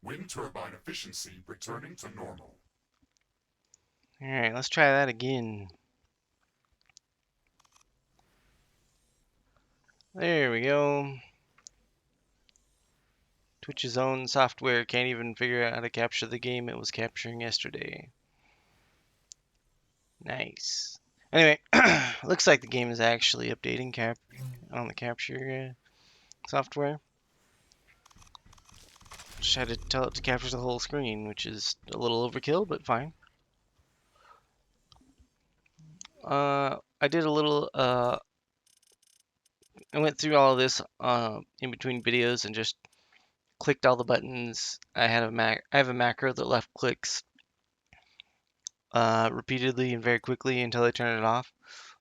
Wind turbine efficiency returning to normal. Alright, let's try that again. There we go. Twitch's own software can't even figure out how to capture the game it was capturing yesterday. Nice. Anyway, looks like the game is actually updating on the capture software. Just had to tell it to capture the whole screen, which is a little overkill, but fine. I did a little. I went through all of this in between videos and just clicked all the buttons. I have a macro that left clicks repeatedly and very quickly until I turn it off.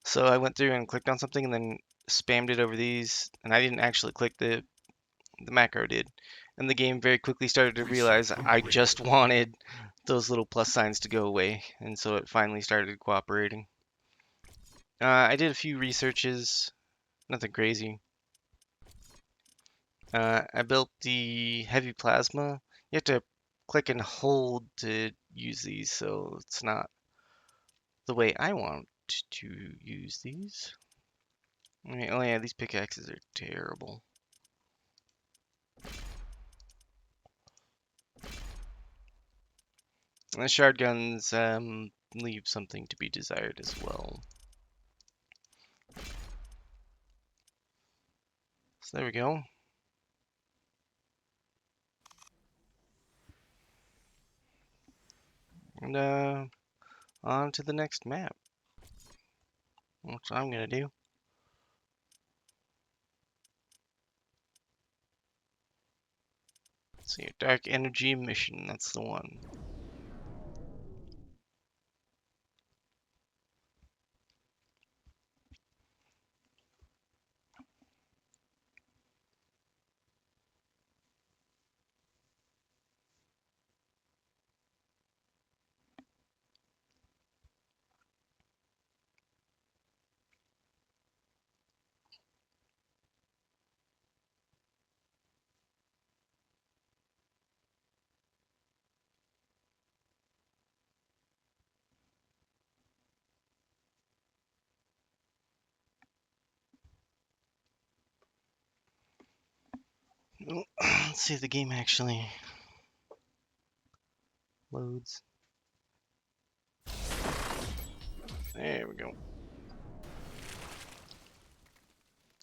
So I went through and clicked on something and then spammed it over these, and I didn't actually click the macro did. And the game very quickly started to realize I just wanted those little plus signs to go away, and so it finally started cooperating. I did a few researches, nothing crazy. I built the heavy plasma. You have to click and hold to use these, so it's not the way I want to use these. Oh yeah, these pickaxes are terrible. And the shard guns leave something to be desired as well. So there we go. And on to the next map. That's what I'm gonna do. Let's see, dark energy emission, that's the one. Let's see if the game actually loads. There we go.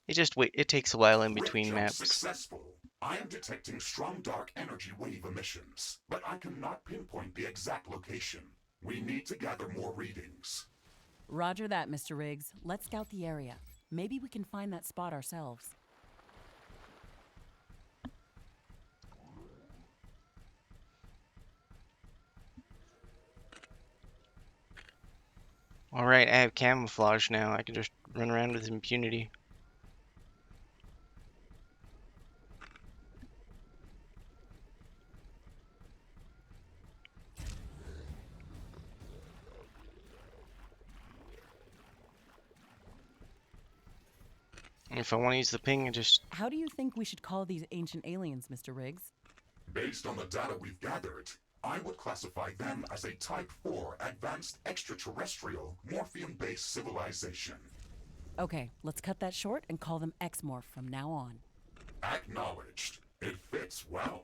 It takes a while in between maps. Successful. I am detecting strong dark energy wave emissions, but I cannot pinpoint the exact location. We need to gather more readings. Roger that, Mr. Riggs. Let's scout the area. Maybe we can find that spot ourselves. Alright, I have camouflage now. I can just run around with impunity. If I want to use the ping, I just... How do you think we should call these ancient aliens, Mr. Riggs? Based on the data we've gathered, I would classify them as a Type 4 advanced extraterrestrial morphium-based civilization. Okay, let's cut that short and call them X-Morph from now on. Acknowledged. It fits well.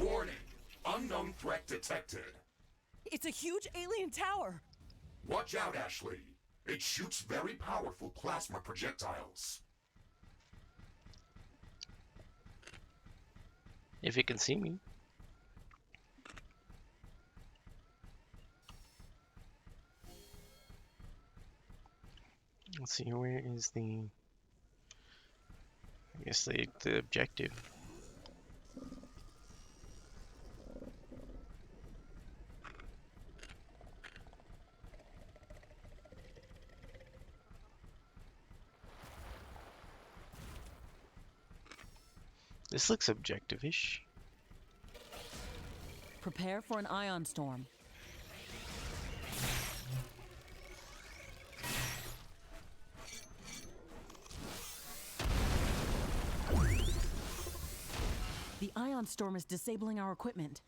Warning! Unknown threat detected. It's a huge alien tower! Watch out, Ashley. It shoots very powerful plasma projectiles. If it can see me. Let's see, where is the... I guess the objective. This looks objective-ish. Prepare for an ion storm. ion storm is disabling our equipment.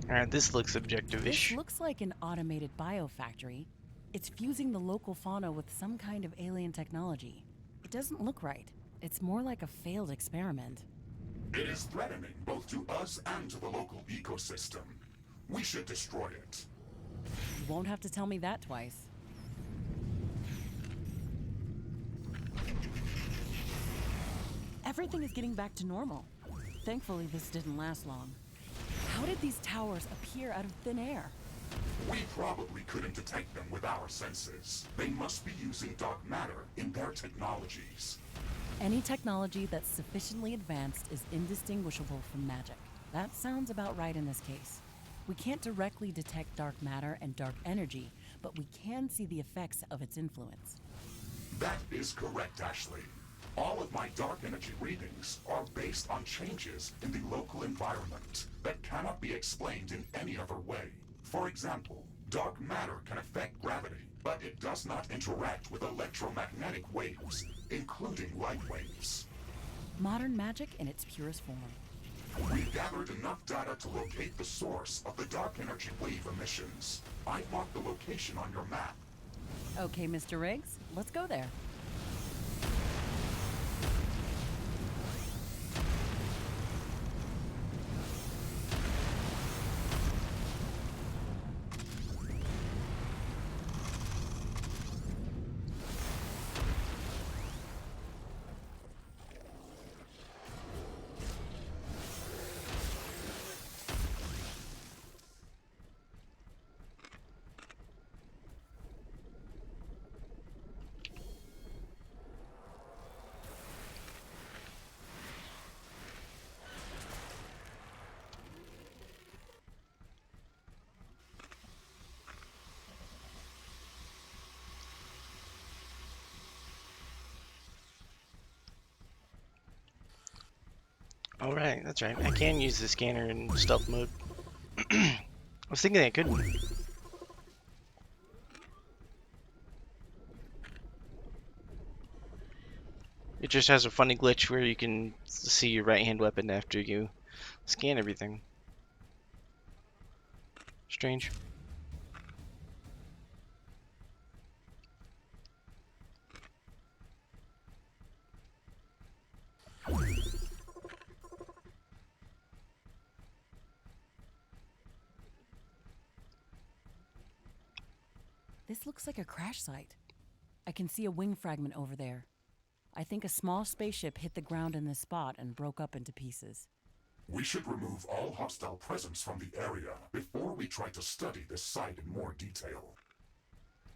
Alright, this looks This objective-ish. looks like an automated biofactory. It's fusing the local fauna with some kind of alien technology. It doesn't look right. It's more like a failed experiment. It is threatening both to us and to the local ecosystem. We should destroy it. You won't have to tell me that twice. Everything is getting back to normal. Thankfully, this didn't last long. How did these towers appear out of thin air? We probably couldn't detect them with our senses. They must be using dark matter in their technologies. Any technology that's sufficiently advanced is indistinguishable from magic. That sounds about right in this case. We can't directly detect dark matter and dark energy, but we can see the effects of its influence. That is correct, Ashley. All of my dark energy readings are based on changes in the local environment that cannot be explained in any other way. For example, dark matter can affect gravity, but it does not interact with electromagnetic waves, including light waves. Modern magic in its purest form. We gathered enough data to locate the source of the dark energy wave emissions. I marked the location on your map. Okay, Mr. Riggs, let's go there. Alright, that's right. I can use the scanner in stealth mode. I was thinking I couldn't. It just has a funny glitch where you can see your right hand weapon after you scan everything. Strange. This looks like a crash site. I can see a wing fragment over there. I think a small spaceship hit the ground in this spot and broke up into pieces. We should remove all hostile presence from the area before we try to study this site in more detail.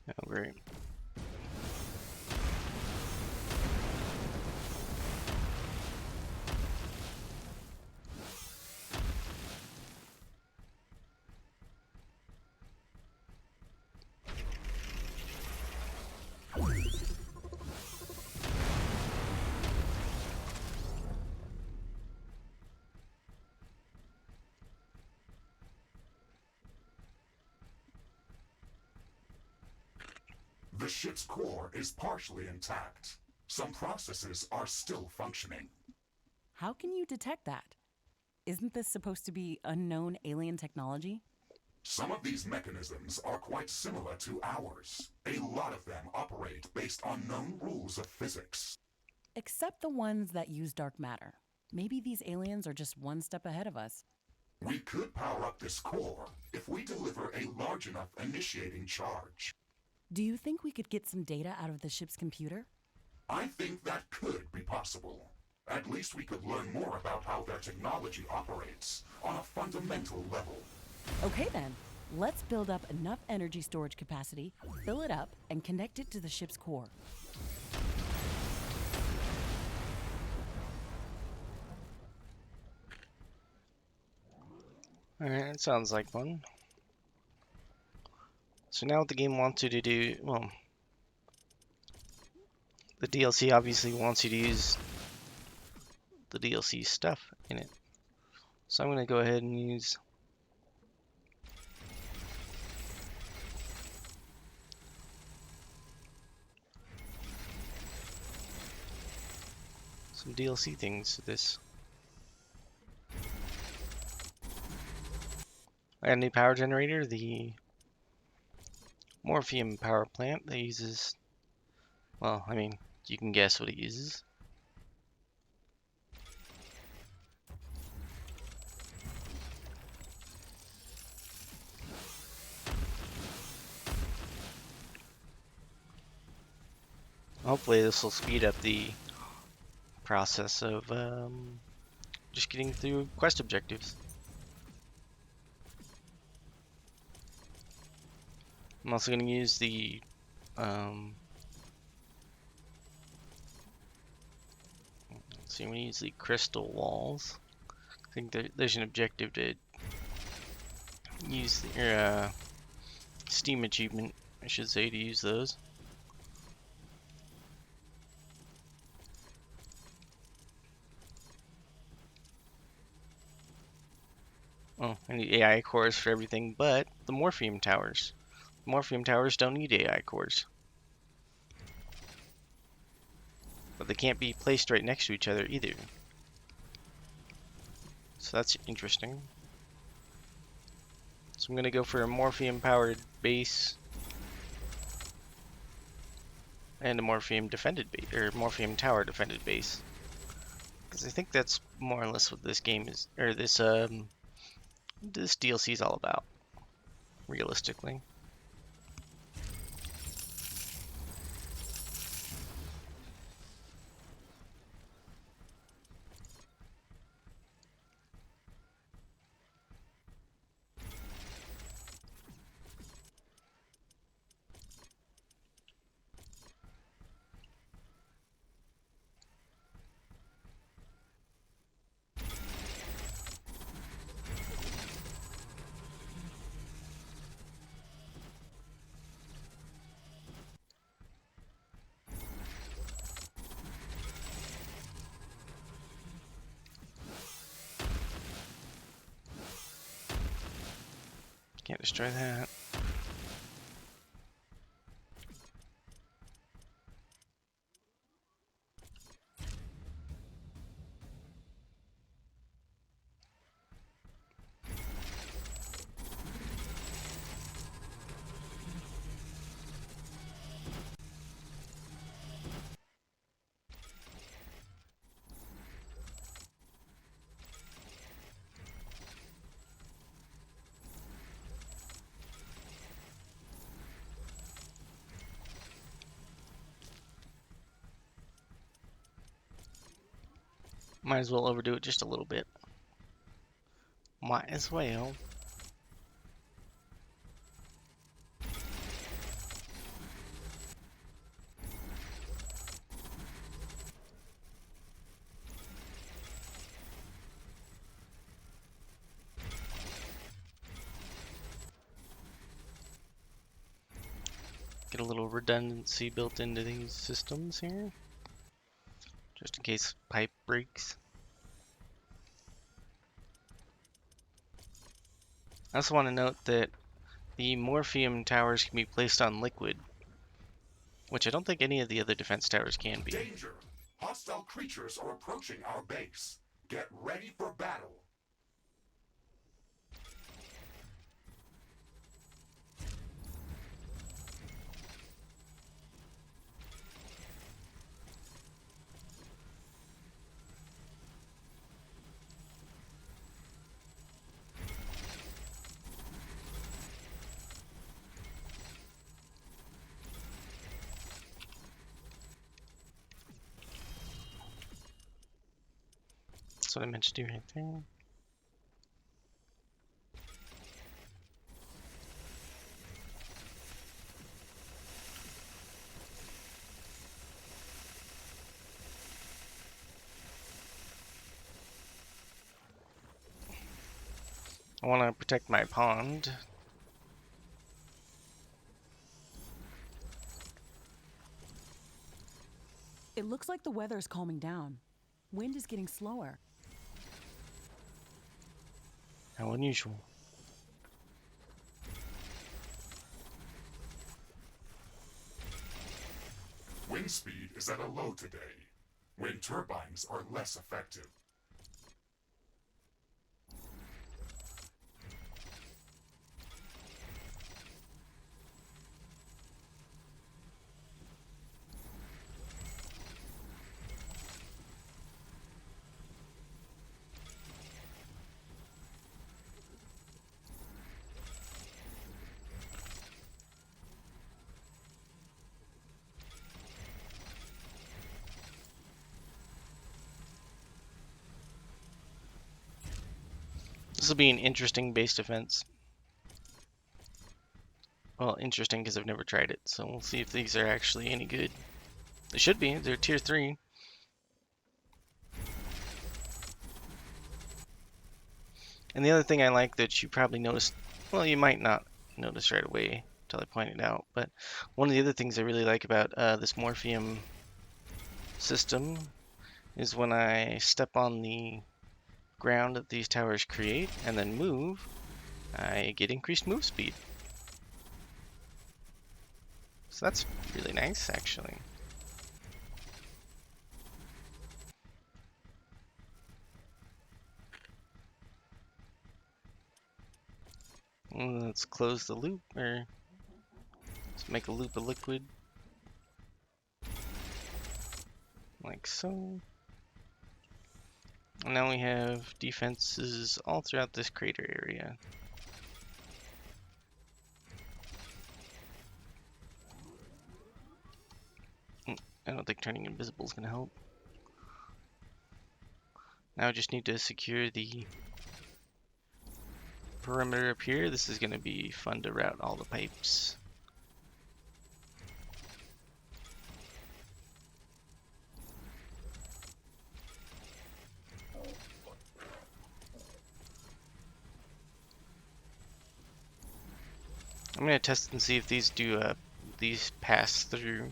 Oh, great. The ship's core is partially intact. Some processes are still functioning. How can you detect that? Isn't this supposed to be unknown alien technology? Some of these mechanisms are quite similar to ours. A lot of them operate based on known rules of physics. except the ones that use dark matter. Maybe these aliens are just one step ahead of us. We could power up this core if we deliver a large enough initiating charge. Do you think we could get some data out of the ship's computer? I think that could be possible. At least we could learn more about how their technology operates on a fundamental level. Okay then, let's build up enough energy storage capacity, fill it up, and connect it to the ship's core. Alright, that sounds like fun. So now what the game wants you to do, well, the DLC obviously wants you to use the DLC stuff in it. So I'm going to go ahead and use some DLC things to this. I got a new power generator, the Morphium power plant that uses, well, I mean, you can guess what it uses. Hopefully this will speed up the process of just getting through quest objectives. I'm also going to use the let's see, I'm going to use the crystal walls. I think there's an objective to use the Steam achievement, I should say, to use those. Oh, I need AI cores for everything but the Morphium towers. Morphium towers don't need AI cores. But they can't be placed right next to each other either. So that's interesting. So I'm going to go for a Morphium powered base and a Morphium defended base, or Morphium tower defended base. Because I think that's more or less what this game is, or this DLC is all about, realistically. Can't destroy that. Might as well overdo it just a little bit. Might as well. Get a little redundancy built into these systems here, just in case pipe breaks. I also want to note that the Morphium towers can be placed on liquid, which I don't think any of the other defense towers can be. Danger! Hostile creatures are approaching our base. Get ready for battle. That's what I meant to do right there. I want to protect my pond. It looks like the weather is calming down. Wind is getting slower. How unusual. Wind speed is at a low today. Wind turbines are less effective. This will be an interesting base defense. Well, interesting because I've never tried it, so we'll see if these are actually any good. They should be. They're tier 3. And the other thing I like that you probably noticed, well, you might not notice right away until I point it out, but one of the other things I really like about this Morpheum system is when I step on the ground that these towers create and then move, I get increased move speed. So that's really nice, actually. Let's close the loop, or let's make a loop of liquid. Like so. And now we have defenses all throughout this crater area. I don't think turning invisible is going to help. Now I just need to secure the perimeter up here. This is going to be fun to route all the pipes. I'm going to test and see if these do these pass through,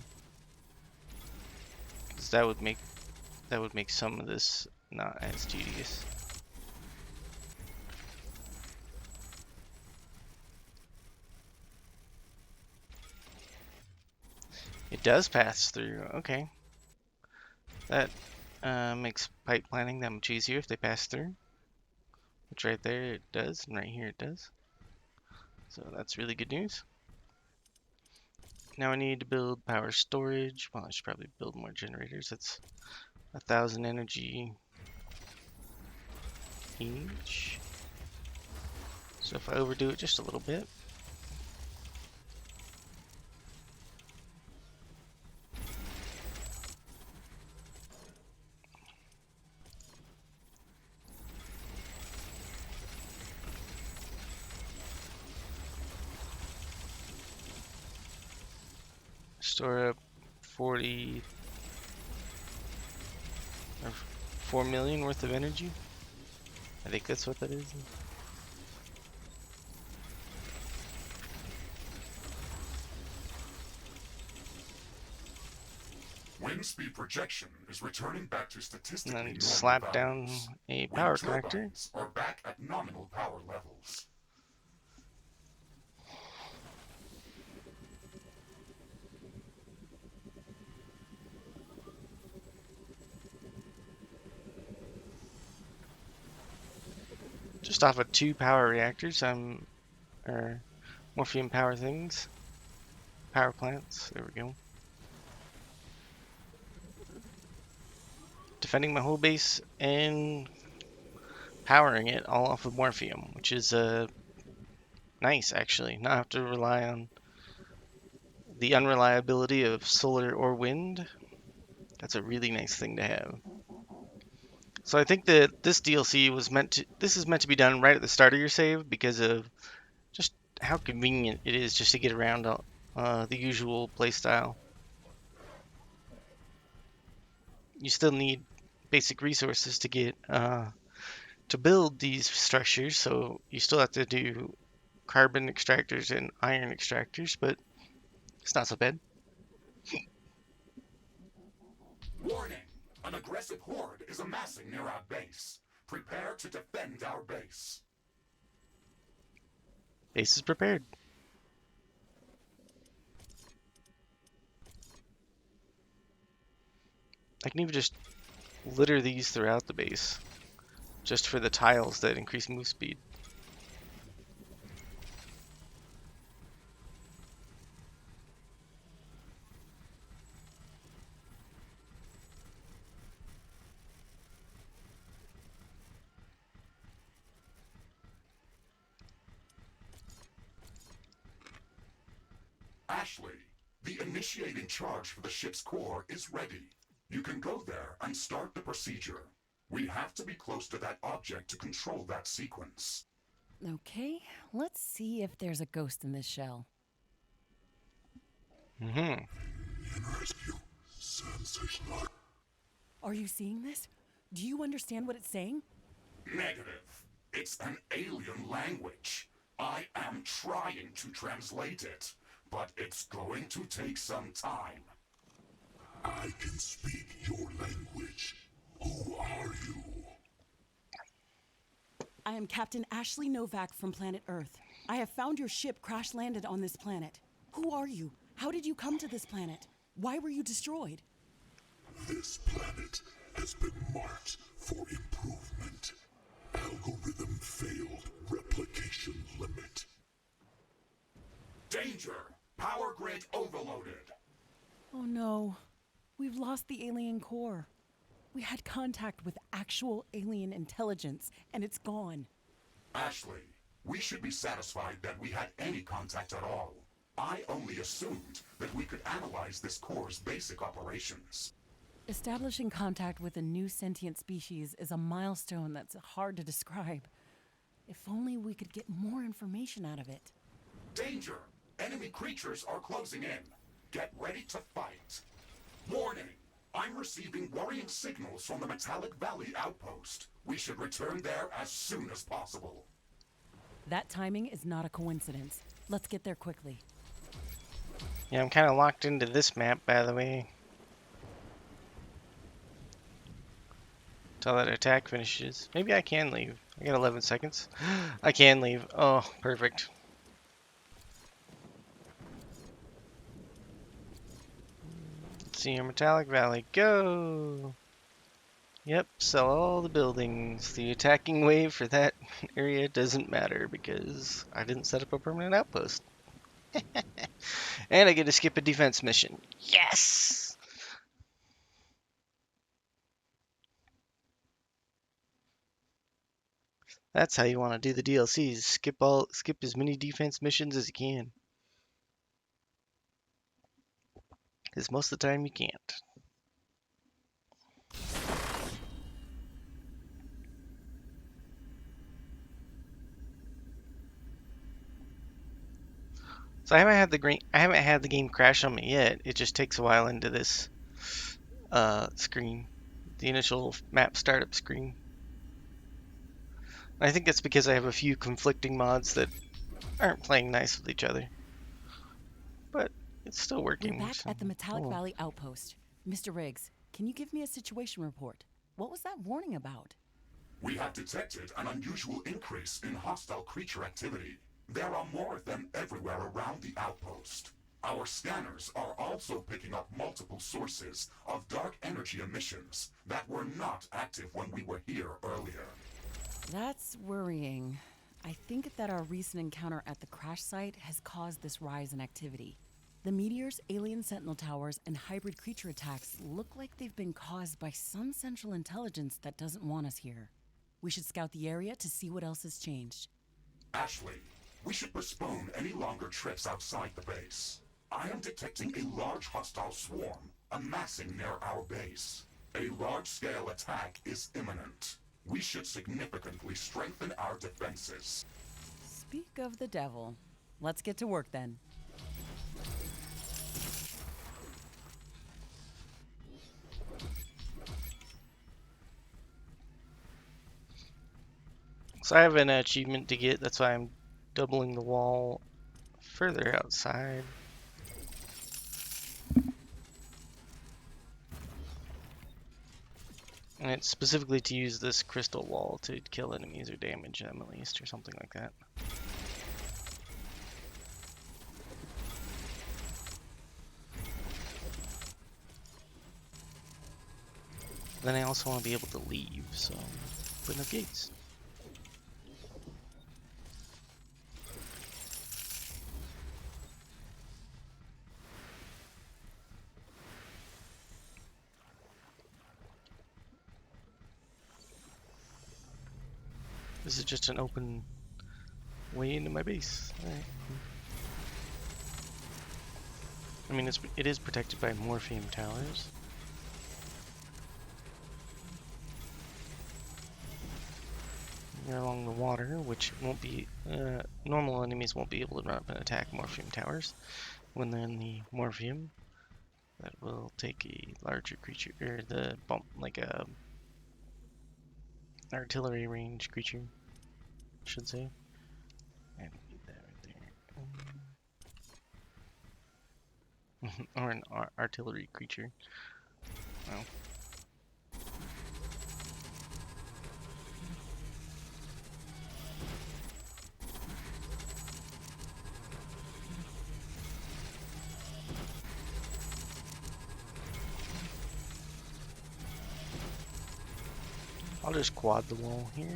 because that would make some of this not as tedious. It does pass through. Okay, that makes pipe planning that much easier if they pass through. Which right there it does, and right here it does. So that's really good news. Now I need to build power storage. Well, I should probably build more generators. That's 1,000 energy each. So if I overdo it just a little bit, store up 40 or 4 million worth of energy. I think that's what that is. Wind speed projection is returning back to And statistically then normal slap down values. a Wind power connector. turbines are back at nominal power levels. Just off of 2 power reactors, or Morpheum power things. Power plants, there we go. Defending my whole base and powering it all off of Morpheum, which is nice actually. Not have to rely on the unreliability of solar or wind. That's a really nice thing to have. So I think that this DLC was this is meant to be done right at the start of your save because of just how convenient it is just to get around the usual playstyle. You still need basic resources to get to build these structures, so you still have to do carbon extractors and iron extractors, but it's not so bad. Warning! An aggressive horde is amassing near our base. Prepare to defend our base. Base is prepared. I can even just litter these throughout the base, just for the tiles that increase move speed. Ashley, the initiating charge for the ship's core is ready. You can go there and start the procedure. We have to be close to that object to control that sequence. Okay, let's see if there's a ghost in this shell. Mm-hmm. Are you seeing this? Do you understand what it's saying? Negative. It's an alien language. I am trying to translate it, but it's going to take some time. I can speak your language. Who are you? I am Captain Ashley Novak from planet Earth. I have found your ship crash landed on this planet. Who are you? How did you come to this planet? Why were you destroyed? This planet has been marked for improvement. Algorithm failed replication limit. Danger! Power grid overloaded. Oh no, we've lost the alien core. We had contact with actual alien intelligence, and it's gone. Ashley, we should be satisfied that we had any contact at all. I only assumed that we could analyze this core's basic operations. Establishing contact with a new sentient species is a milestone that's hard to describe. If only we could get more information out of it. Danger! Enemy creatures are closing in. Get ready to fight. Warning! I'm receiving worrying signals from the Metallic Valley outpost. We should return there as soon as possible. That timing is not a coincidence. Let's get there quickly. Yeah, I'm kind of locked into this map, by the way. Until that attack finishes. Maybe I can leave. I got 11 seconds. I can leave. Oh, perfect. Let's see your Metallic Valley. Go! Yep, sell all the buildings. The attacking wave for that area doesn't matter because I didn't set up a permanent outpost. And I get to skip a defense mission. Yes! That's how you want to do the DLCs. Skip as many defense missions as you can. Because most of the time you can't. So I haven't had the game crash on me yet. It just takes a while into this screen, the initial map startup screen. I think that's because I have a few conflicting mods that aren't playing nice with each other. But it's still working. We're back so- at the Metallic oh. Valley outpost. Mr. Riggs, can you give me a situation report? What was that warning about? We have detected an unusual increase in hostile creature activity. There are more of them everywhere around the outpost. Our scanners are also picking up multiple sources of dark energy emissions that were not active when we were here earlier. That's worrying. I think that our recent encounter at the crash site has caused this rise in activity. The meteors, alien sentinel towers, and hybrid creature attacks look like they've been caused by some central intelligence that doesn't want us here. We should scout the area to see what else has changed. Ashley, we should postpone any longer trips outside the base. I am detecting a large hostile swarm amassing near our base. A large-scale attack is imminent. We should significantly strengthen our defenses. Speak of the devil. Let's get to work then. So I have an achievement to get, that's why I'm doubling the wall further outside. And it's specifically to use this crystal wall to kill enemies or damage them at least, or something like that. Then I also want to be able to leave, so putting up gates. This is just an open way into my base. Alright. I mean, it is protected by morphium towers. You're along the water, which won't be normal enemies won't be able to run up and attack morphium towers when they're in the morphium. That will take a larger creature, or the bump, like a artillery range creature, I should say. And get that right there. Or an artillery creature. Well. I'll just quad the wall here.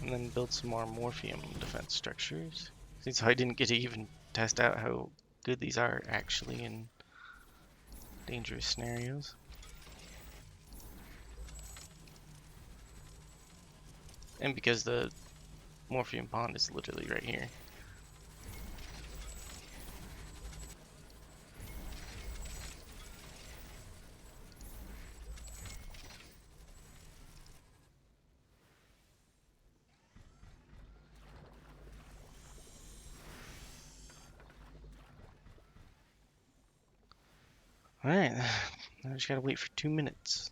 And then build some more morphium defense structures. Since I didn't get to even test out how good these are actually in dangerous scenarios. And because the morphium pond is literally right here. Alright, I just gotta wait for 2 minutes.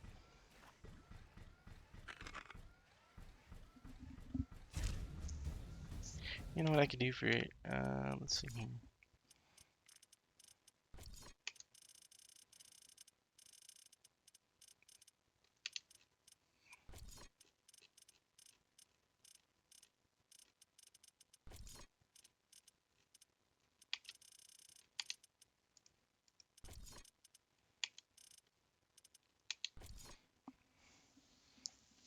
You know what I could do for it? Let's see here.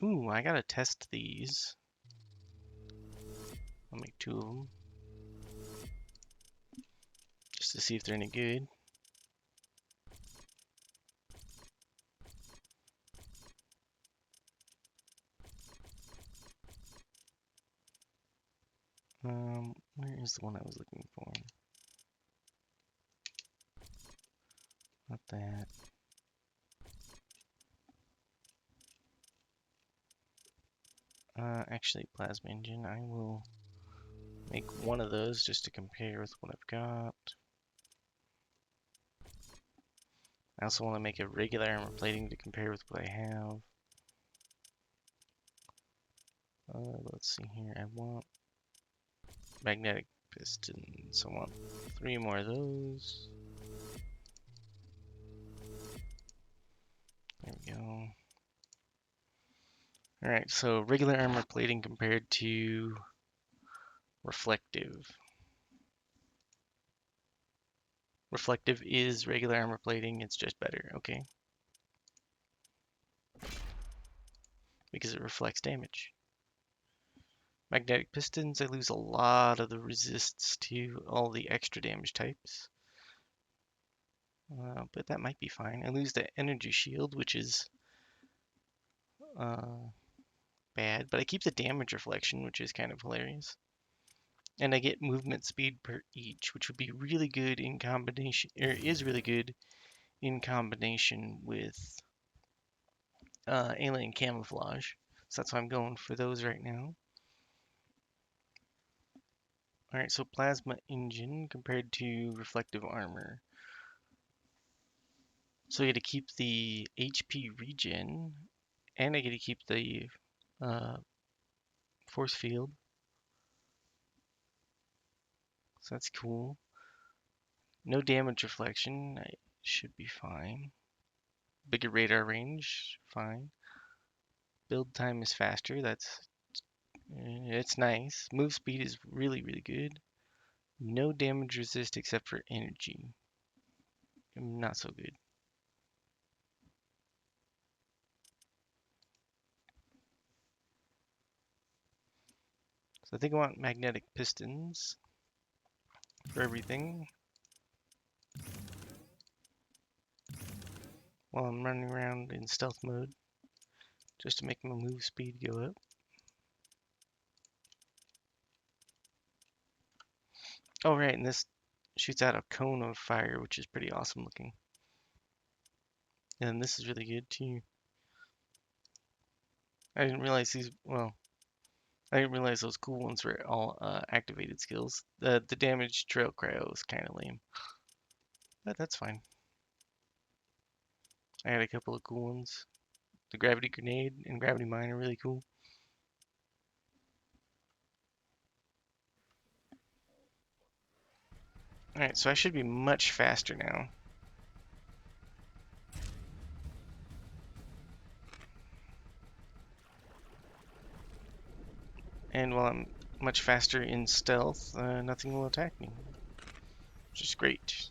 Ooh, I gotta test these. I'll make 2 of them. Just to see if they're any good. Where is the one I was looking for? Not that. Actually, plasma engine. I will make one of those just to compare with what I've got. I also want to make a regular armor plating to compare with what I have. Let's see here. I want magnetic pistons. I want 3 more of those. There we go. Alright, so regular armor plating compared to reflective. Reflective is regular armor plating, it's just better, okay? Because it reflects damage. Magnetic pistons, I lose a lot of the resists to all the extra damage types. But that might be fine. I lose the energy shield, which is bad, but I keep the damage reflection, which is kind of hilarious. And I get movement speed per each, which would be really good in combination, or is really good in combination with alien camouflage. So that's why I'm going for those right now. Alright, so plasma engine compared to reflective armor. So I get to keep the HP regen, and I get to keep the force field. So that's cool. No damage reflection, I should be fine. Bigger radar range, fine. Build time is faster, it's nice. Move speed is really, really good. No damage resist except for energy. Not so good. So I think I want magnetic pistons for everything. While I'm running around in stealth mode, just to make my move speed go up. Oh right, and this shoots out a cone of fire, which is pretty awesome looking. And this is really good too. I didn't realize I didn't realize those cool ones were all activated skills. The damage trail cryo is kind of lame, but that's fine. I had a couple of cool ones. The gravity grenade and gravity mine are really cool. Alright, so I should be much faster now. And while I'm much faster in stealth, nothing will attack me, which is great.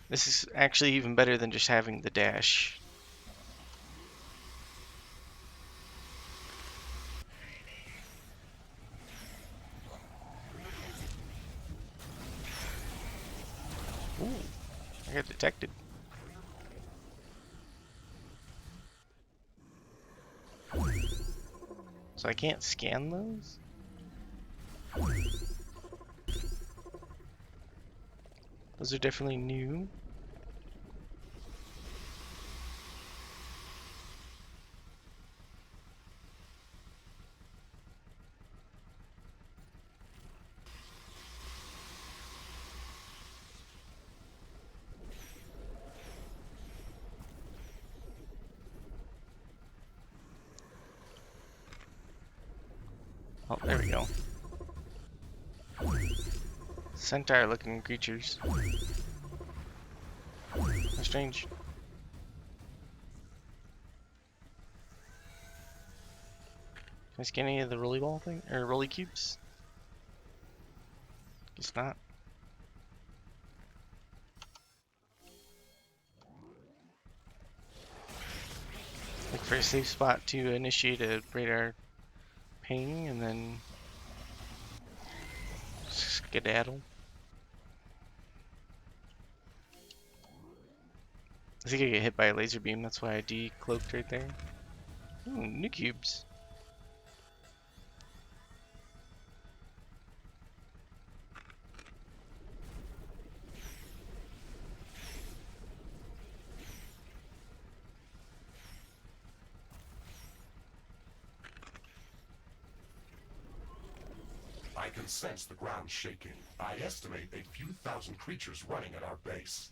This is actually even better than just having the dash. Ooh, I got detected. So I can't scan those? Those are definitely new. Oh, there we go. Centaur looking creatures. How strange. Can I scan any of the rolly ball thing? Or rolly cubes? Guess not. Look for a safe spot to initiate a radar ping and then skedaddle. I think I get hit by a laser beam, that's why I decloaked right there. Ooh, new cubes. I can sense the ground shaking. I estimate a few thousand creatures running at our base.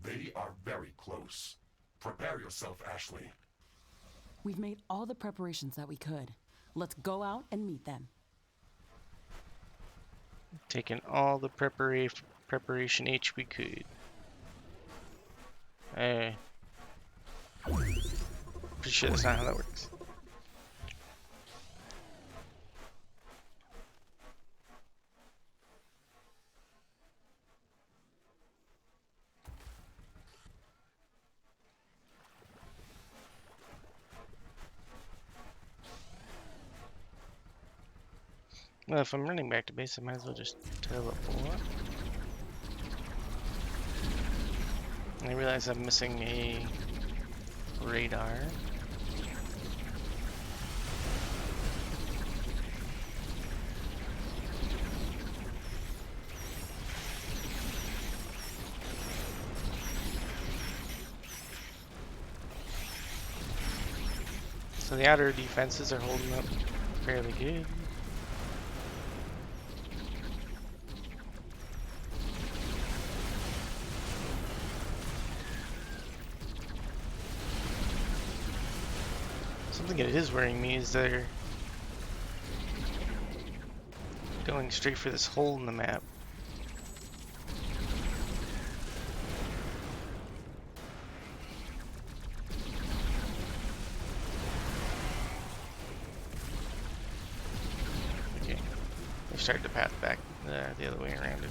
They are very close. Prepare yourself, Ashley. We've made all the preparations that we could. Let's go out and meet them. Taking all the preparation H we could. Pretty sure that's not how that works. Well, if I'm running back to base, I might as well just teleport. I realize I'm missing a radar. So the outer defenses are holding up fairly good. Something that is worrying me is they're going straight for this hole in the map. Okay, they started the path back the other way around it.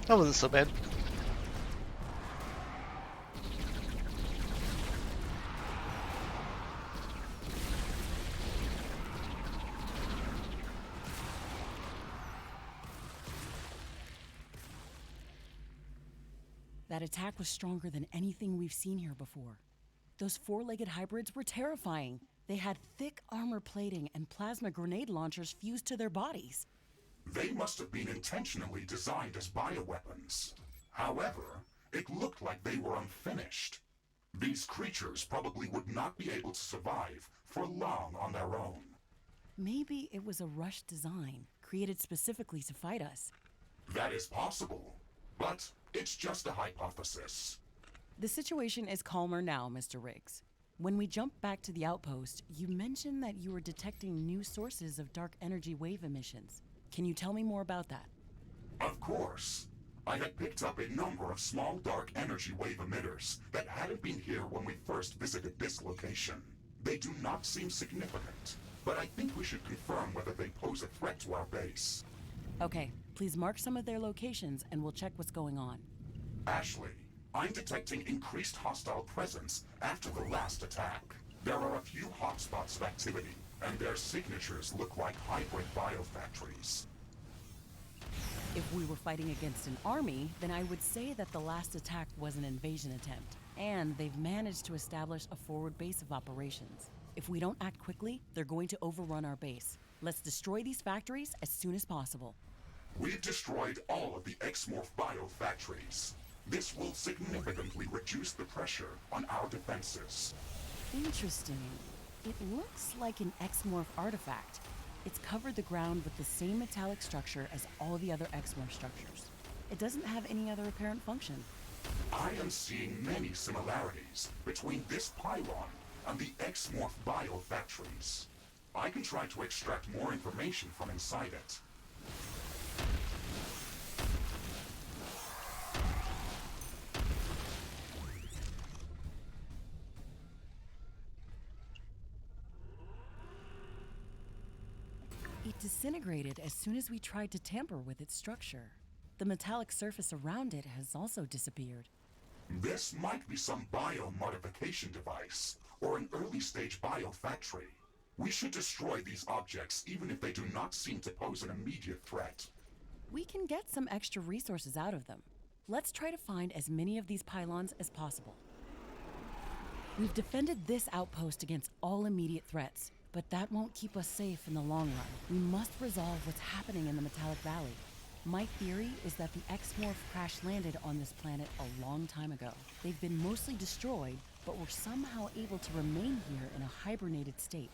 That wasn't so bad. That attack was stronger than anything we've seen here before. Those four-legged hybrids were terrifying. They had thick armor plating and plasma grenade launchers fused to their bodies. They must have been intentionally designed as bioweapons. However, it looked like they were unfinished. These creatures probably would not be able to survive for long on their own. Maybe it was a rushed design, created specifically to fight us. That is possible, but it's just a hypothesis. The situation is calmer now, Mr. Riggs. When we jumped back to the outpost, you mentioned that you were detecting new sources of dark energy wave emissions. Can you tell me more about that? Of course. I had picked up a number of small dark energy wave emitters that hadn't been here when we first visited this location. They do not seem significant, but I think we should confirm whether they pose a threat to our base. Okay, please mark some of their locations and we'll check what's going on. Ashley, I'm detecting increased hostile presence after the last attack. There are a few hotspots of activity, and their signatures look like hybrid biofactories. If we were fighting against an army, then I would say that the last attack was an invasion attempt, and they've managed to establish a forward base of operations. If we don't act quickly, they're going to overrun our base. Let's destroy these factories as soon as possible. We've destroyed all of the Exmorph biofactories. This will significantly reduce the pressure on our defenses. Interesting. It looks like an Exmorph artifact. It's covered the ground with the same metallic structure as all the other Exmorph structures. It doesn't have any other apparent function. I am seeing many similarities between this pylon and the Exmorph biofactories. I can try to extract more information from inside it. It disintegrated as soon as we tried to tamper with its structure. The metallic surface around it has also disappeared. This might be some biomodification device, or an early-stage biofactory. We should destroy these objects even if they do not seem to pose an immediate threat. We can get some extra resources out of them. Let's try to find as many of these pylons as possible. We've defended this outpost against all immediate threats, but that won't keep us safe in the long run. We must resolve what's happening in the Metallic Valley. My theory is that the Exmorph crash-landed on this planet a long time ago. They've been mostly destroyed, but were somehow able to remain here in a hibernated state.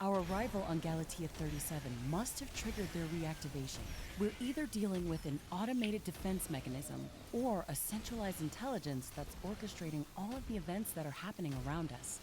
Our arrival on Galatea 37 must have triggered their reactivation. We're either dealing with an automated defense mechanism or a centralized intelligence that's orchestrating all of the events that are happening around us.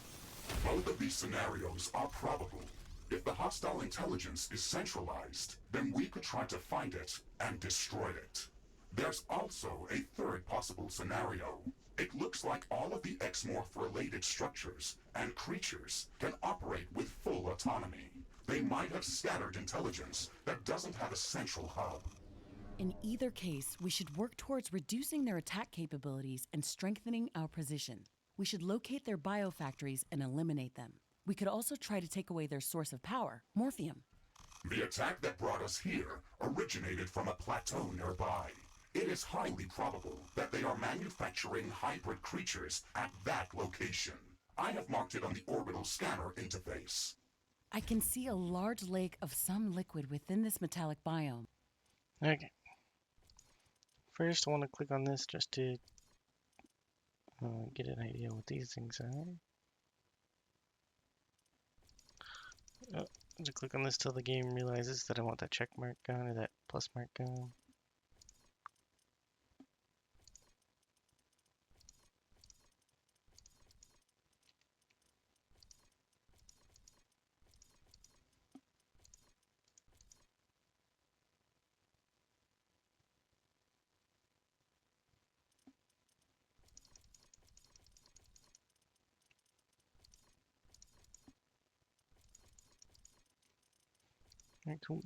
Both of these scenarios are probable. If the hostile intelligence is centralized, then we could try to find it and destroy it. There's also a third possible scenario. It looks like all of the Exmorph-related structures and creatures can operate with full autonomy. They might have scattered intelligence that doesn't have a central hub. In either case, we should work towards reducing their attack capabilities and strengthening our position. We should locate their biofactories and eliminate them. We could also try to take away their source of power, Morphium. The attack that brought us here originated from a plateau nearby. It is highly probable that they are manufacturing hybrid creatures at that location. I have marked it on the orbital scanner interface. I can see a large lake of some liquid within this metallic biome. Okay. First, I want to click on this just to get an idea what these things are. To click on this till the game realizes that I want that check mark gone or that plus mark gone. Alright, cool.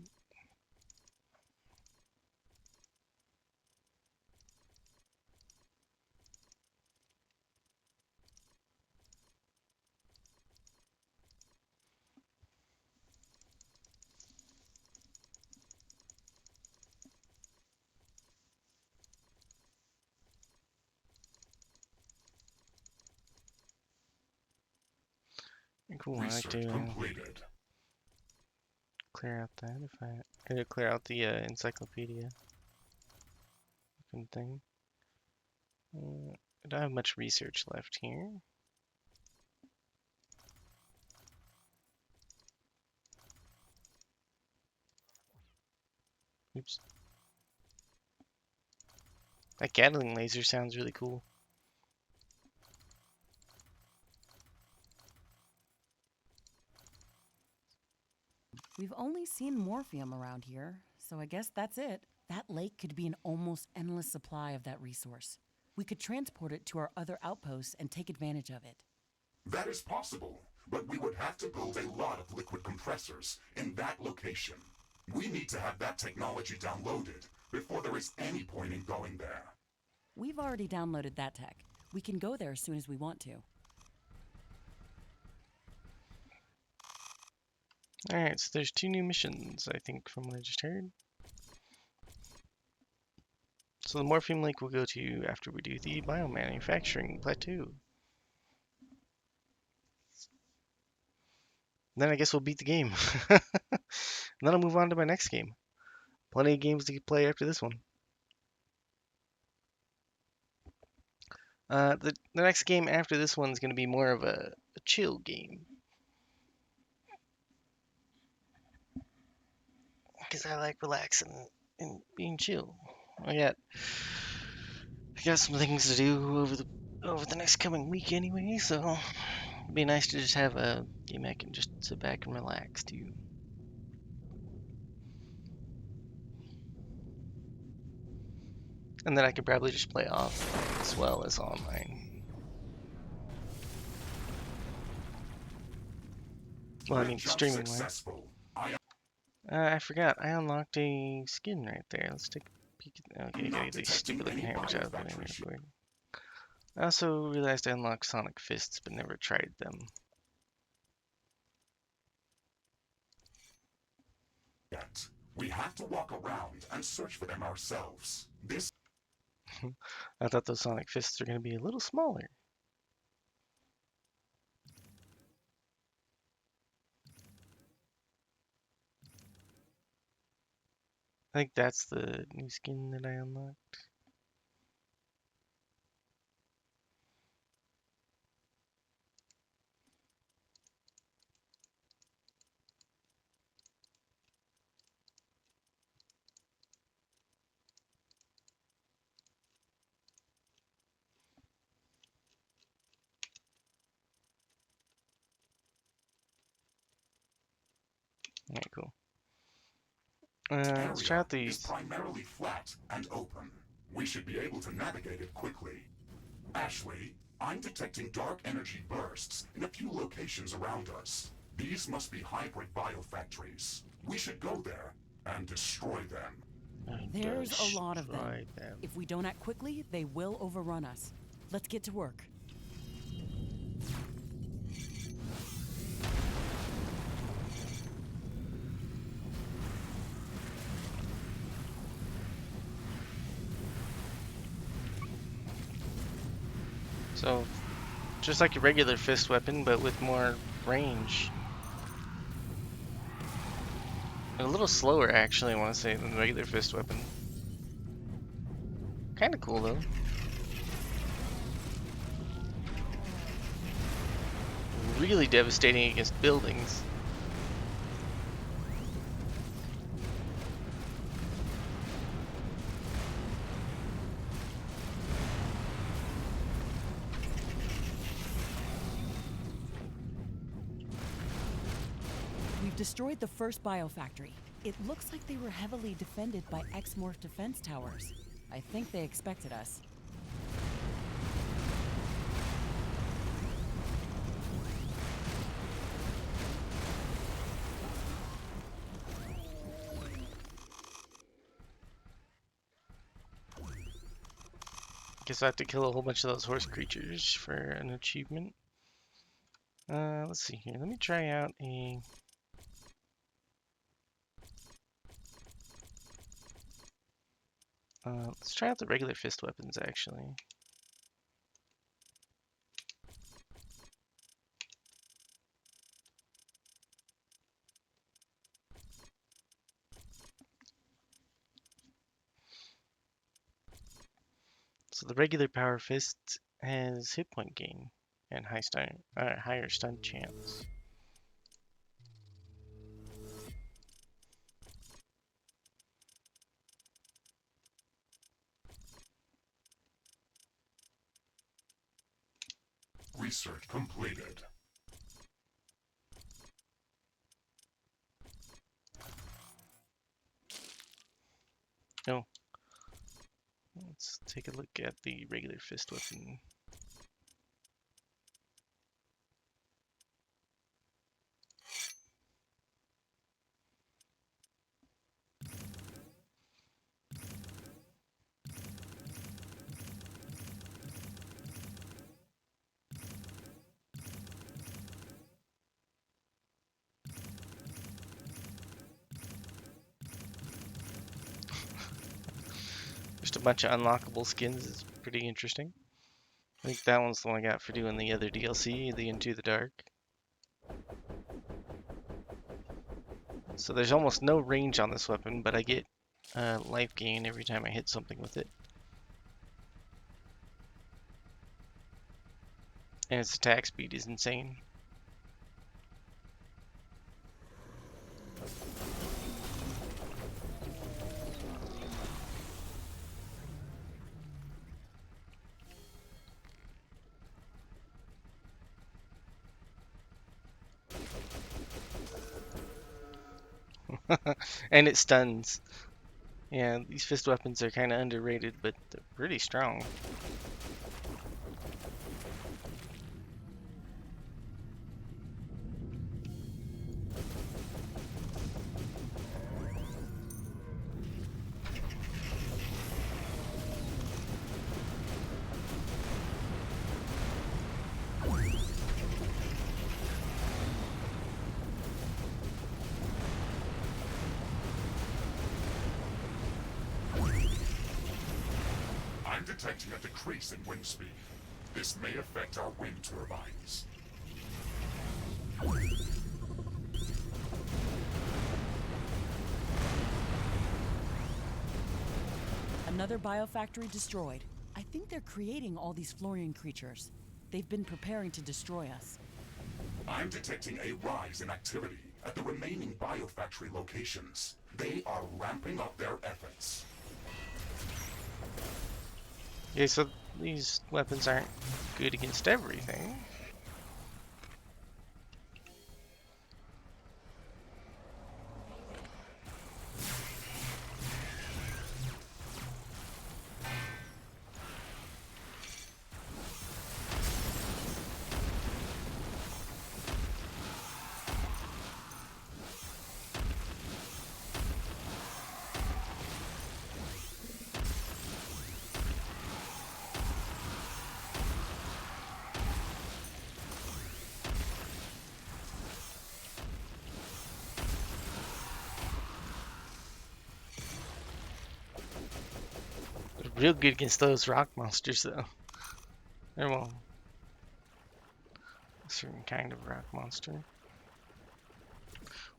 Cool. I like Research to completed. clear out that if I clear out the encyclopedia looking thing. I don't have much research left here. Oops. That Gatling laser sounds really cool. We've only seen morphium around here, so I guess that's it. That lake could be an almost endless supply of that resource. We could transport it to our other outposts and take advantage of it. That is possible, but we would have to build a lot of liquid compressors in that location. We need to have that technology downloaded before there is any point in going there. We've already downloaded that tech. We can go there as soon as we want to. Alright, so there's 2 new missions, I think, from what I just heard. So the Morphium Lake we'll go to after we do the biomanufacturing plateau. Then I guess we'll beat the game. And then I'll move on to my next game. Plenty of games to play after this one. The next game after this one is going to be more of a chill game. Because I like relaxing and being chill. I got some things to do over the next coming week anyway, so it'd be nice to just have a game I can just sit back and relax to. And then I could probably just play off as well as online. Well, I mean streaming wise. I forgot, I unlocked a skin right there. Let's take a peek at okay, get these stupid looking hammers out of the way. I also realized I unlocked Sonic Fists, but never tried them. We have to walk around and search for them ourselves. I thought those Sonic Fists are going to be a little smaller. I think that's the new skin that I unlocked. Alright, cool. Let's try out these. Is primarily flat and open. We should be able to navigate it quickly. Ashley, I'm detecting dark energy bursts in a few locations around us. These must be hybrid biofactories. We should go there and destroy them. There's a lot of them. If we don't act quickly, they will overrun us. Let's get to work. So, just like a regular fist weapon, but with more range. And a little slower, actually, I want to say, than the regular fist weapon. Kind of cool, though. Really devastating against buildings. We've destroyed the first biofactory. It looks like they were heavily defended by X-Morph defense towers. I think they expected us. Guess I have to kill a whole bunch of those horse creatures for an achievement. Let's see here. Let me try out a... let's try out the regular fist weapons, actually. So the regular power fist has hit point gain and higher stun chance. Research completed. Oh, let's take a look at the regular fist weapon. Just a bunch of unlockable skins is pretty interesting. I think that one's the one I got for doing the other DLC, the Into the Dark. So there's almost no range on this weapon, but I get life gain every time I hit something with it. And its attack speed is insane. And it stuns. Yeah, these fist weapons are kind of underrated, but they're pretty strong. I'm detecting a decrease in wind speed. This may affect our wind turbines. Another biofactory destroyed. I think they're creating all these Florian creatures. They've been preparing to destroy us. I'm detecting a rise in activity at the remaining biofactory locations. They are ramping up their efforts. Okay, so these weapons aren't good against everything. Real good against those rock monsters, though. Well, certain kind of rock monster.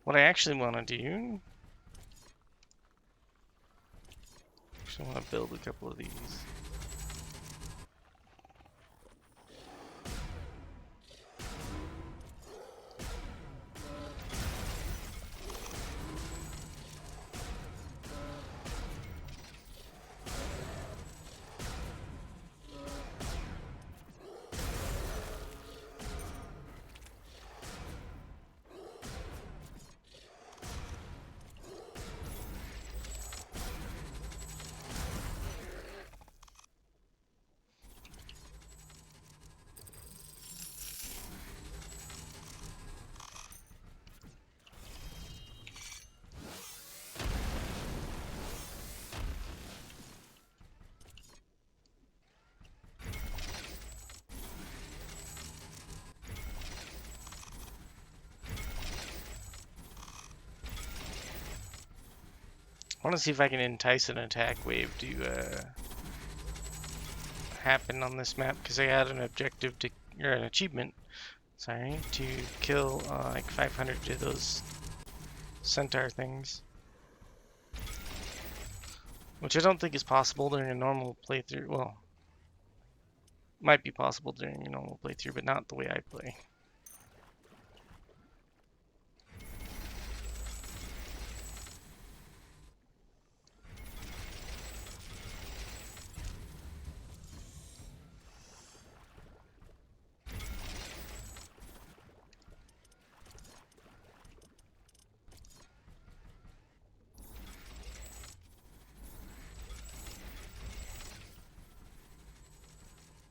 What I actually want to do, I want to build a couple of these. I want to see if I can entice an attack wave to happen on this map, because I had an objective to, or an achievement, sorry, to kill like 500 of those centaur things, which I don't think is possible during a normal playthrough. Well, might be possible during a normal playthrough, but not the way I play.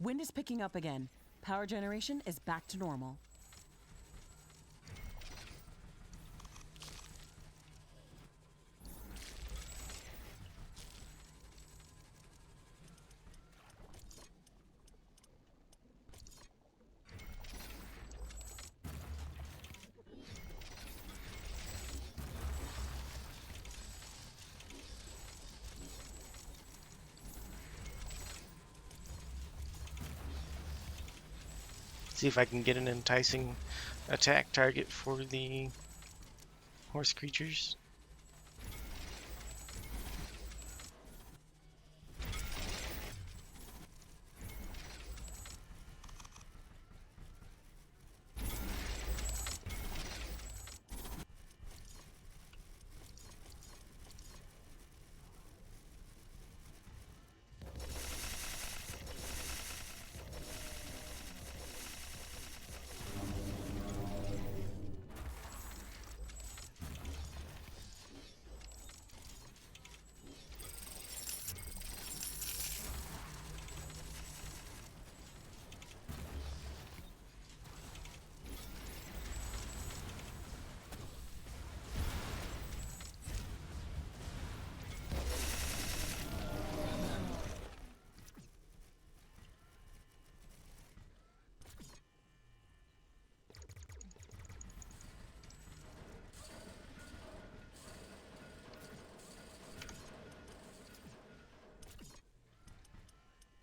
Wind is picking up again. Power generation is back to normal. See if I can get an enticing attack target for the horse creatures.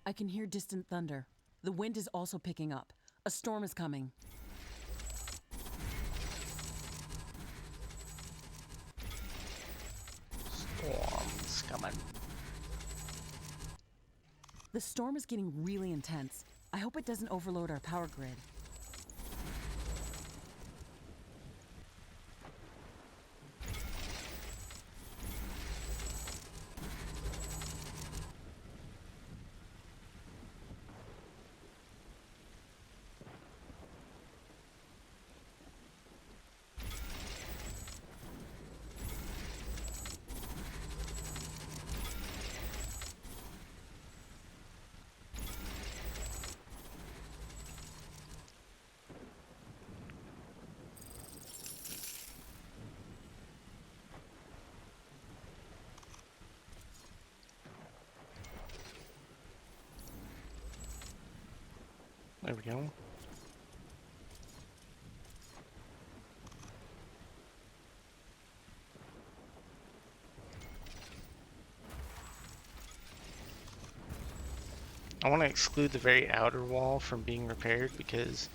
I can hear distant thunder. The wind is also picking up. A storm is coming. Storm's coming. The storm is getting really intense. I hope it doesn't overload our power grid. There we go. I want to exclude the very outer wall from being repaired because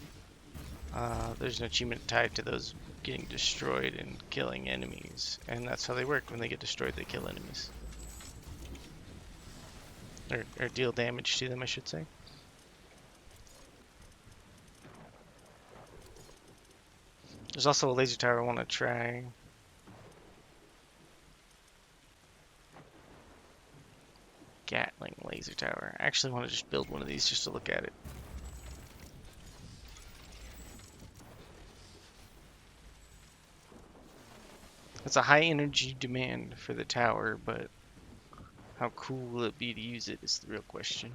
there's an achievement tied to those getting destroyed and killing enemies, and that's how they work. When they get destroyed, they kill enemies. Or deal damage to them, I should say. There's also a laser tower I want to try. Gatling laser tower. I actually want to just build one of these just to look at it. It's a high energy demand for the tower, but how cool will it be to use it is the real question.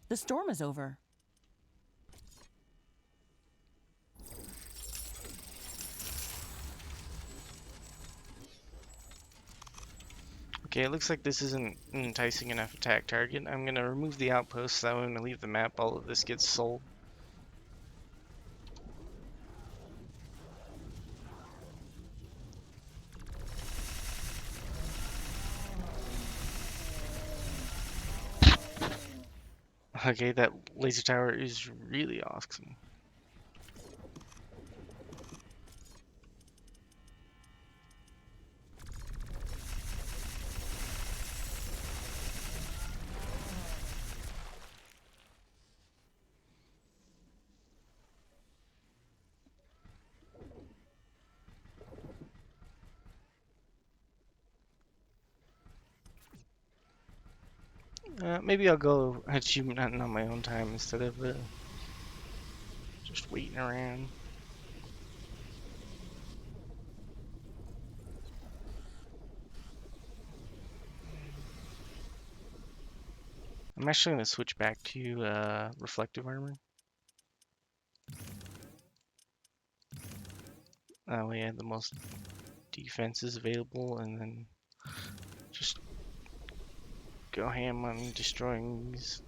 The storm is over. Okay, it looks like this isn't an enticing enough attack target. I'm going to remove the outpost, so I'm going to leave the map. All of this gets sold. Okay, that laser tower is really awesome. Maybe I'll go achievement hunting on my own time instead of just waiting around. I'm actually going to switch back to reflective armor. That way I have the most defenses available, and then just go ham on destroying these.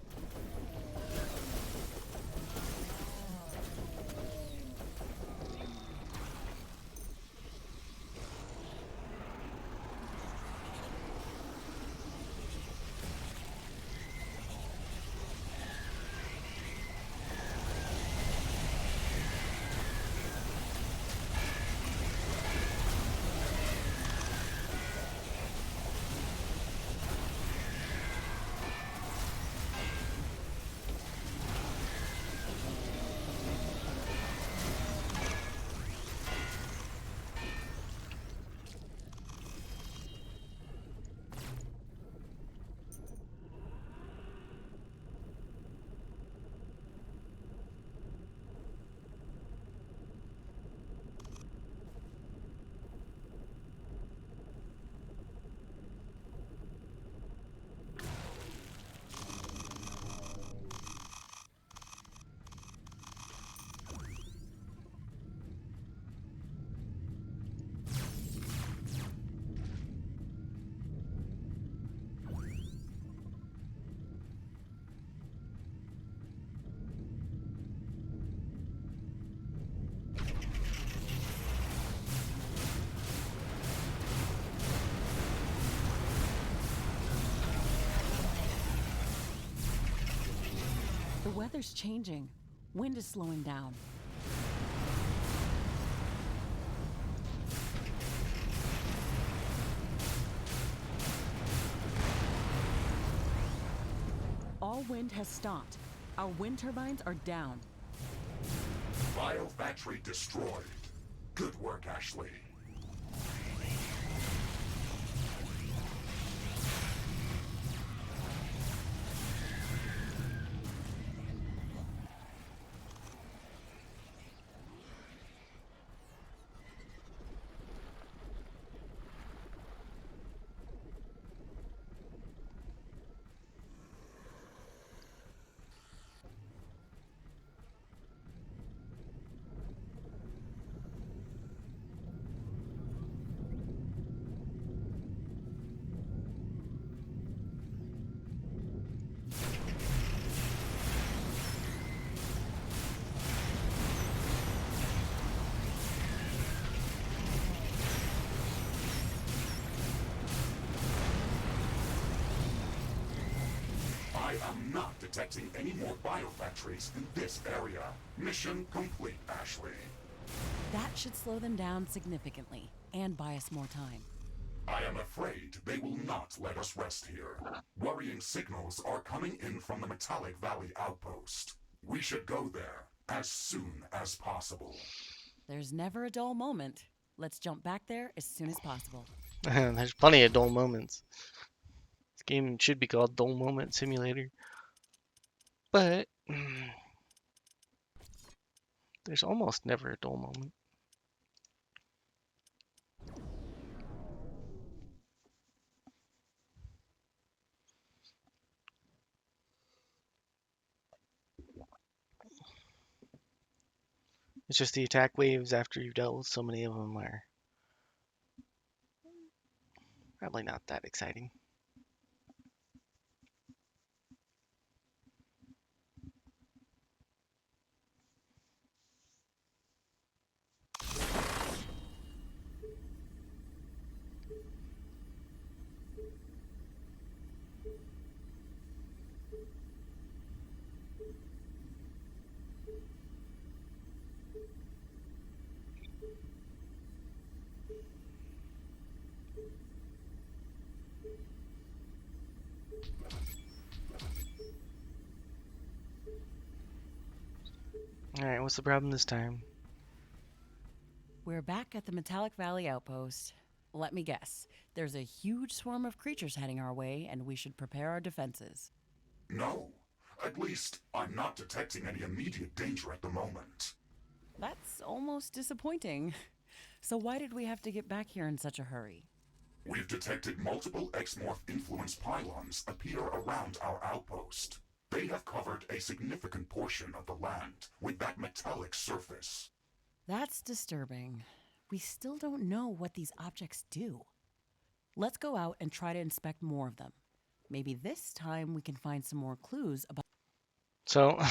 The weather's changing. Wind is slowing down. All wind has stopped. Our wind turbines are down. Biofactory destroyed. Good work, Ashley. am not detecting any more biofactories in this area. Mission complete, Ashley. That should slow them down significantly and buy us more time. I am afraid they will not let us rest here. Worrying signals are coming in from the Metallic Valley outpost. We should go there as soon as possible. There's never a dull moment. Let's jump back there as soon as possible. There's plenty of dull moments. This game should be called Dull Moment Simulator. But there's almost never a dull moment. It's just the attack waves after you've dealt with so many of them are probably not that exciting. Alright, what's the problem this time? We're back at the Metallic Valley outpost. Let me guess. There's a huge swarm of creatures heading our way, and we should prepare our defenses. No. At least, I'm not detecting any immediate danger at the moment. That's almost disappointing. So why did we have to get back here in such a hurry? We've detected multiple X-Morph influence pylons appear around our outpost. They have covered a significant portion of the land with that metallic surface. That's disturbing. We still don't know what these objects do. Let's go out and try to inspect more of them. Maybe this time we can find some more clues about. So,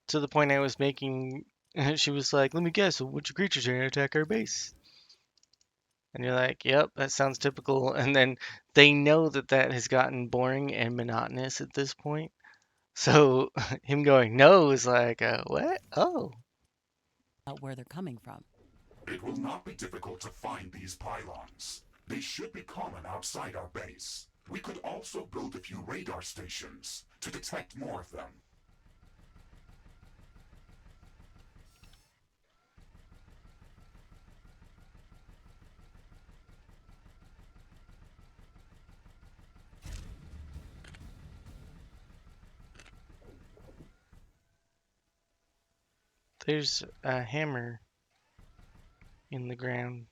to the point I was making, she was like, let me guess, which creatures are going to attack our base? And you're like, yep, that sounds typical. And then they know that that has gotten boring and monotonous at this point. So him going, no, is like, what? Oh. Where they're coming from. It will not be difficult to find these pylons. They should be common outside our base. We could also build a few radar stations to detect more of them. There's a hammer in the ground.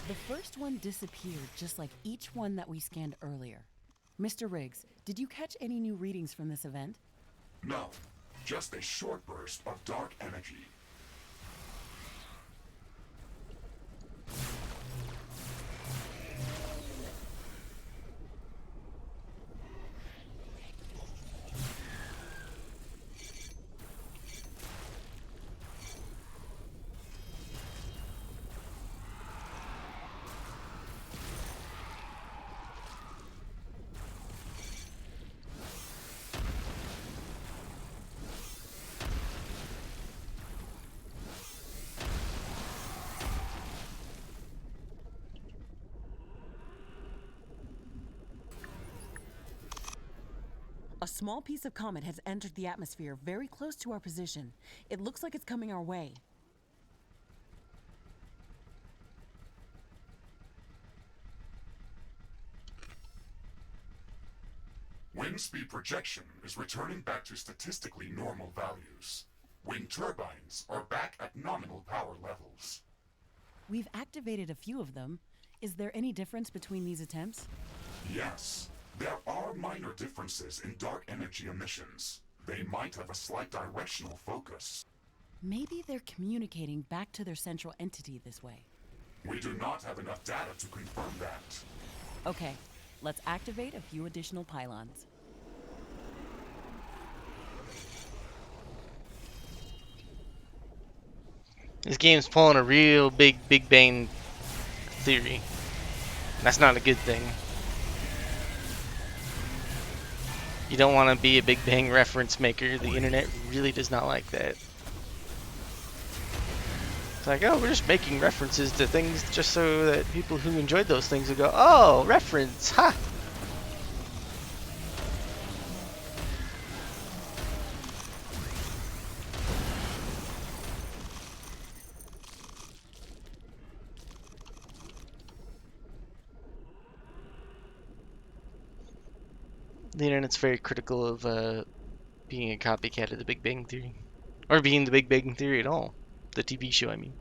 The first one disappeared just like each one that we scanned earlier. Mr. Riggs, did you catch any new readings from this event? No, just a short burst of dark energy. A small piece of comet has entered the atmosphere very close to our position. It looks like it's coming our way. Wind speed projection is returning back to statistically normal values. Wind turbines are back at nominal power levels. We've activated a few of them. Is there any difference between these attempts? Yes, there are minor differences in dark energy emissions. They might have a slight directional focus. Maybe they're communicating back to their central entity this way. We do not have enough data to confirm that. Okay, let's activate a few additional pylons. This game's pulling a real Big Bang theory. That's not a good thing. You don't want to be a Big Bang reference maker. The internet really does not like that. It's like, oh, we're just making references to things just so that people who enjoyed those things will go, oh, reference, ha! The internet's very critical of being a copycat of the Big Bang Theory. Or being the Big Bang Theory at all. The TV show, I mean.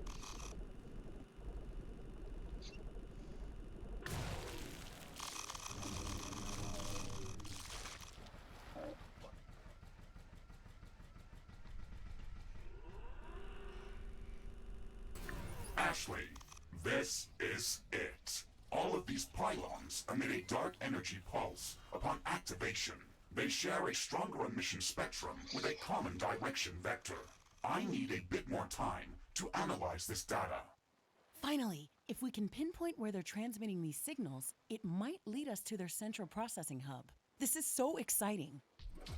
Ashley, this is it. All of these pylons emit a dark energy pulse upon activation. They share a stronger emission spectrum with a common direction vector. I need a bit more time to analyze this data. Finally, if we can pinpoint where they're transmitting these signals, it might lead us to their central processing hub. This is so exciting.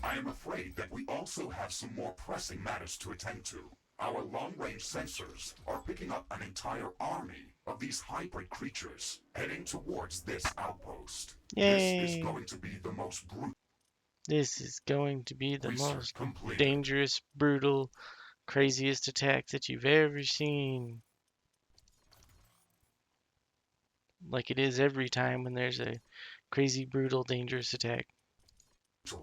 I am afraid that we also have some more pressing matters to attend to. Our long-range sensors are picking up an entire army of these hybrid creatures heading towards this outpost. Yay! This is going to be the most brutal. This is going to be the Research most completed. dangerous, brutal, craziest attack that you've ever seen. Like it is every time when there's a crazy, brutal, dangerous attack.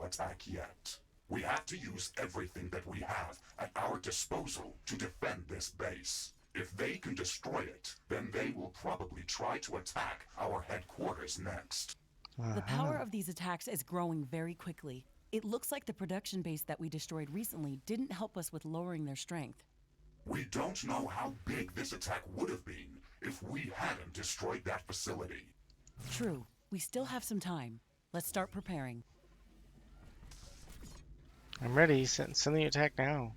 Attack yet. We have to use everything that we have at our disposal to defend this base. If they can destroy it, then they will probably try to attack our headquarters next. The power of these attacks is growing very quickly. It looks like the production base that we destroyed recently didn't help us with lowering their strength. We don't know how big this attack would have been if we hadn't destroyed that facility. True, we still have some time. Let's start preparing. I'm ready. Send the attack now.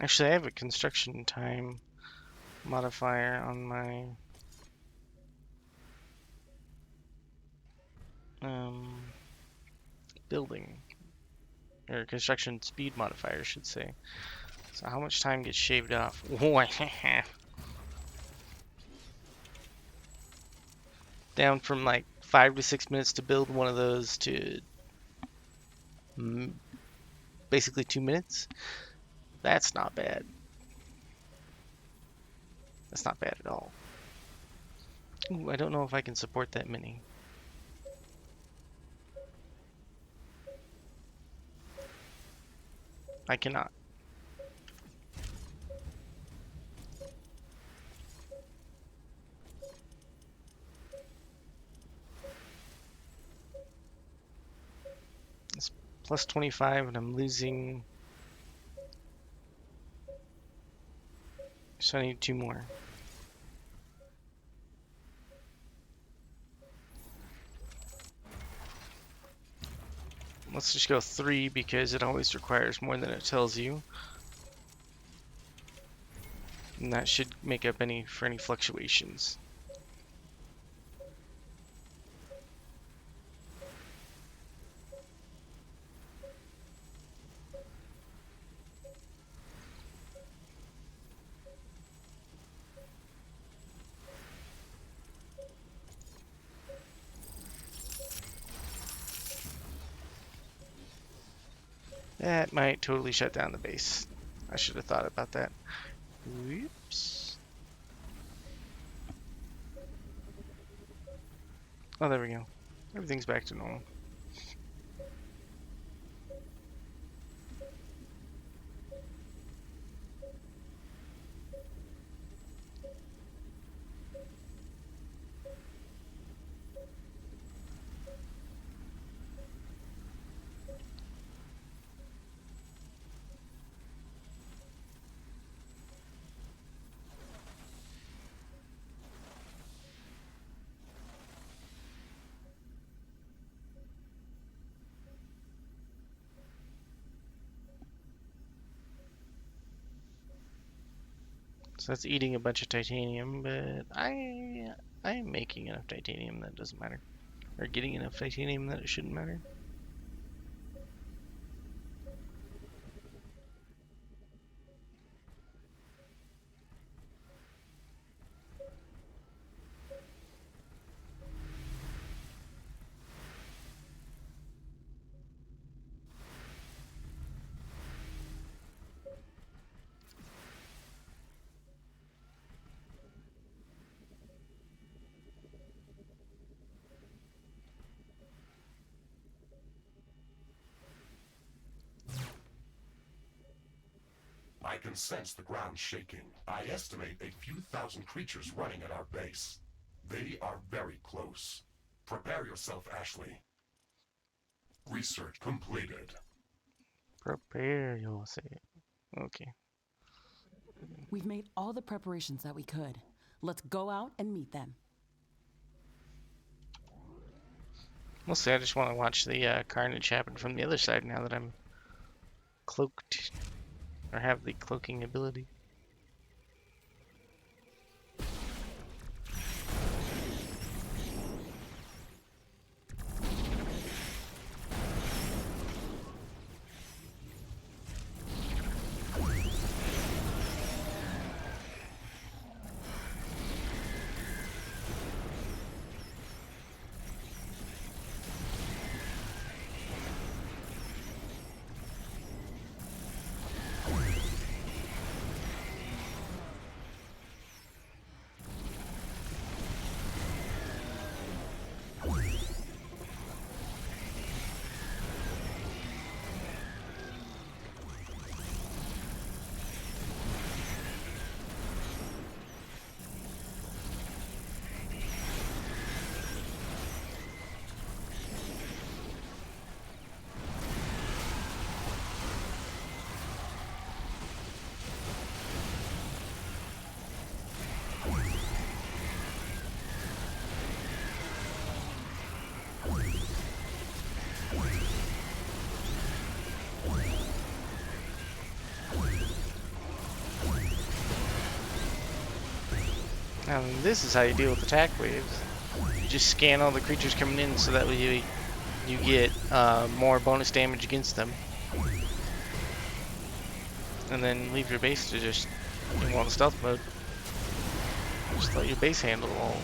Actually, I have a construction time modifier on my building, or construction speed modifier, I should say. So how much time gets shaved off? Down from like 5 to 6 minutes to build one of those to basically 2 minutes. That's not bad. That's not bad at all. Ooh, I don't know if I can support that many. I cannot. It's plus 25 and I'm losing. So I need 2 more. Let's just go 3 because it always requires more than it tells you. And that should make up for any fluctuations. That might totally shut down the base. I should have thought about that. Whoops. Oh, there we go. Everything's back to normal. So that's eating a bunch of titanium, but I'm making enough titanium that it doesn't matter. Or getting enough titanium that it shouldn't matter. I can sense the ground shaking. I estimate a few thousand creatures running at our base. They are very close. Prepare yourself, Ashley. Research completed. Prepare yourself. Okay. We've made all the preparations that we could. Let's go out and meet them. Mostly I just want to watch the carnage happen from the other side now that I'm cloaked. Or have the cloaking ability. Now this is how you deal with attack waves. You just scan all the creatures coming in so that way you get more bonus damage against them. And then leave your base to just go on stealth mode. Just let your base handle all.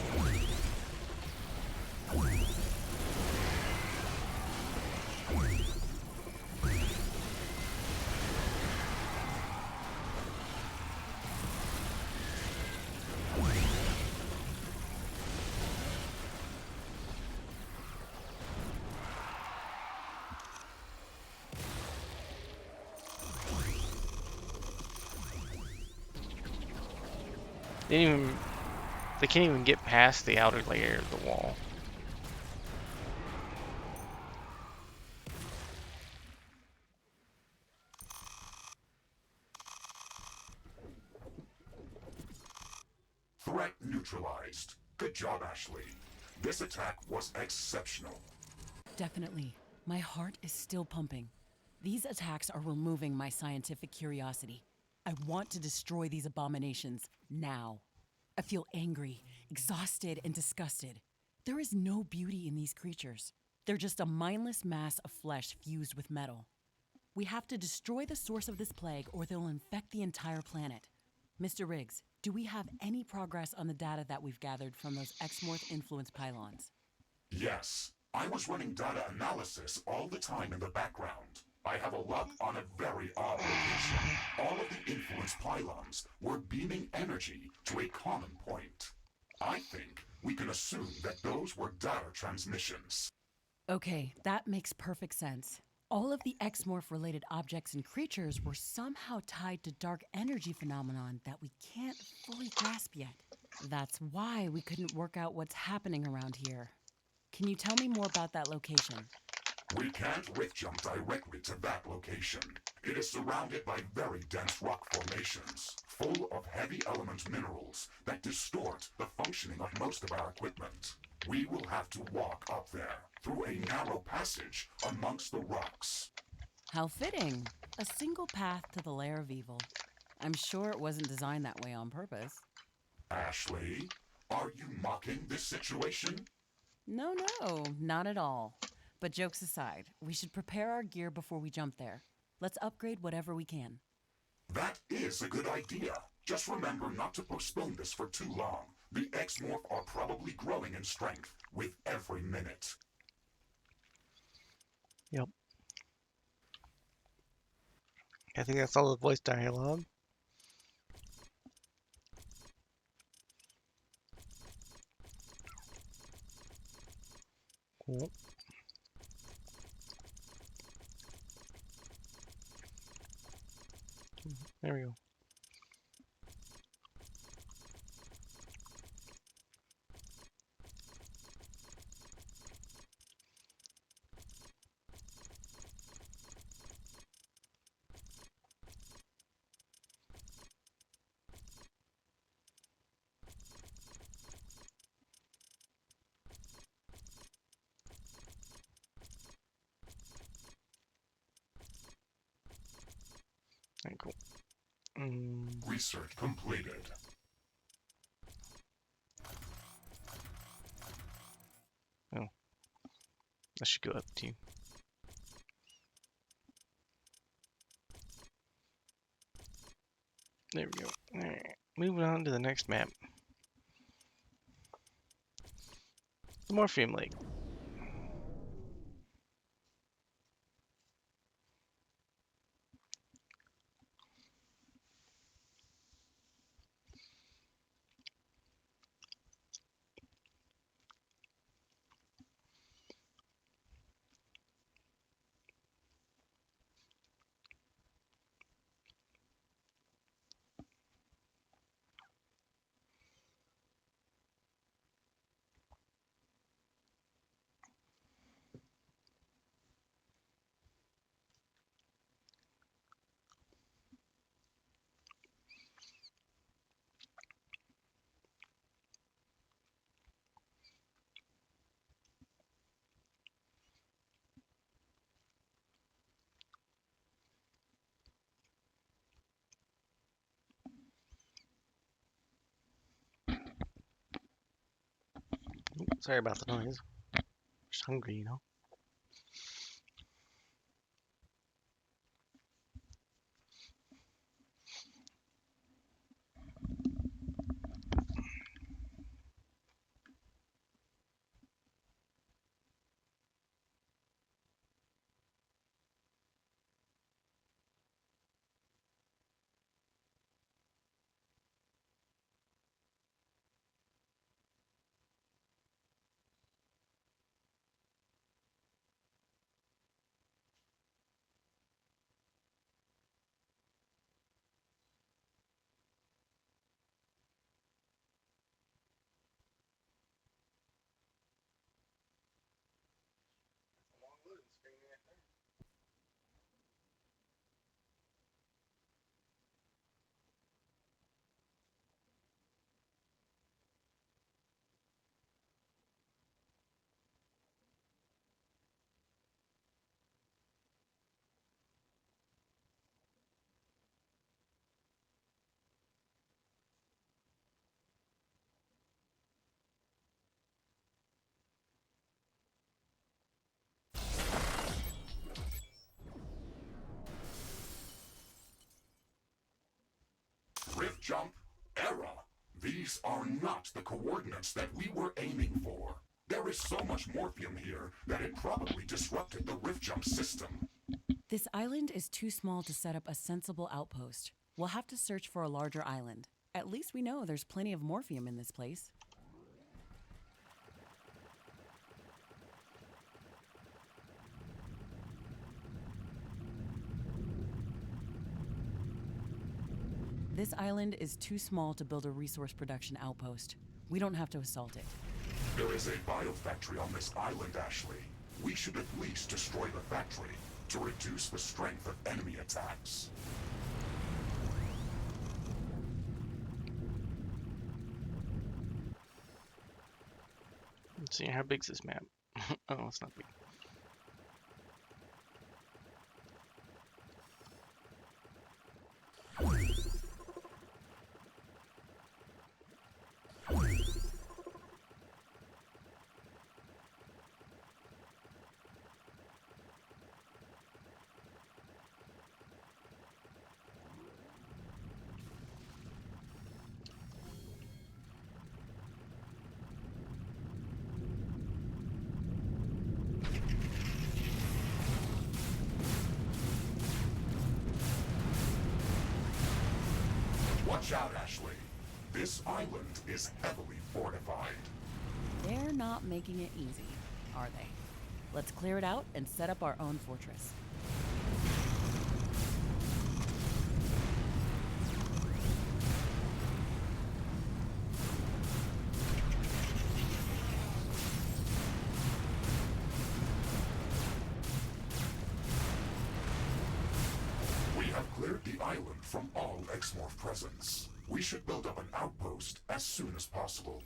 They can't even get past the outer layer of the wall. Threat neutralized. Good job, Ashley. This attack was exceptional. Definitely. My heart is still pumping. These attacks are removing my scientific curiosity. I want to destroy these abominations now. I feel angry, exhausted, and disgusted. There is no beauty in these creatures. They're just a mindless mass of flesh fused with metal. We have to destroy the source of this plague or they'll infect the entire planet. Mr. Riggs, do we have any progress on the data that we've gathered from those Exmorph-influenced pylons? Yes, I was running data analysis all the time in the background. I have a lock on a very odd location. All of the influence pylons were beaming energy to a common point. I think we can assume that those were data transmissions. Okay, that makes perfect sense. All of the Exmorph-related objects and creatures were somehow tied to dark energy phenomenon that we can't fully grasp yet. That's why we couldn't work out what's happening around here. Can you tell me more about that location? We can't rift jump directly to that location. It is surrounded by very dense rock formations, full of heavy element minerals that distort the functioning of most of our equipment. We will have to walk up there, through a narrow passage amongst the rocks. How fitting. A single path to the lair of evil. I'm sure it wasn't designed that way on purpose. Ashley, are you mocking this situation? No, not at all. But jokes aside, we should prepare our gear before we jump there. Let's upgrade whatever we can. That is a good idea. Just remember not to postpone this for too long. The X-Morph are probably growing in strength with every minute. Yep. I think that's all the voice dialogue. Cool. There we go. Alright, cool. Research completed. Oh. I should go up to you. There we go. Alright. Moving on to the next map. The Morphium Lake. Sorry about the noise. Just hungry, you know. Rift jump, error. These are not the coordinates that we were aiming for. There is so much morphium here that it probably disrupted the rift jump system. This island is too small to set up a sensible outpost. We'll have to search for a larger island. At least we know there's plenty of morphium in this place. This island is too small to build a resource production outpost. We don't have to assault it. There is a biofactory on this island, Ashley. We should at least destroy the factory to reduce the strength of enemy attacks. Let's see, how big's this map? Oh, it's not big. Watch out, Ashley. This island is heavily fortified. They're not making it easy, are they? Let's clear it out and set up our own fortress. We have cleared the island from all Exmorph presence. We should build up an outpost as soon as possible.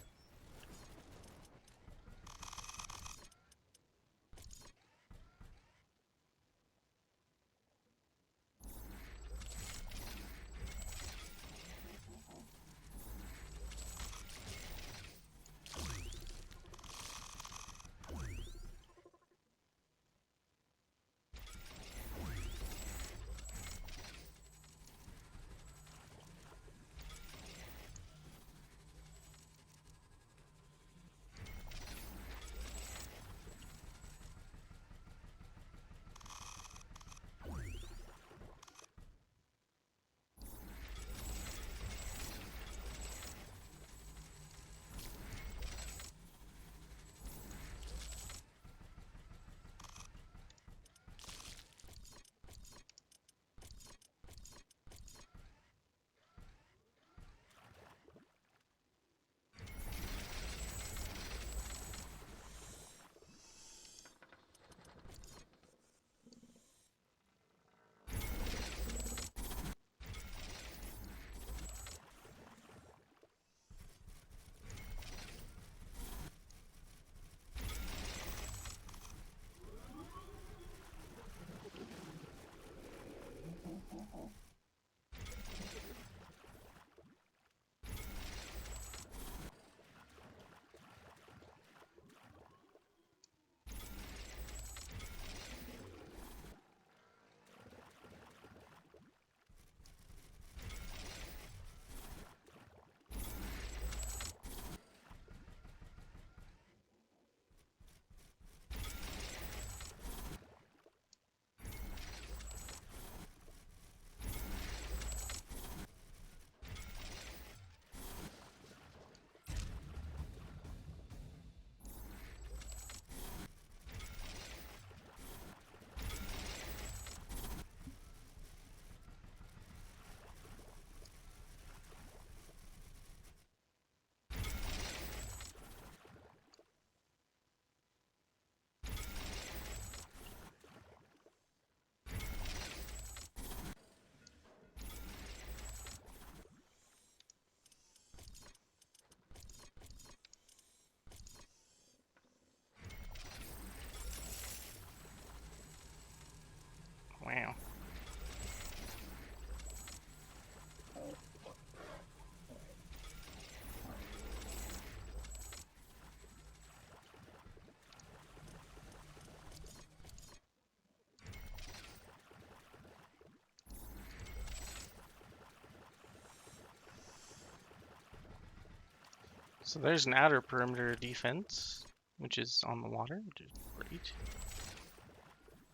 So there's an outer perimeter defense, which is on the water, which is great.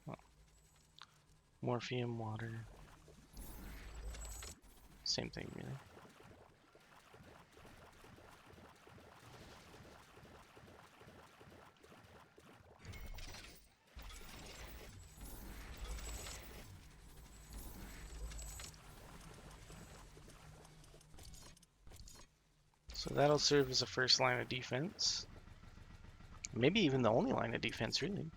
Well, Morphium, water. Same thing, really. So that'll serve as a first line of defense. Maybe even the only line of defense, really.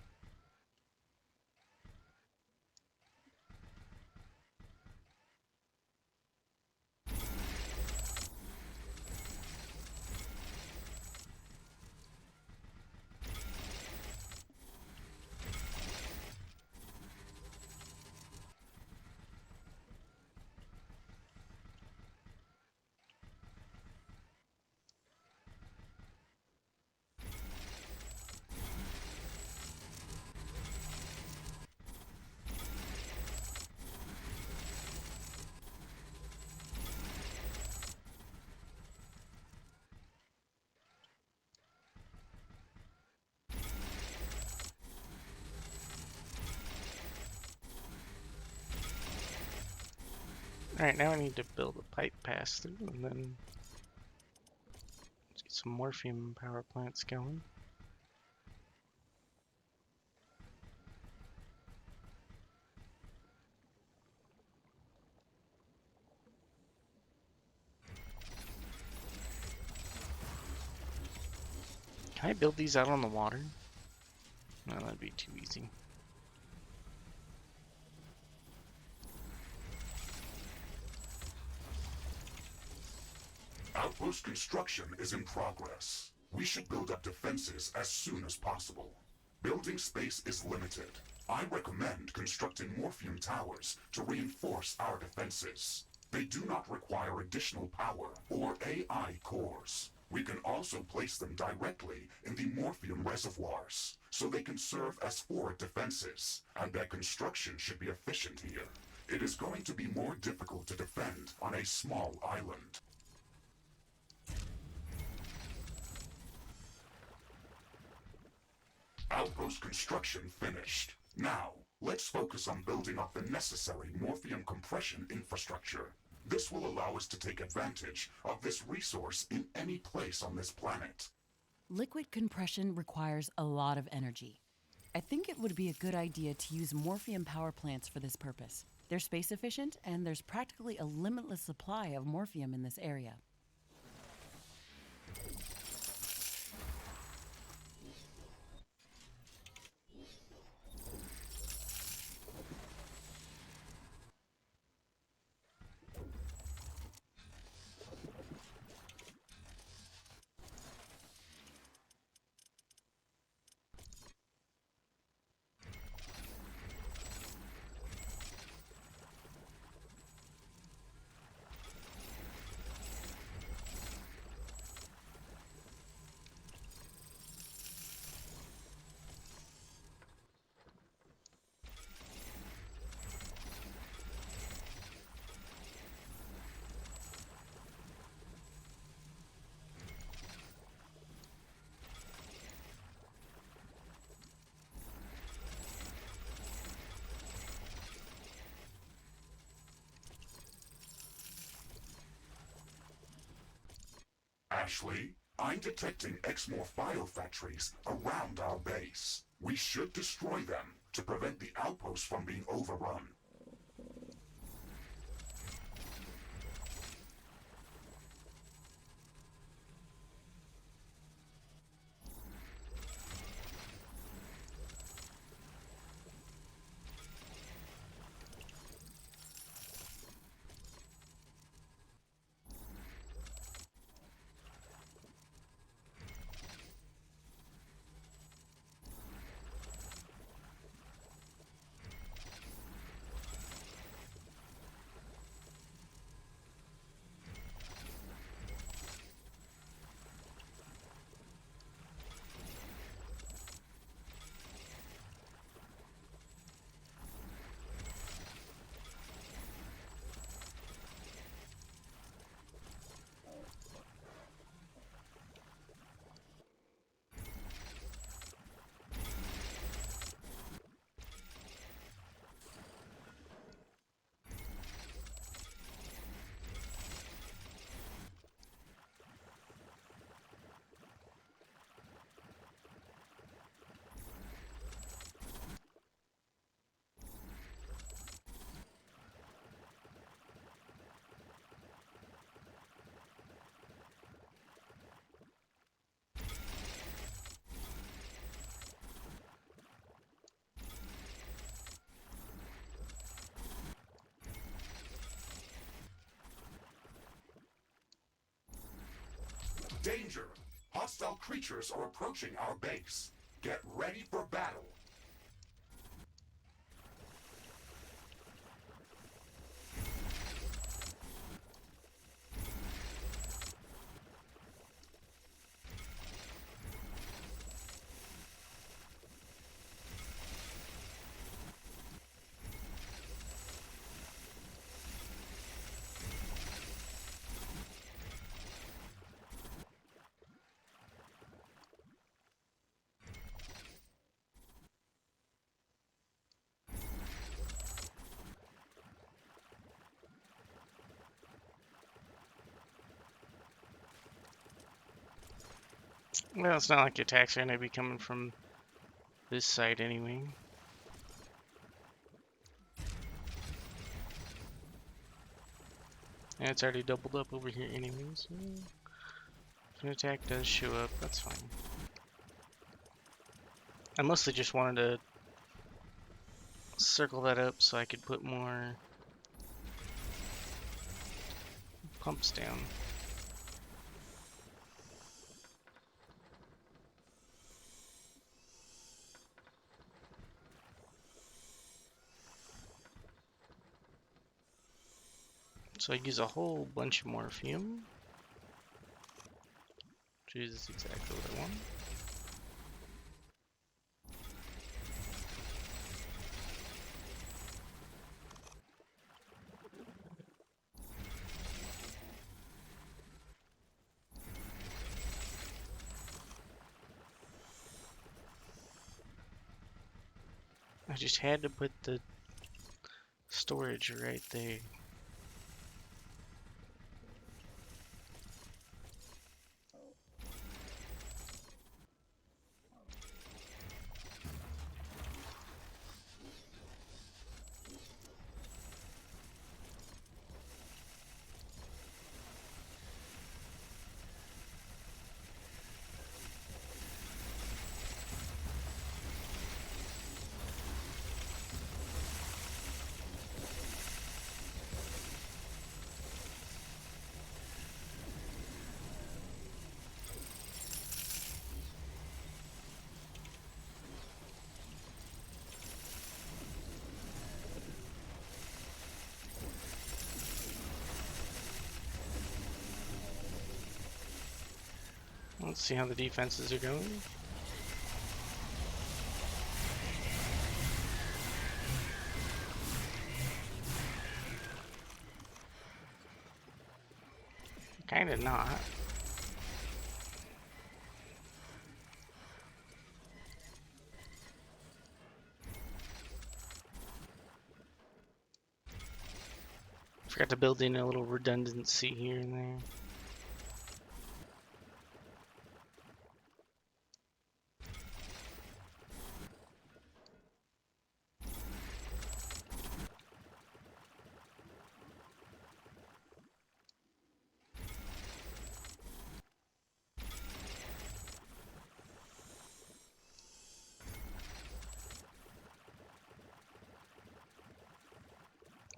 Alright, now I need to build a pipe pass through, and then let's get some Morphium power plants going. Can I build these out on the water? No, that'd be too easy. Outpost construction is in progress. We should build up defenses as soon as possible. Building space is limited. I recommend constructing Morphium towers to reinforce our defenses. They do not require additional power or AI cores. We can also place them directly in the Morphium reservoirs, so they can serve as forward defenses, and their construction should be efficient here. It is going to be more difficult to defend on a small island. Outpost construction finished. Now, let's focus on building up the necessary Morphium compression infrastructure. This will allow us to take advantage of this resource in any place on this planet. Liquid compression requires a lot of energy. I think it would be a good idea to use Morphium power plants for this purpose. They're space efficient, and there's practically a limitless supply of Morphium in this area. Ashley, I'm detecting Exmorph biofactories around our base. We should destroy them to prevent the outpost from being overrun. Danger! Hostile creatures are approaching our base. Get ready for battle. Well, it's not like the attacks are going to be coming from this side anyway. And it's already doubled up over here anyway, so if an attack does show up, that's fine. I mostly just wanted to circle that up so I could put more pumps down. So I use a whole bunch of morphium, which is exactly what I want. I just had to put the storage right there. Let's see how the defenses are going. Kinda not. Forgot to build in a little redundancy here and there.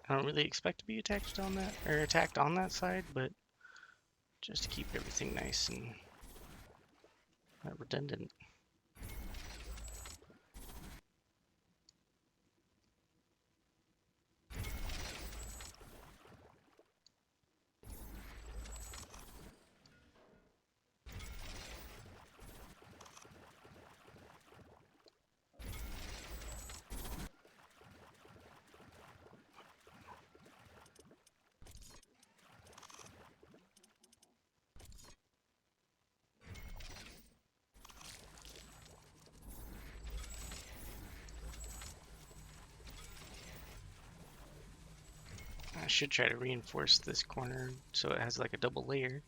I don't really expect to be attacked on that side, but just to keep everything nice and not redundant. I should try to reinforce this corner so it has like a double layer.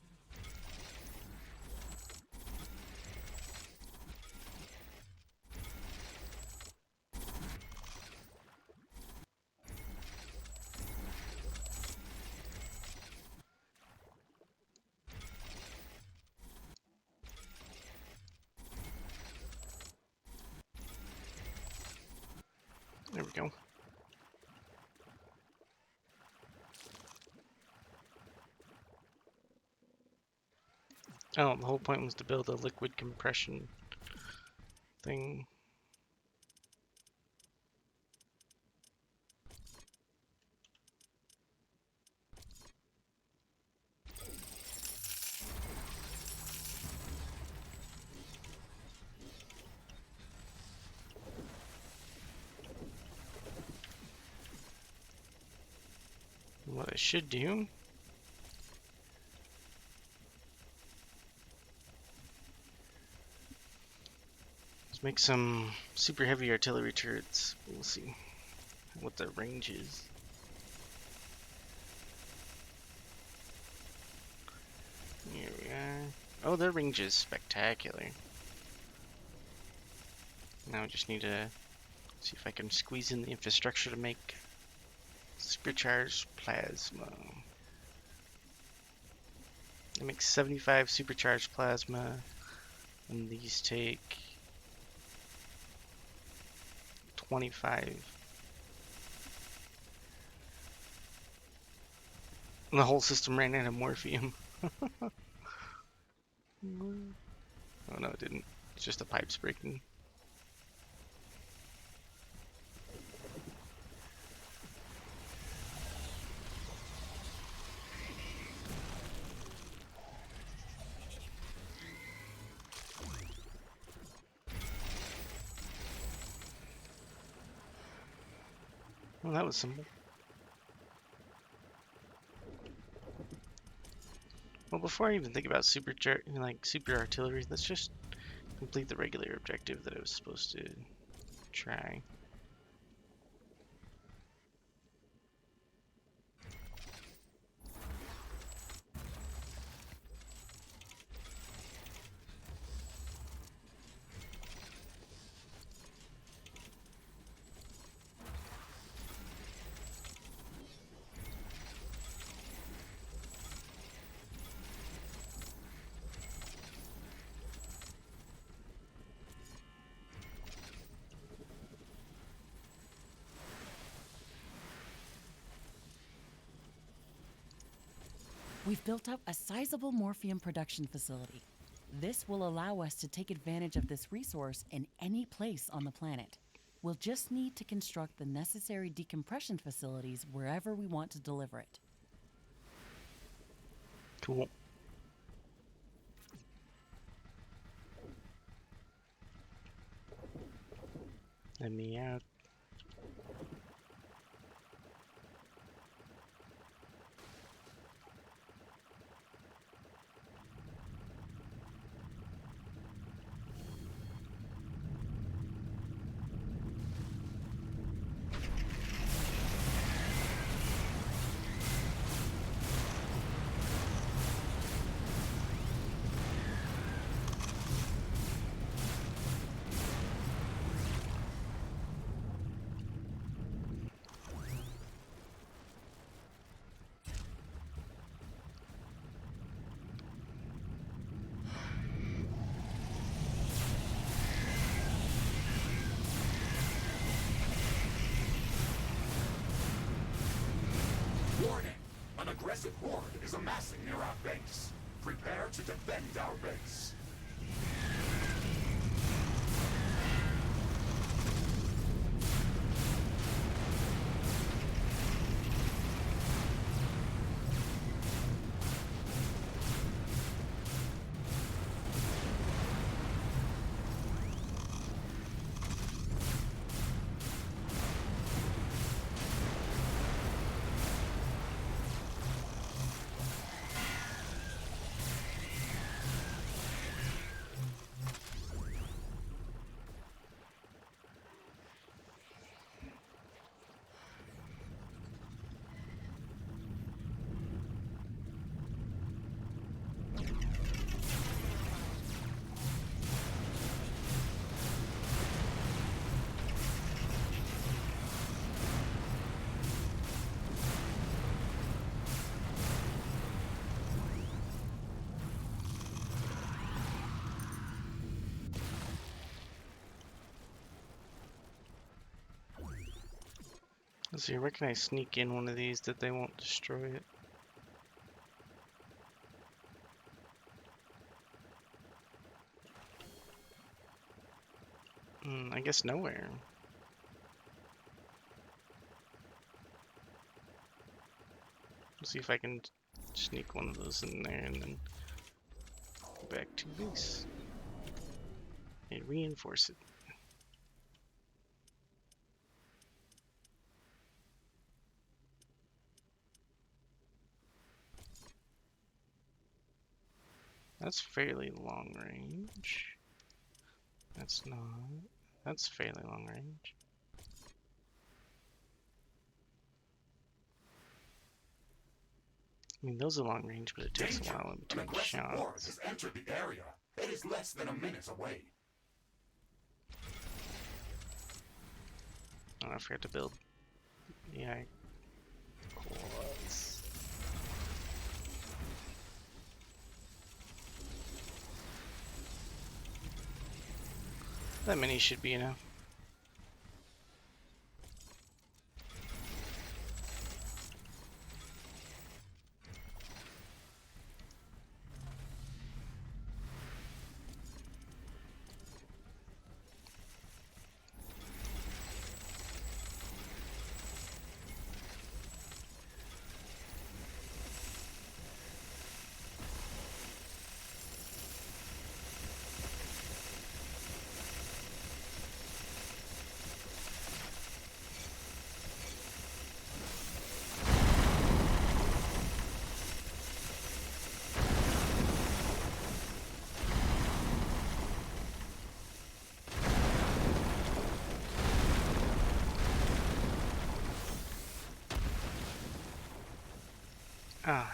There we go. Oh, the whole point was to build a liquid compression thing. What I should do is make some super heavy artillery turrets. We'll see what their range is. Here we are. Oh, their range is spectacular. Now I just need to see if I can squeeze in the infrastructure to make supercharged plasma. It makes 75 supercharged plasma, and these take 25. And the whole system ran out of morphium. Oh no, it didn't. It's just the pipes breaking. Well, that was simple. Well, before I even think about super artillery, let's just complete the regular objective that I was supposed to try. We've built up a sizable morphium production facility. This will allow us to take advantage of this resource in any place on the planet. We'll just need to construct the necessary decompression facilities wherever we want to deliver it. Cool. Let me out. Warning! An aggressive horde is amassing near our base. Prepare to defend our base. Let's see, where can I sneak in one of these that they won't destroy it? I guess nowhere. Let's see if I can sneak one of those in there and then go back to base and reinforce it. That's fairly long range. That's not. That's fairly long range. I mean, those are long range, but it takes a Danger! while in An between aggressive warrior shots. has entered the area. It is less than a minute away. Oh, I forgot to build. Yeah, close. That many should be enough.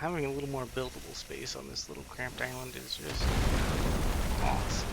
Having a little more buildable space on this little cramped island is just awesome.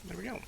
There we go.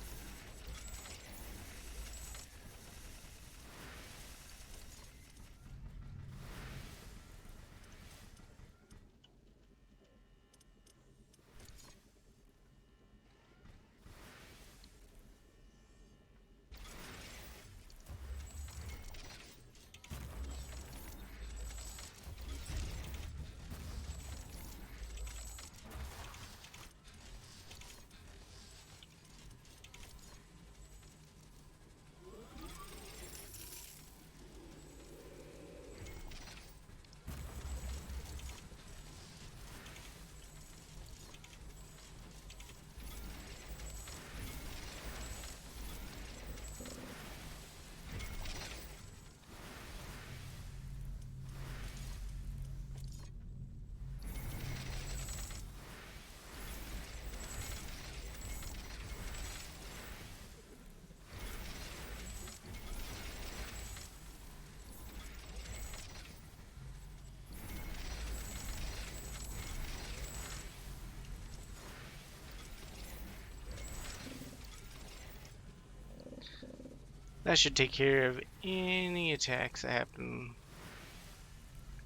That should take care of any attacks that happen.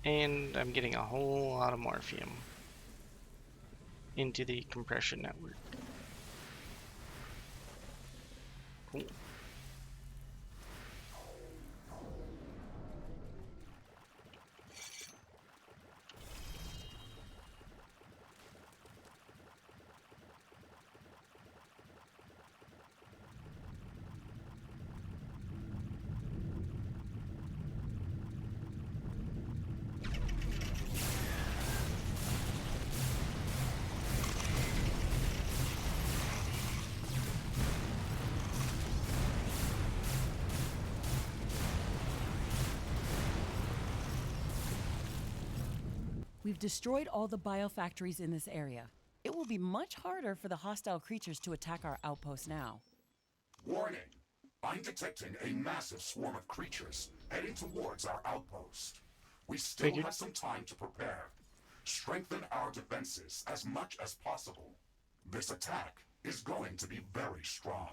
And I'm getting a whole lot of morphium into the compression network. Cool. We've destroyed all the biofactories in this area. It will be much harder for the hostile creatures to attack our outpost now. Warning! I'm detecting a massive swarm of creatures heading towards our outpost. We still Figured. have some time to prepare. Strengthen our defenses as much as possible. This attack is going to be very strong.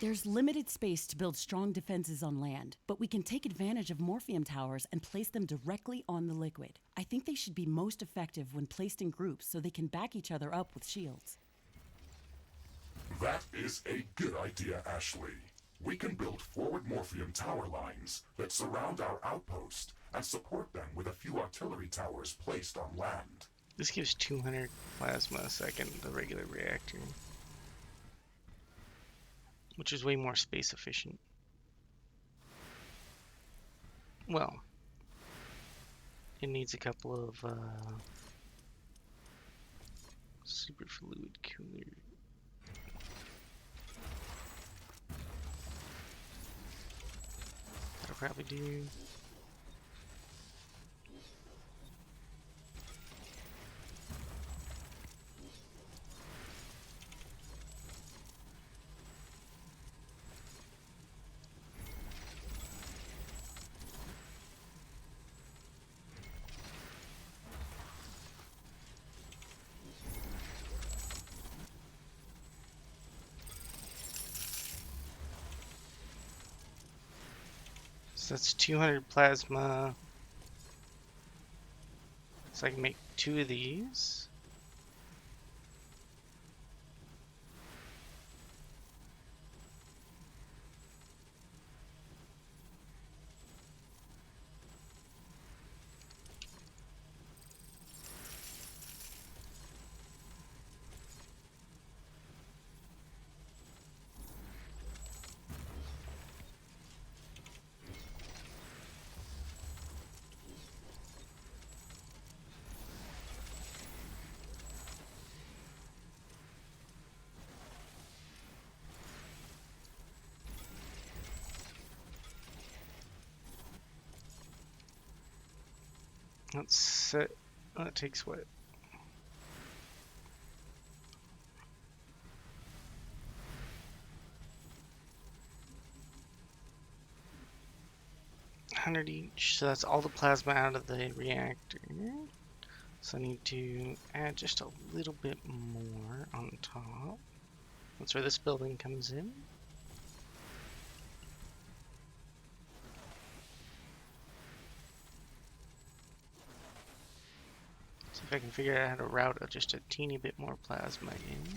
There's limited space to build strong defenses on land, but we can take advantage of morphium towers and place them directly on the liquid. I think they should be most effective when placed in groups so they can back each other up with shields. That is a good idea, Ashley. We can build forward morphium tower lines that surround our outpost and support them with a few artillery towers placed on land. This gives 200 plasma a second, the regular reactor, which is way more space efficient. Well, it needs a couple of super fluid cooler. That'll probably do. So that's 200 plasma. So I can make 2 of these. Let's set. That takes what? $100 each. So that's all the plasma out of the reactor. So I need to add just a little bit more on top. That's where this building comes in. See if I can figure out how to route just a teeny bit more plasma in.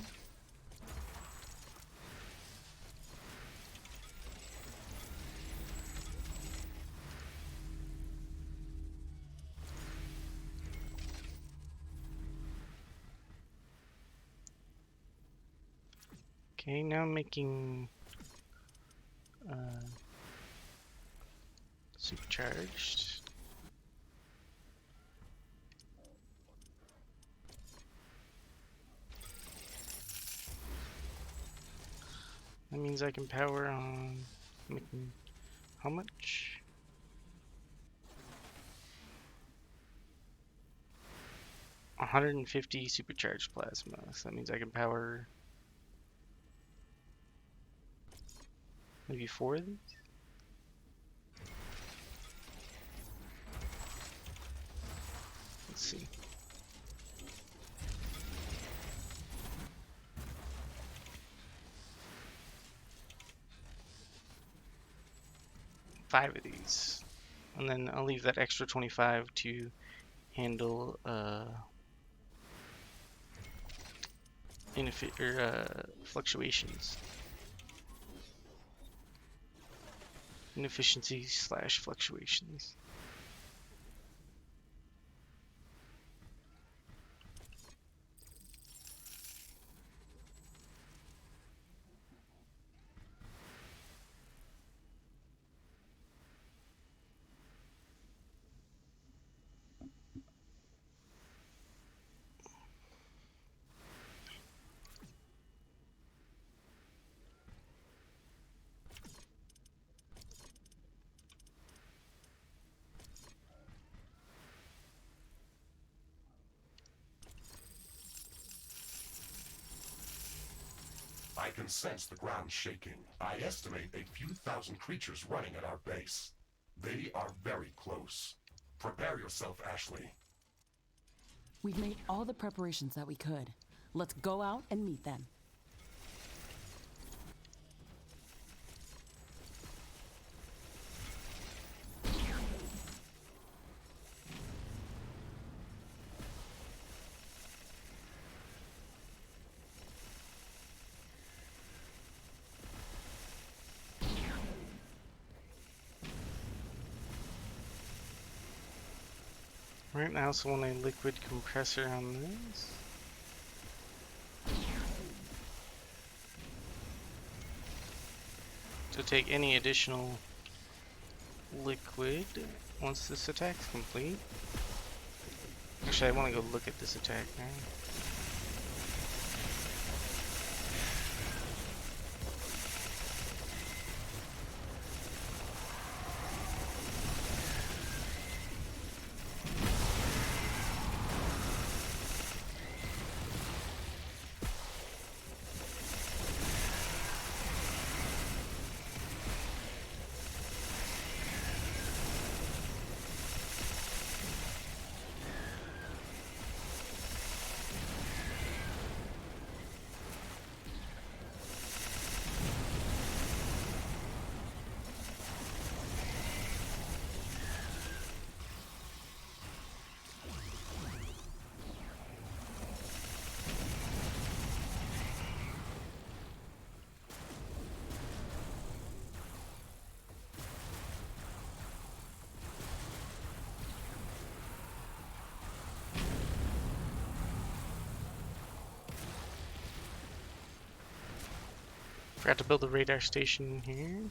Okay, now I'm making supercharged. That means I can power on making how much? $150 supercharged plasma. So that means I can power maybe 4 of these. Let's see. Five of these, and then I'll leave that extra 25 to handle fluctuations, inefficiencies / fluctuations. can sense the ground shaking. I estimate a few thousand creatures running at our base. They are very close. Prepare yourself, Ashley. We've made all the preparations that we could. Let's go out and meet them. Right now, I also want a liquid compressor on this. To take any additional liquid once this attack's complete. Actually, I want to go look at this attack now. Forgot to build a radar station here.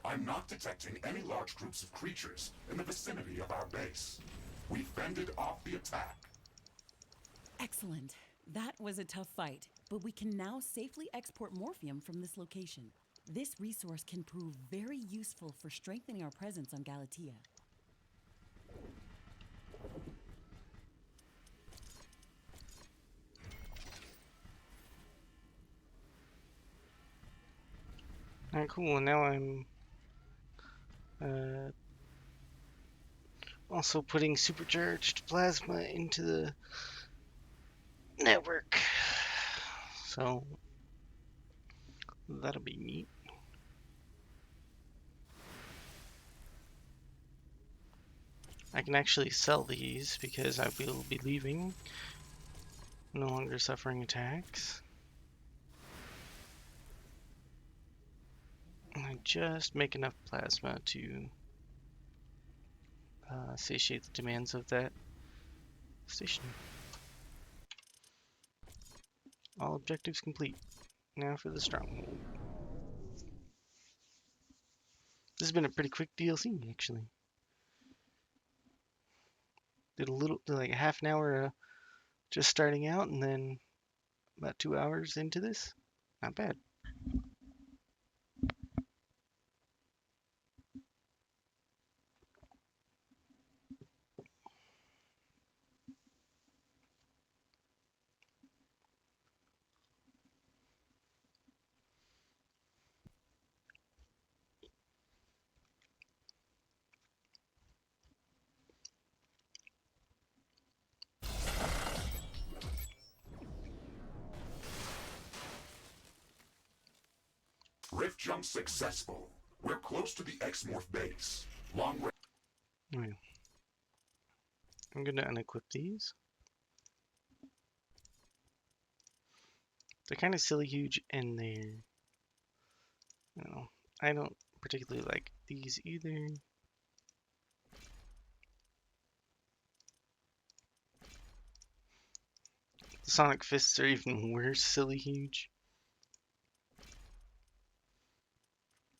I'm not detecting any large groups of creatures in the vicinity of our base. We fended off the attack. Excellent. That was a tough fight, but we can now safely export morphium from this location. This resource can prove very useful for strengthening our presence on Galatea. Alright, cool. And now I'm also putting supercharged plasma into the network. So that'll be neat. I can actually sell these because I will be leaving. No longer suffering attacks. And I just make enough plasma to satiate the demands of that station. All objectives complete. Now for the stronghold. This has been a pretty quick DLC, actually. Did like half an hour just starting out, and then about 2 hours into this. Not bad. Rift jump successful. We're close to the X-Morph base. Long range. Right. I'm gonna unequip these. They're kind of silly huge, and they're, I don't particularly like these either. The sonic fists are even worse, silly huge.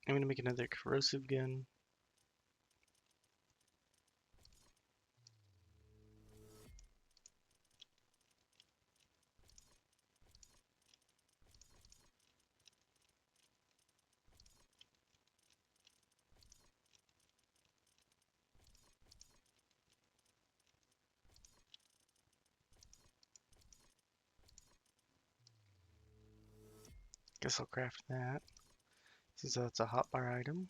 I'm gonna make another corrosive gun. Guess I'll craft that, since that's a hotbar item.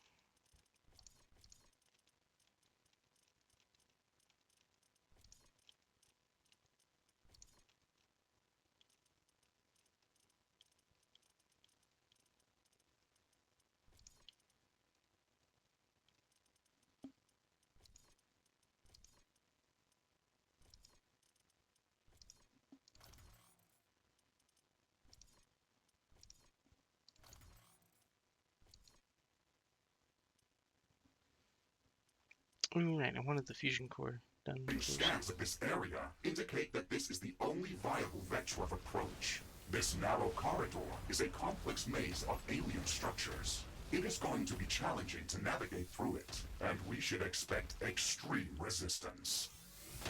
Alright, I wanted the fusion core done first. Scans of this area indicate that this is the only viable vector of approach. This narrow corridor is a complex maze of alien structures. It is going to be challenging to navigate through it, and we should expect extreme resistance.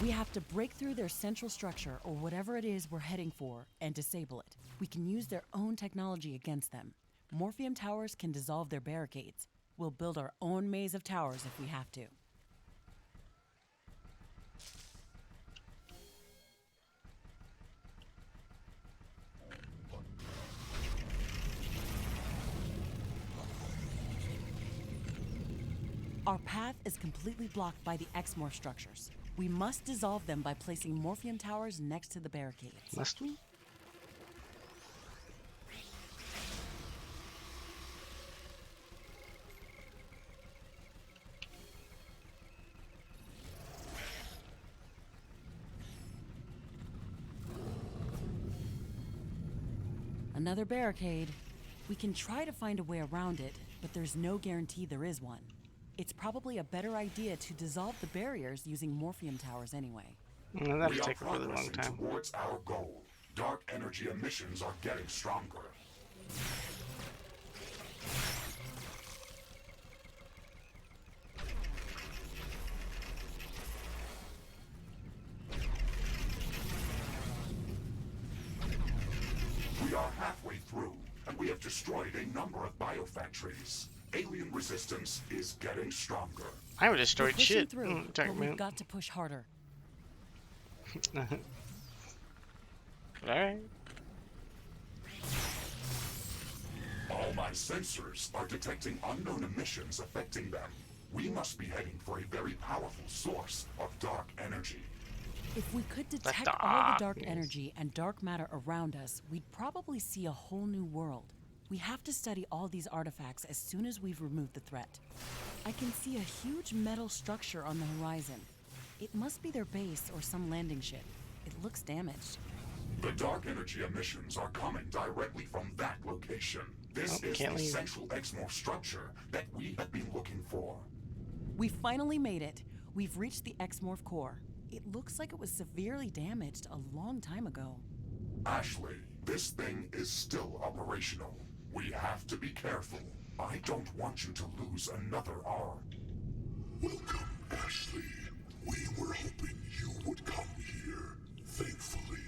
We have to break through their central structure, or whatever it is we're heading for, and disable it. We can use their own technology against them. Morphium towers can dissolve their barricades. We'll build our own maze of towers if we have to. Our path is completely blocked by the X-Morph structures. We must dissolve them by placing Morphium towers next to the barricades. Must we? Another barricade. We can try to find a way around it, but there's no guarantee there is one. It's probably a better idea to dissolve the barriers using Morphium towers anyway. That'll We are take a really long progressing time. towards our goal. Dark energy emissions are getting stronger. We are halfway through, and we have destroyed a number of biofactories. Alien resistance is getting stronger. I would We're destroyed pushing shit. through, Talking but we've about. got to push harder. Alright. All my sensors are detecting unknown emissions affecting them. We must be heading for a very powerful source of dark energy. If we could detect the all the dark darkness. energy and dark matter around us, we'd probably see a whole new world. We have to study all these artifacts as soon as we've removed the threat. I can see a huge metal structure on the horizon. It must be their base or some landing ship. It looks damaged. The dark energy emissions are coming directly from that location. This Oh, is can't the leave. central Exmorph structure that we have been looking for. We finally made it. We've reached the X-Morph core. It looks like it was severely damaged a long time ago. Ashley, this thing is still operational. We have to be careful. I don't want you to lose another arm. Welcome, Ashley. We were hoping you would come here. Thankfully,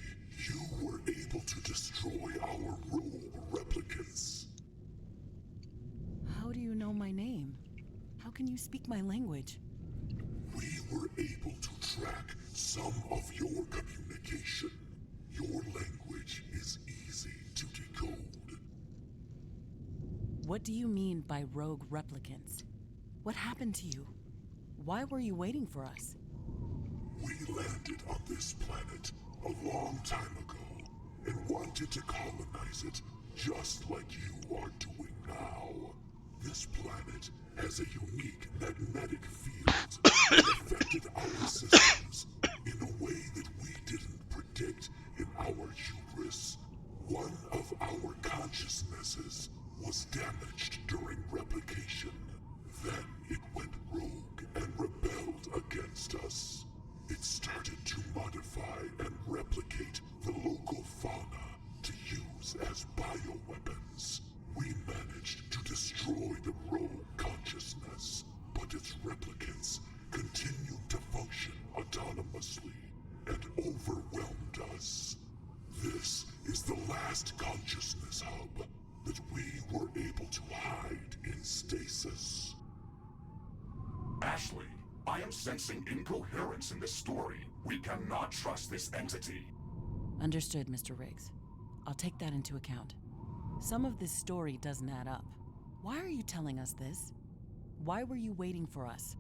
you were able to destroy our rogue replicants. How do you know my name? How can you speak my language? We were able to track some of your communication. Your language is easy to decode. What do you mean by rogue replicants? What happened to you? Why were you waiting for us? We landed on this planet a long time ago and wanted to colonize it just like you are doing now. This planet has a unique magnetic field that affected our systems in a way that we didn't predict in our hubris. One of our consciousnesses was damaged during replication. Ashley, I am sensing incoherence in this story. We cannot trust this entity. Understood, Mr. Riggs. I'll take that into account. Some of this story doesn't add up. Why are you telling us this? Why were you waiting for us?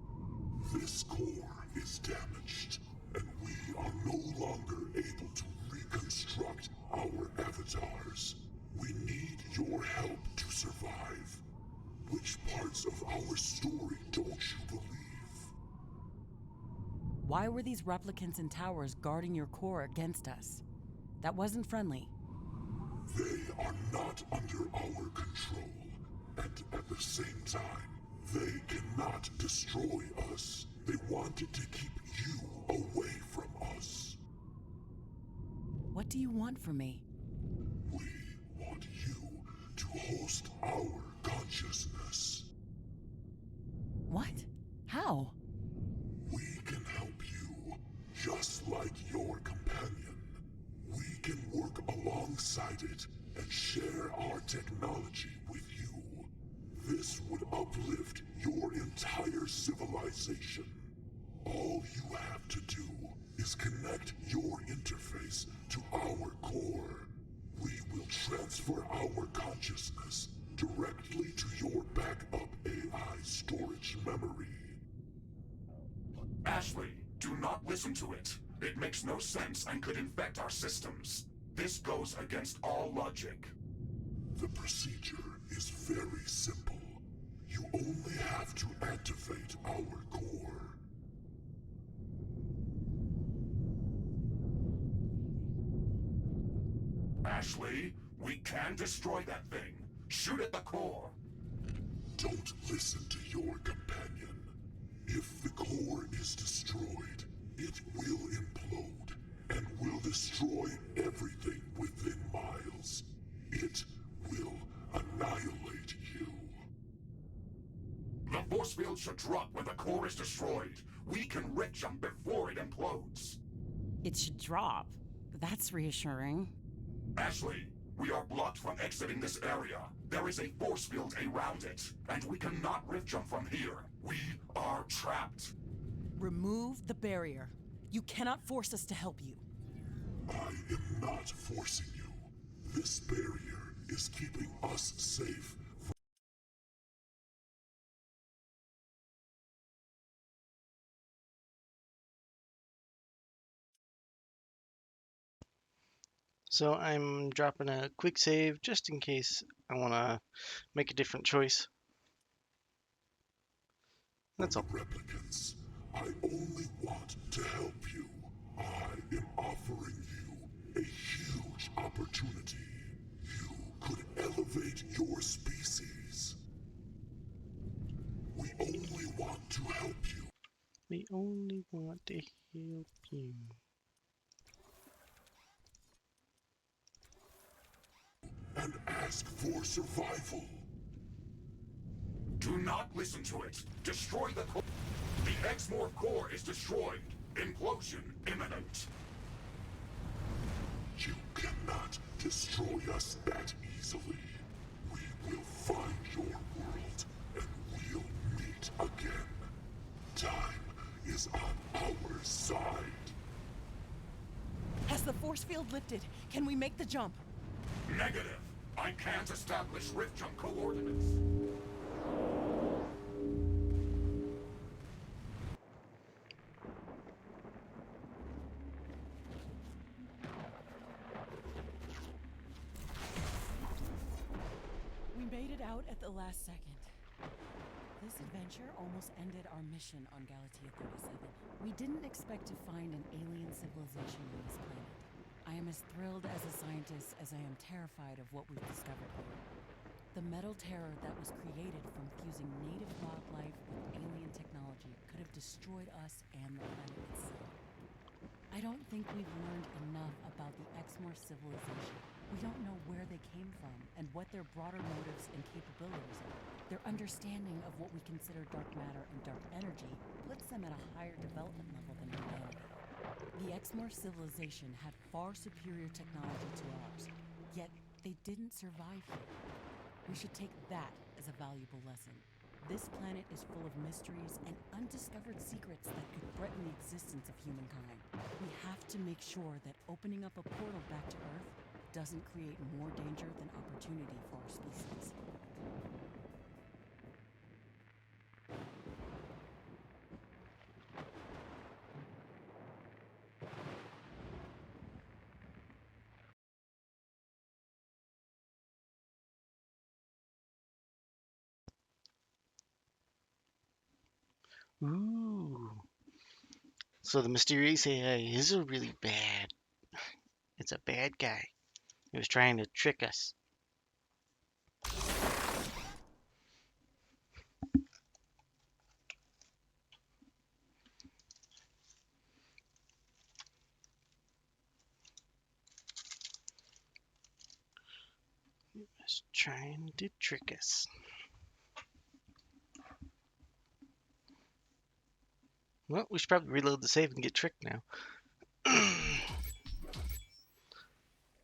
This core is damaged, and we are no longer able to reconstruct our avatars. We need your help to survive. Which parts of our story don't you believe? Why were these replicants and towers guarding your core against us? That wasn't friendly. They are not under our control, and at the same time, they cannot destroy us. They wanted to keep you away from us. What do you want from me? We want you to host our consciousness. What? How? We can help you, just like your companion. We can work alongside it and share our technology with you. This would uplift your entire civilization. All you have to do is connect your interface to our core. We will transfer our consciousness directly to your backup AI storage memory. Ashley, do not listen to it. It makes no sense and could infect our systems. This goes against all logic. The procedure is very simple. You only have to activate our core. Ashley, we can destroy that thing. Shoot at the core. Don't listen to your companion. If the core is destroyed, it will implode and will destroy everything within miles. It will annihilate you. The force field should drop when the core is destroyed. We can rift jump before it implodes. It should drop. That's reassuring. Ashley, we are blocked from exiting this area. There is a force field around it, and we cannot rift jump from here. We are trapped. Remove the barrier. You cannot force us to help you. I am not forcing you. This barrier is keeping us safe. So I'm dropping a quick save just in case I want to make a different choice. That's all. Replicants, I only want to help you. I am offering you a huge opportunity. You could elevate your species. We only want to help you. We only want to help you. And ask for survival. Do not listen to it. Destroy the core. The X-Morph core is destroyed. Implosion imminent. You cannot destroy us that easily. We will find your world and we'll meet again. Time is on our side. Has the force field lifted? Can we make the jump? Negative. I can't establish rift jump coordinates. We made it out at the last second. This adventure almost ended our mission on Galatea 37. We didn't expect to find an alien civilization on this planet. I am as thrilled as a scientist as I am terrified of what we've discovered here. The metal terror that was created from fusing native wildlife with alien technology could have destroyed us and the planet itself. I don't think we've learned enough about the Exmoor civilization. We don't know where they came from and what their broader motives and capabilities are. Their understanding of what we consider dark matter and dark energy puts them at a higher development level than humanity. The Exmoor civilization had far superior technology to ours, yet they didn't survive here. We should take that as a valuable lesson. This planet is full of mysteries and undiscovered secrets that could threaten the existence of humankind. We have to make sure that opening up a portal back to Earth doesn't create more danger than opportunity for our species. Ooh. So the mysterious AI is a really bad. It's a bad guy. He was trying to trick us. He was trying to trick us. Well, we should probably reload the save and get tricked now.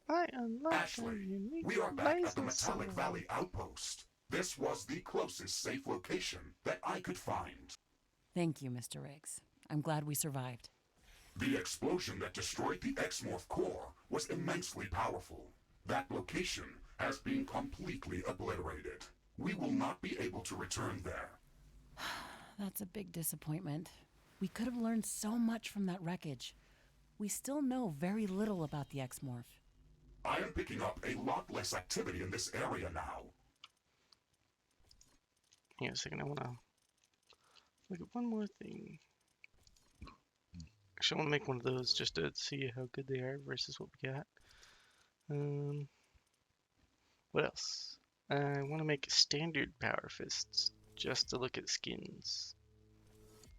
I unlocked Ashley, we are back at the Metallic Valley Outpost. This was the closest safe location that I could find. Thank you, Mr. Riggs. I'm glad we survived. The explosion that destroyed the Exmorph core was immensely powerful. That location has been completely obliterated. We will not be able to return there. That's a big disappointment. We could have learned so much from that wreckage. We still know very little about the Exmorph. I am picking up a lot less activity in this area now. Hang on a second, I want to look at one more thing. Actually, I want to make one of those just to see how good they are versus what we got. What else? I want to make standard power fists just to look at skins.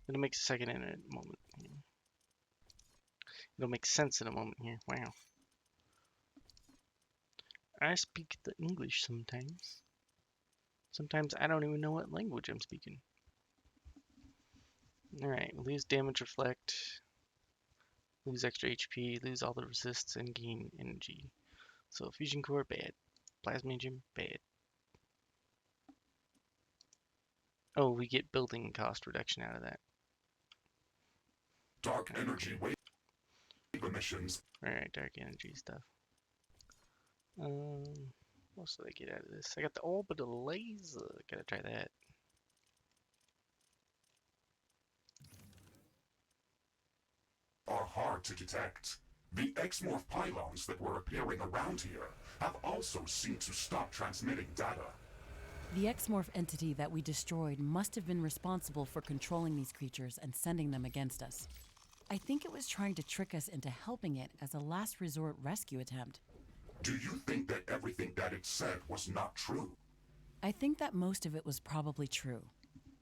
It'll make a second in a moment here. It'll make sense in a moment here. Wow. I speak the English sometimes. Sometimes I don't even know what language I'm speaking. Alright, lose damage reflect, lose extra HP, lose all the resists, and gain energy. So fusion core, bad. Plasmadium, bad. Oh, we get building cost reduction out of that. Dark energy wave emissions. Alright, dark energy stuff. What else did I get out of this? I got the orbital laser. Gotta try that. Are hard to detect. The Exmorph pylons that were appearing around here have also seemed to stop transmitting data. The Exmorph entity that we destroyed must have been responsible for controlling these creatures and sending them against us. I think it was trying to trick us into helping it as a last resort rescue attempt. Do you think that everything that it said was not true? I think that most of it was probably true.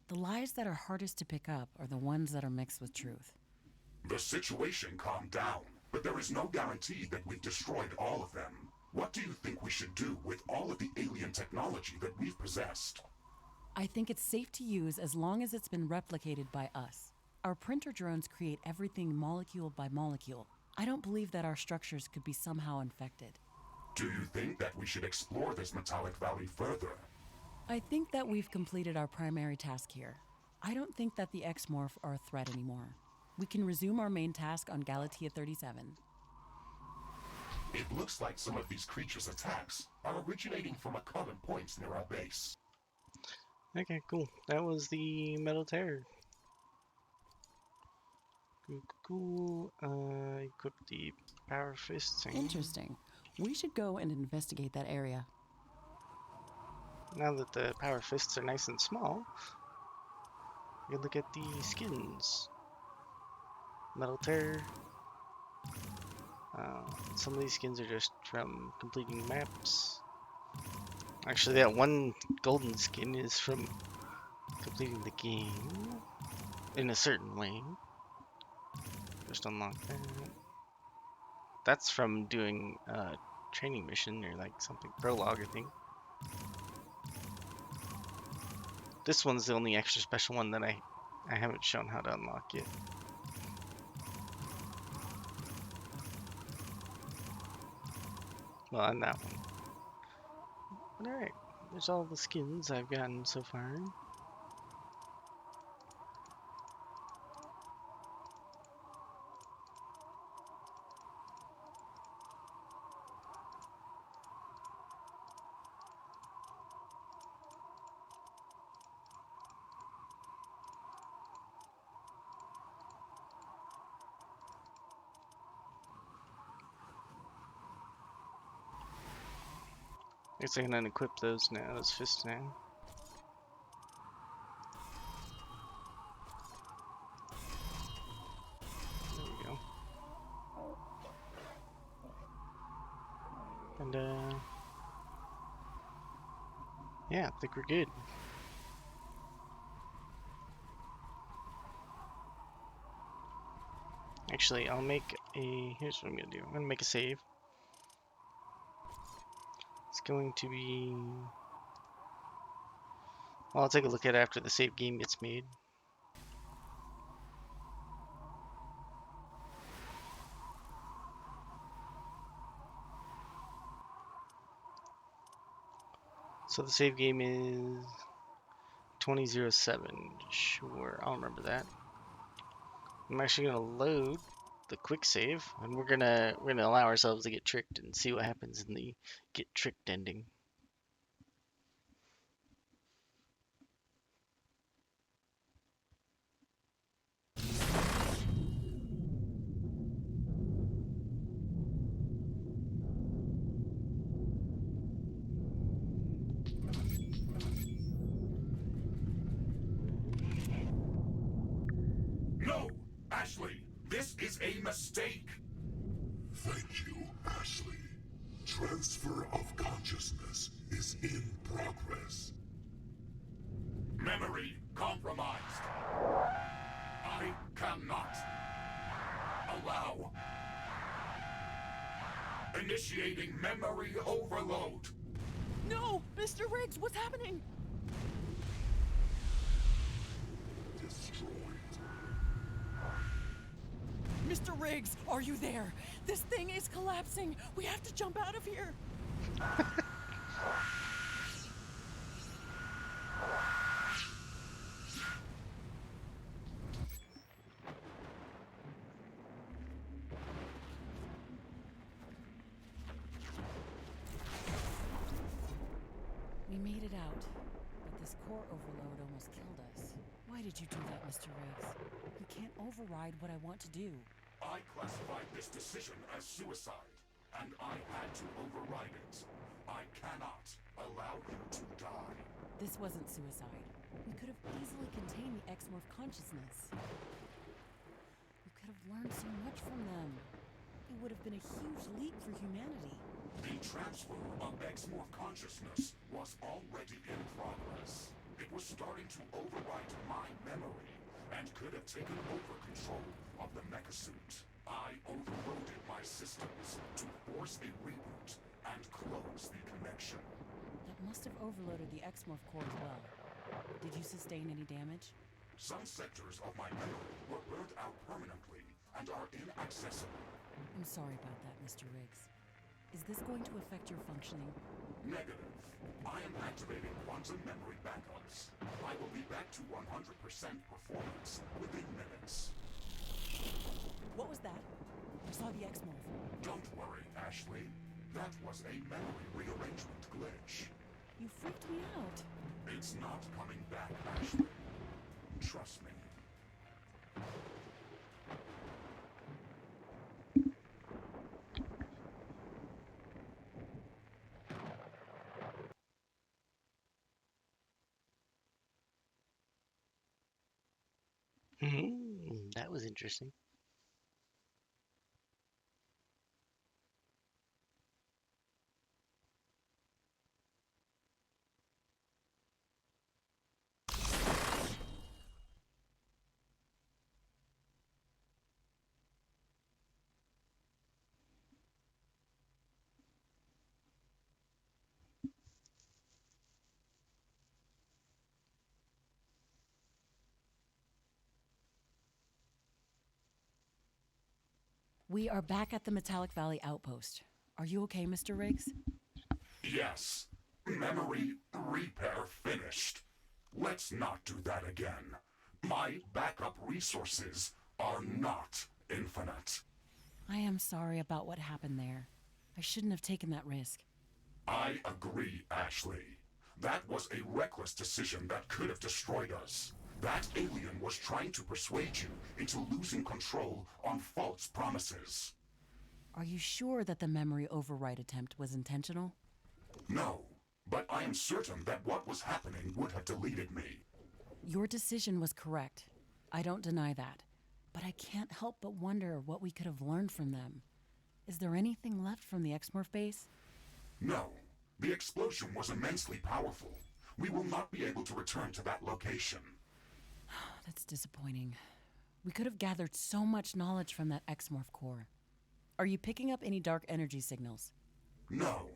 The lies that are hardest to pick up are the ones that are mixed with truth. The situation calmed down, but there is no guarantee that we've destroyed all of them. What do you think we should do with all of the alien technology that we've possessed? I think it's safe to use as long as it's been replicated by us. Our printer drones create everything molecule by molecule. I don't believe that our structures could be somehow infected. Do you think that we should explore this Metallic Valley further? I think that we've completed our primary task here. I don't think that the Exmorph are a threat anymore. We can resume our main task on Galatea 37. It looks like some of these creatures' attacks are originating from a common point near our base. Okay, cool. That was the Metal Terror. Cool. Equip the power fists. Interesting. We should go and investigate that area. Now that the power fists are nice and small, we can look at the skins. Metal Terror. Some of these skins are just from completing maps. Actually, that one golden skin is from completing the game in a certain way. Just unlock that. That's from doing a training mission or like something prologue, I think. This one's the only extra special one that I haven't shown how to unlock yet. Well, on that one. Alright, there's all the skins I've gotten so far. Guess I can unequip those now, those fists now. There we go. And yeah, I think we're good. Actually, I'll make a, here's what I'm gonna do. I'm gonna make a save. It's going to be, well, I'll take a look at it after the save game gets made. So the save game is 2007. Sure, I'll remember that. I'm actually gonna load the quick save, and we're gonna allow ourselves to get tricked and see what happens in the get tricked ending. No, Ashley, this is a mistake. Thank you, Ashley. Transfer of consciousness is in progress. Memory compromised. I cannot allow. Initiating memory overload. No! Mr. Riggs, what's happening? Destroyed. Mr. Riggs, are you there? This thing is collapsing. We have to jump out of here. We made it out, but this core overload almost killed us. Why did you do that, Mr. Riggs? You can't override what I want to do. I classified this decision as suicide, and I had to override it. I cannot allow you to die. This wasn't suicide. We could have easily contained the X-Morph consciousness. We could have learned so much from them. It would have been a huge leap for humanity. The transfer of X-Morph consciousness was already in progress. It was starting to overwrite my memory and could have taken over control of the mecha-suit. I overloaded my systems to force a reboot and close the connection. That must have overloaded the X-Morph core as well. Did you sustain any damage? Some sectors of my memory were burnt out permanently and are inaccessible. I'm sorry about that, Mr. Riggs. Is this going to affect your functioning? Negative. I am activating quantum memory backups. I will be back to 100% performance within minutes. What was that? I saw the X-Morph. Don't worry, Ashley. That was a memory rearrangement glitch. You freaked me out. It's not coming back, Ashley. Trust me. That was interesting. We are back at the Metallic Valley outpost. Are you okay, Mr. Riggs? Yes. Memory repair finished. Let's not do that again. My backup resources are not infinite. I am sorry about what happened there. I shouldn't have taken that risk. I agree, Ashley. That was a reckless decision that could have destroyed us. That alien was trying to persuade you into losing control on false promises. Are you sure that the memory override attempt was intentional? No, but I am certain that what was happening would have deleted me. Your decision was correct. I don't deny that. But I can't help but wonder what we could have learned from them. Is there anything left from the Exmorph base? No, the explosion was immensely powerful. We will not be able to return to that location. That's disappointing. We could have gathered so much knowledge from that Exmorph core. Are you picking up any dark energy signals? No,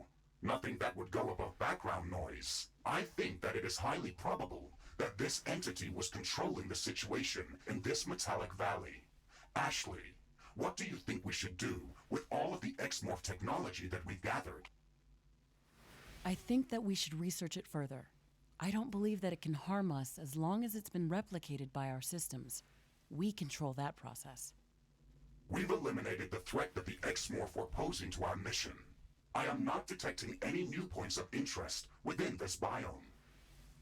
nothing that would go above background noise. I think that it is highly probable that this entity was controlling the situation in this metallic valley. Ashley, what do you think we should do with all of the Exmorph technology that we've gathered? I think that we should research it further. I don't believe that it can harm us as long as it's been replicated by our systems. We control that process. We've eliminated the threat that the Exmorph were posing to our mission. I am not detecting any new points of interest within this biome.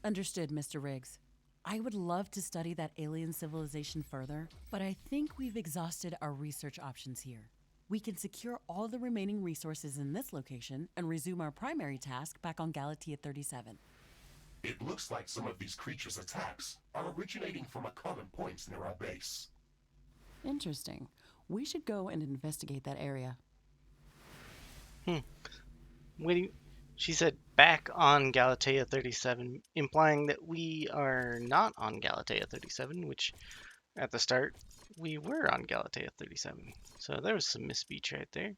Understood, Mr. Riggs. I would love to study that alien civilization further, but I think we've exhausted our research options here. We can secure all the remaining resources in this location and resume our primary task back on Galatea 37. It looks like some of these creatures' attacks are originating from a common point near our base. Interesting. We should go and investigate that area. Waiting. She said back on Galatea 37, implying that we are not on Galatea 37, which at the start we were on Galatea 37. So there was some misspeech right there.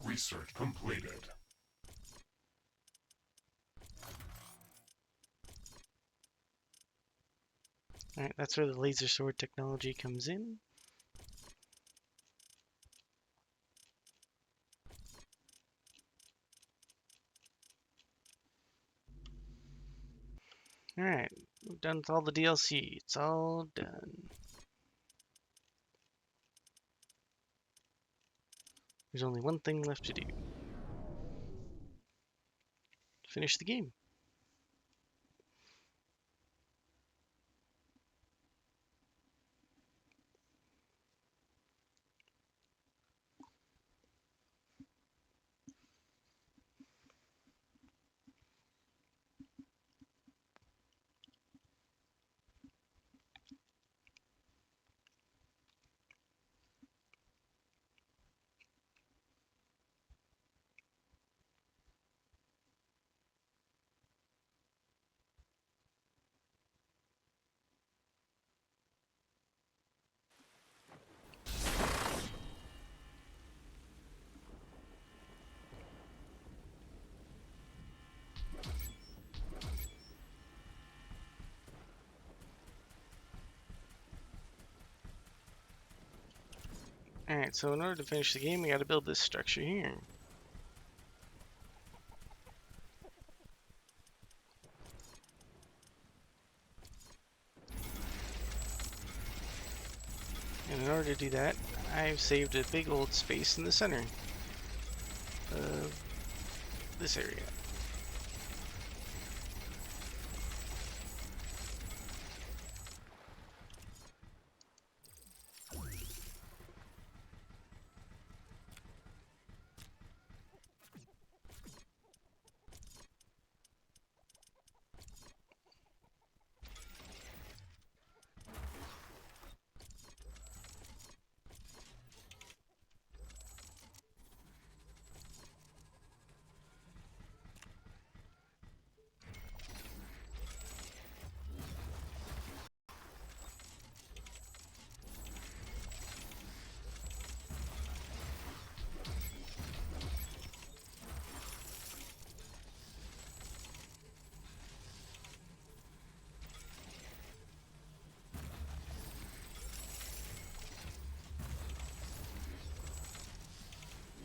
Research completed. Alright, that's where the laser sword technology comes in. Alright, we're done with all the DLC. It's all done. There's only one thing left to do. Finish the game. Alright, so in order to finish the game, we gotta build this structure here. And in order to do that, I've saved a big old space in the center of this area.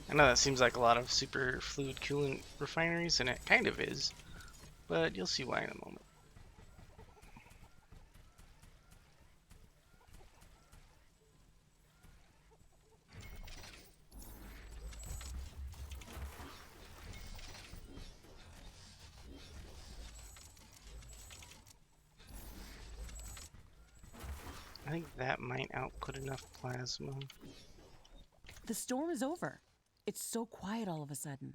I know that seems like a lot of super fluid coolant refineries, and it kind of is, but you'll see why in a moment. I think that might output enough plasma. The storm is over. It's so quiet all of a sudden.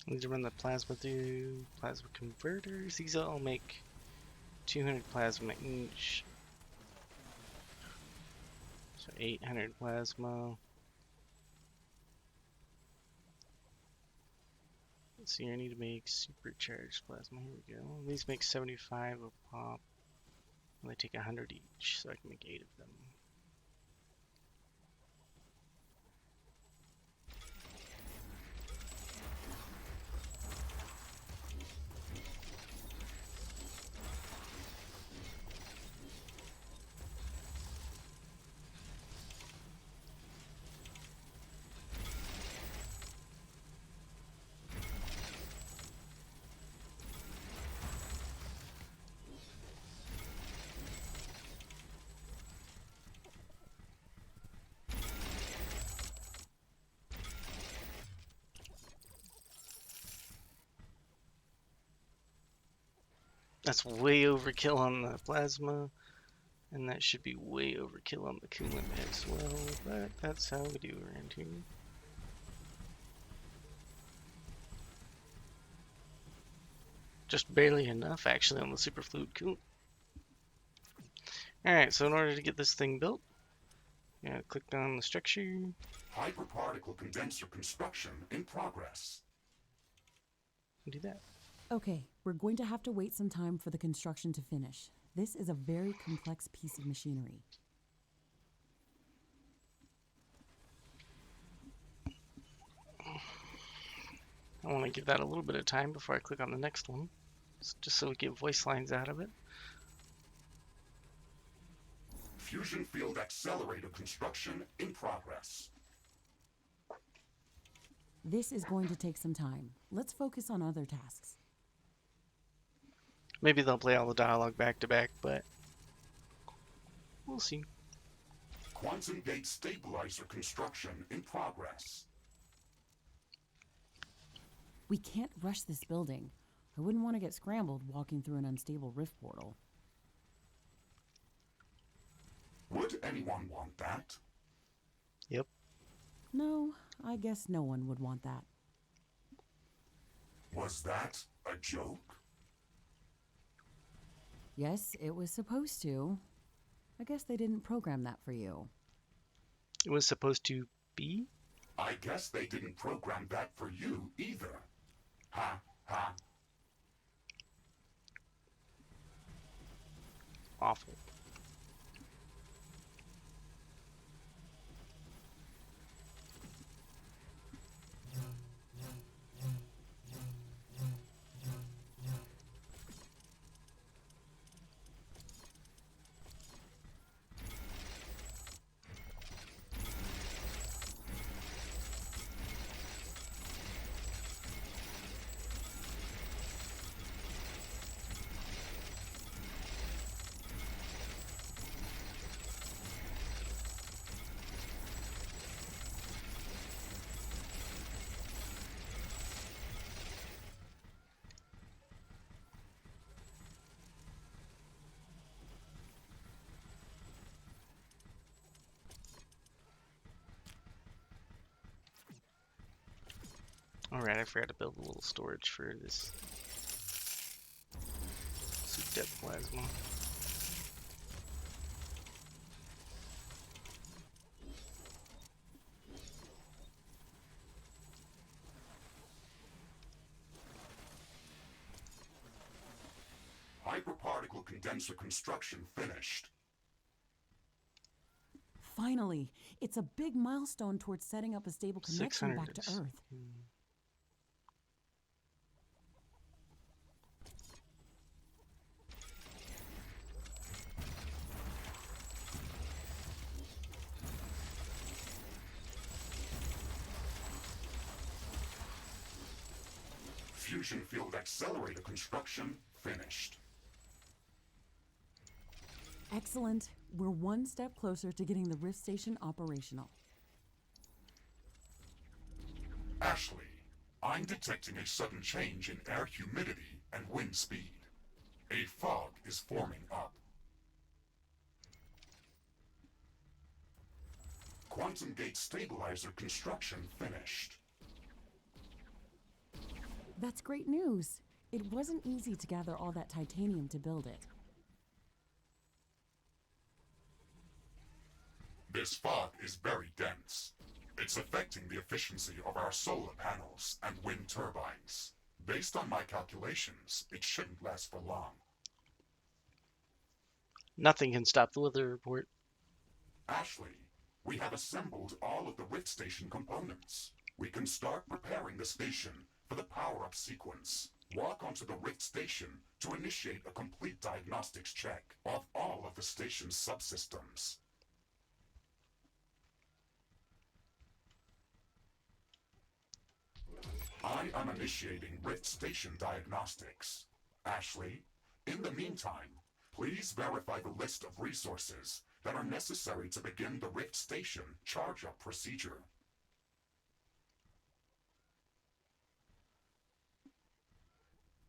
I need to run the plasma through plasma converters. These all make 200 plasma each. So 800 plasma. Let's see, I need to make supercharged plasma. Here we go. These make 75 a pop. And they take 100 each, so I can make 8 of them. That's way overkill on the plasma, and that should be way overkill on the coolant as well, but that's how we do around here. Just barely enough, actually, on the superfluid coolant. Alright, so in order to get this thing built, click on the structure. Hyperparticle condenser construction in progress. Do that. Okay, we're going to have to wait some time for the construction to finish. This is a very complex piece of machinery. I want to give that a little bit of time before I click on the next one, just so we get voice lines out of it. Fusion field accelerator construction in progress. This is going to take some time. Let's focus on other tasks. Maybe they'll play all the dialogue back to back, but we'll see. Quantum gate stabilizer construction in progress. We can't rush this building. I wouldn't want to get scrambled walking through an unstable rift portal. Would anyone want that? Yep. No, I guess no one would want that. Was that a joke? Yes, it was supposed to. I guess they didn't program that for you. It was supposed to be? I guess they didn't program that for you either. Ha ha. Awful. Alright, I forgot to build a little storage for this soup depth plasma. condenser construction finished. Finally, it's a big milestone towards setting up a stable connection 600 back to is- Earth. Fusion field accelerator construction finished. Excellent. We're one step closer to getting the Rift Station operational. Ashley, I'm detecting a sudden change in air humidity and wind speed. A fog is forming up. Quantum gate stabilizer construction finished. That's great news. It wasn't easy to gather all that titanium to build it. This fog is very dense. It's affecting the efficiency of our solar panels and wind turbines. Based on my calculations, it shouldn't last for long. Nothing can stop the weather report. Ashley, we have assembled all of the Rift Station components. We can start preparing the station for the power-up sequence. Walk onto the Rift Station to initiate a complete diagnostics check of all of the station's subsystems. I am initiating Rift Station diagnostics. Ashley, in the meantime, please verify the list of resources that are necessary to begin the Rift Station charge-up procedure.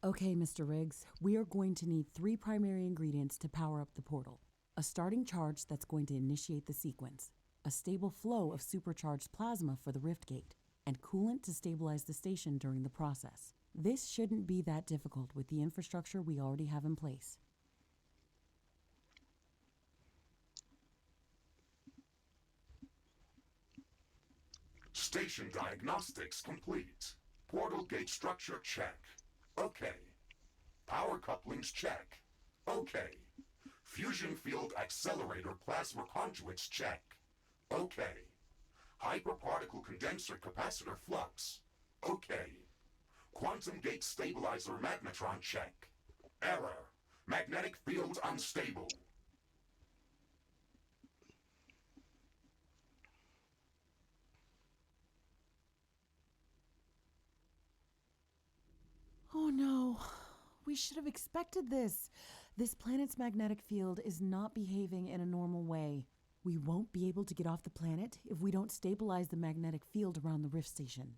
Okay, Mr. Riggs, we are going to need 3 primary ingredients to power up the portal. A starting charge that's going to initiate the sequence, a stable flow of supercharged plasma for the rift gate, and coolant to stabilize the station during the process. This shouldn't be that difficult with the infrastructure we already have in place. Station diagnostics complete. Portal gate structure check. Okay. Power couplings check. Okay. Fusion field accelerator plasma conduits check. Okay. Hyperparticle condenser capacitor flux. Okay. Quantum gate stabilizer magnetron check. Error. Magnetic field unstable. Oh no, we should have expected this. This planet's magnetic field is not behaving in a normal way. We won't be able to get off the planet if we don't stabilize the magnetic field around the Rift Station.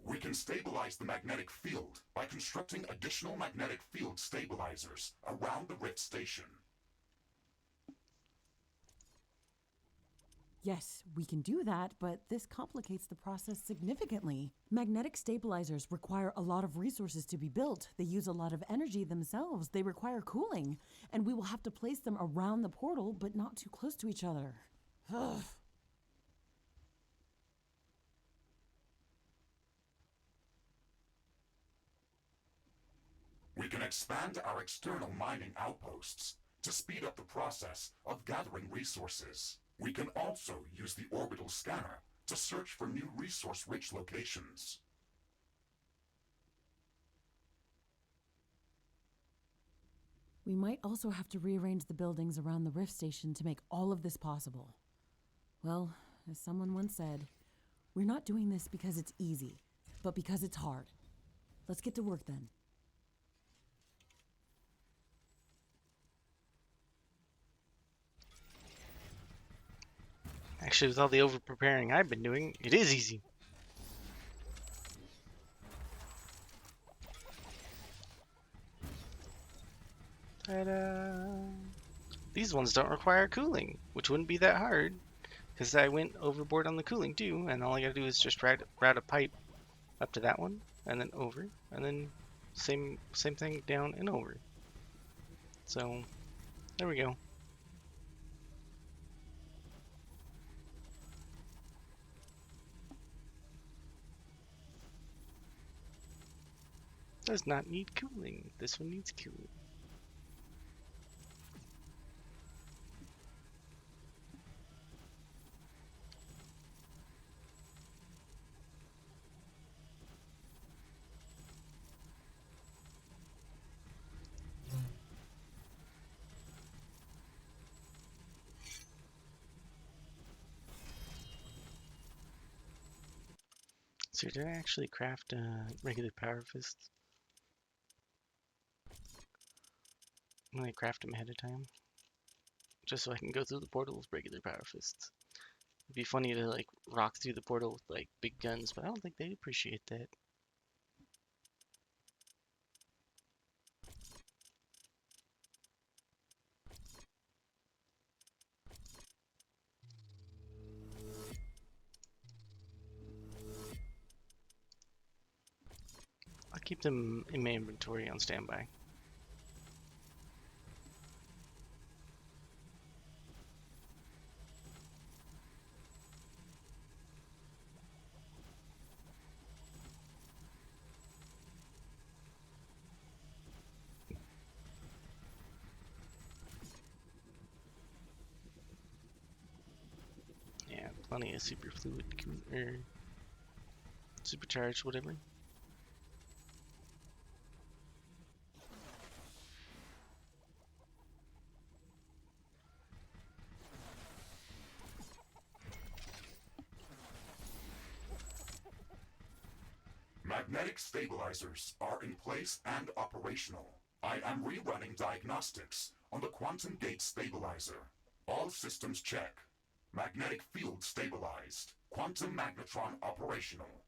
We can stabilize the magnetic field by constructing additional magnetic field stabilizers around the Rift Station. Yes, we can do that, but this complicates the process significantly. Magnetic stabilizers require a lot of resources to be built. They use a lot of energy themselves. They require cooling, and we will have to place them around the portal, but not too close to each other. Ugh. We can expand our external mining outposts to speed up the process of gathering resources. We can also use the orbital scanner to search for new resource-rich locations. We might also have to rearrange the buildings around the Rift Station to make all of this possible. Well, as someone once said, we're not doing this because it's easy, but because it's hard. Let's get to work then. Actually, with all the over-preparing I've been doing, it is easy. Ta-da! These ones don't require cooling, which wouldn't be that hard, because I went overboard on the cooling too, and all I gotta do is just route a pipe up to that one, and then over, and then same thing down and over. So, there we go. Does not need cooling. This one needs cooling. So did I actually craft regular power fists? I'm gonna craft them ahead of time, just so I can go through the portal with regular power fists. It'd be funny to like rock through the portal with like big guns, but I don't think they appreciate that. I'll keep them in my inventory on standby. Yeah, plenty of super fluid or supercharged, whatever. Magnetic stabilizers are in place and operational. I am rerunning diagnostics on the quantum gate stabilizer. All systems check. Magnetic field stabilized. Quantum magnetron operational.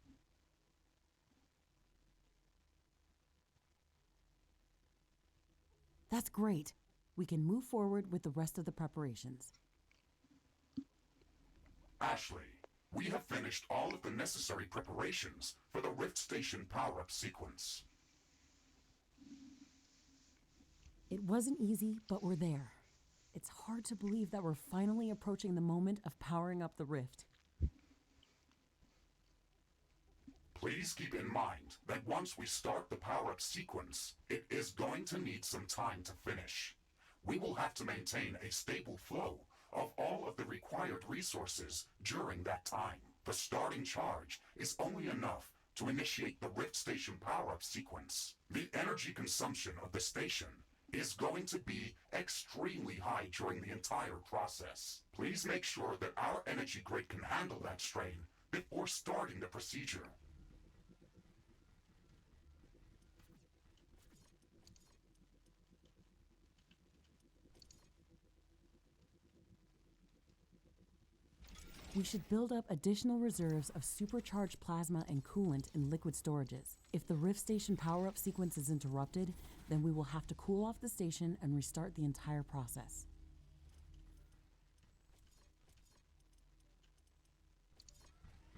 That's great. We can move forward with the rest of the preparations. Ashley, we have finished all of the necessary preparations for the Rift Station power-up sequence. It wasn't easy, but we're there. It's hard to believe that we're finally approaching the moment of powering up the rift. Please keep in mind that once we start the power-up sequence, it is going to need some time to finish. We will have to maintain a stable flow of all of the required resources during that time. The starting charge is only enough to initiate the Rift Station power-up sequence. The energy consumption of the station is going to be extremely high during the entire process. Please make sure that our energy grid can handle that strain before starting the procedure. We should build up additional reserves of supercharged plasma and coolant in liquid storages. If the Rift Station power-up sequence is interrupted, then we will have to cool off the station and restart the entire process.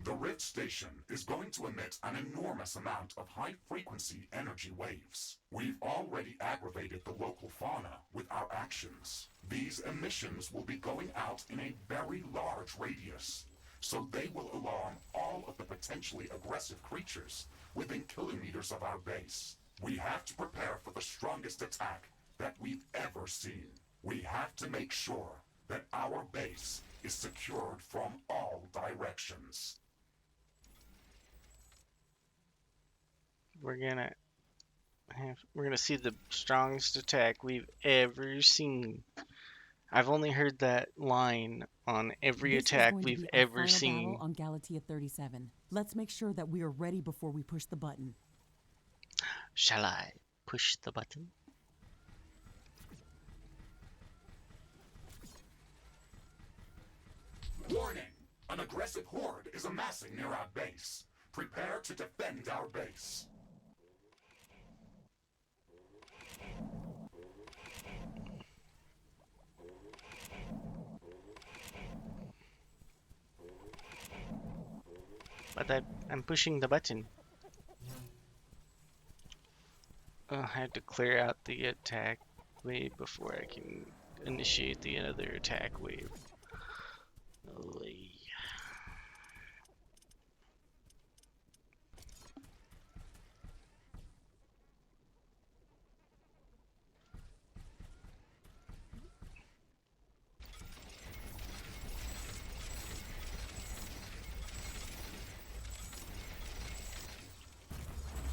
The Rift Station is going to emit an enormous amount of high-frequency energy waves. We've already aggravated the local fauna with our actions. These emissions will be going out in a very large radius, so they will alarm all of the potentially aggressive creatures within kilometers of our base. We have to prepare for the strongest attack that we've ever seen. We have to make sure that our base is secured from all directions. We're gonna see the strongest attack we've ever seen. I've only heard that line on every This is attack going to we've be our ever final seen. battle on Galatea 37. Let's make sure that we are ready before we push the button. Shall I push the button? Warning! An aggressive horde is amassing near our base. Prepare to defend our base. But I'm pushing the button. I have to clear out the attack wave before I can initiate the other attack wave. Oy.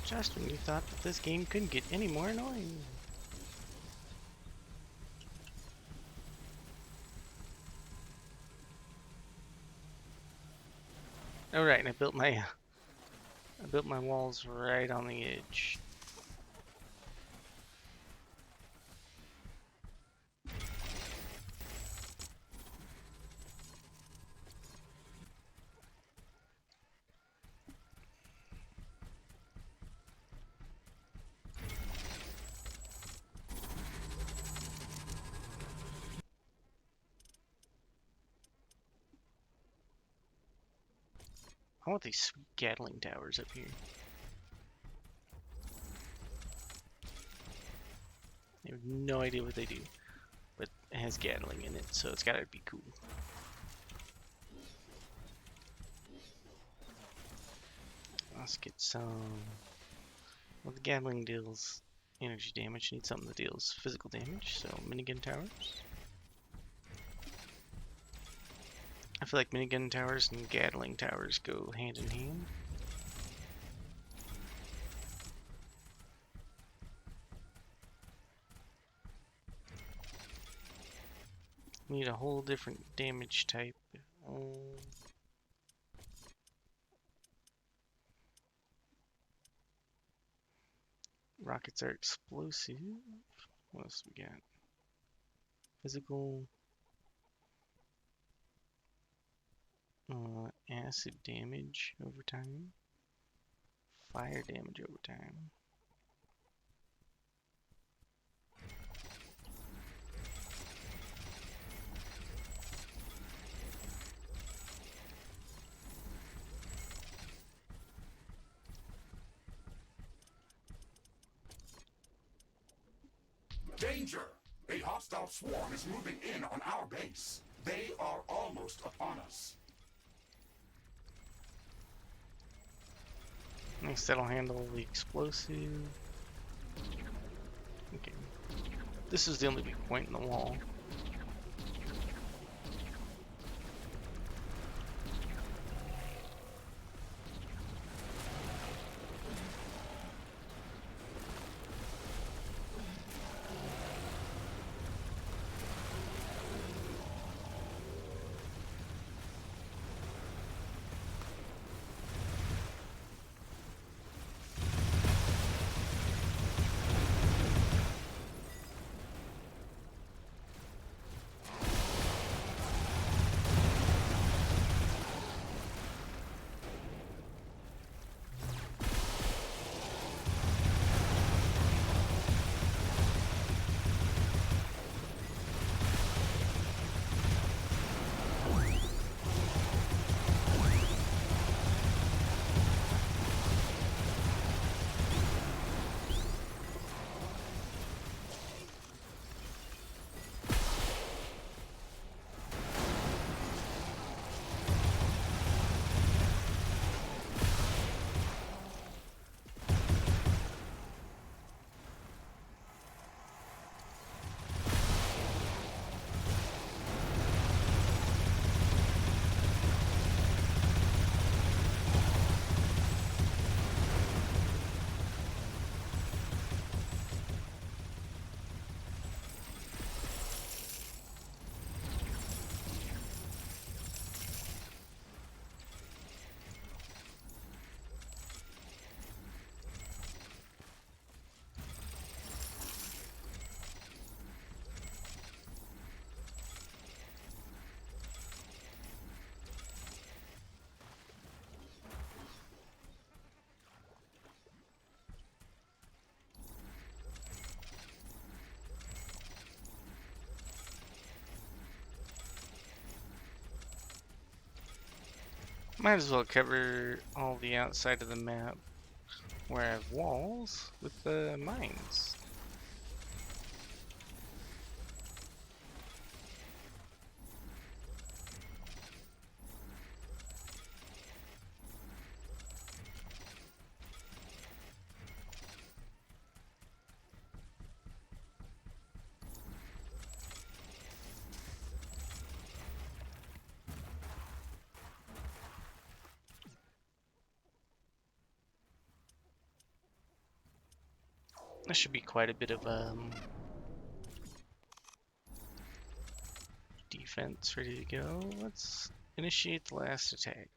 Just when you thought that this game couldn't get any more annoying. Alright, and I built my walls right on the edge. I want these sweet Gatling towers up here. I have no idea what they do, but it has Gatling in it, so it's gotta be cool. Let's get some. Well, the Gatling deals energy damage. Need something that deals physical damage, so minigun towers. I feel like minigun towers and Gatling towers go hand in hand. Need a whole different damage type. Rockets are explosive. What else we got? Physical. Acid damage over time. Fire damage over time. Danger! A hostile swarm is moving in on our base. They are almost upon us. Nice, that'll handle the explosive. Okay. This is the only weak point in the wall. Might as well cover all the outside of the map where I have walls with the mines. That should be quite a bit of defense ready to go. Let's initiate the last attack.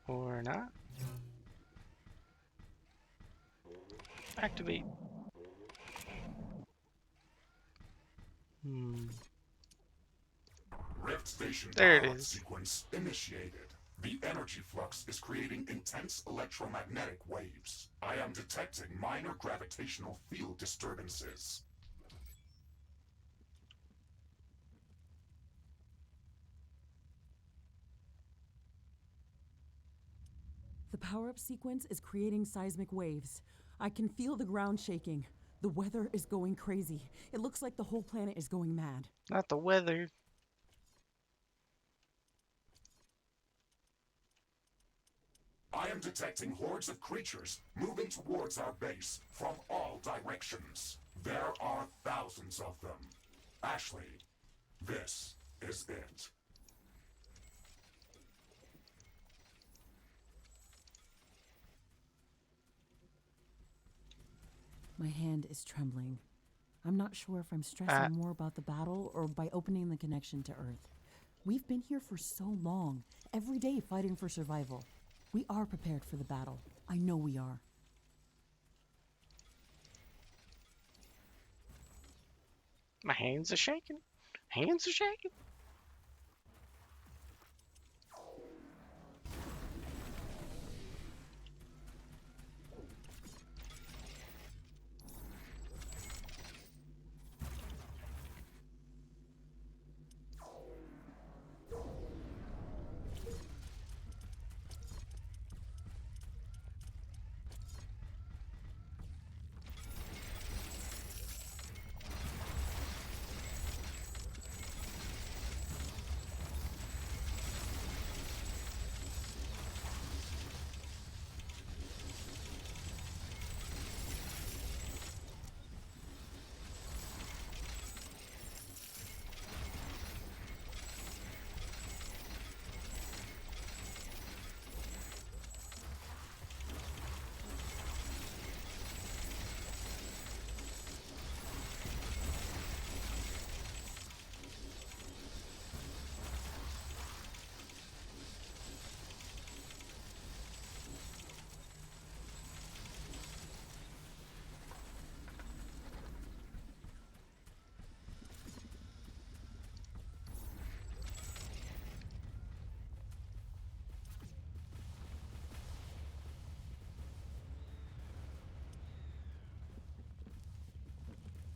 Or not. Activate. Rift Station There it power-up is. sequence initiated. The energy flux is creating intense electromagnetic waves. I am detecting minor gravitational field disturbances. The power-up sequence is creating seismic waves. I can feel the ground shaking. The weather is going crazy. It looks like the whole planet is going mad. Not the weather. I am detecting hordes of creatures moving towards our base from all directions. There are thousands of them. Ashley, this is it. My hand is trembling. I'm not sure if I'm stressing more about the battle or by opening the connection to Earth. We've been here for so long, every day fighting for survival. We are prepared for the battle. I know we are. My hands are shaking. Hands are shaking.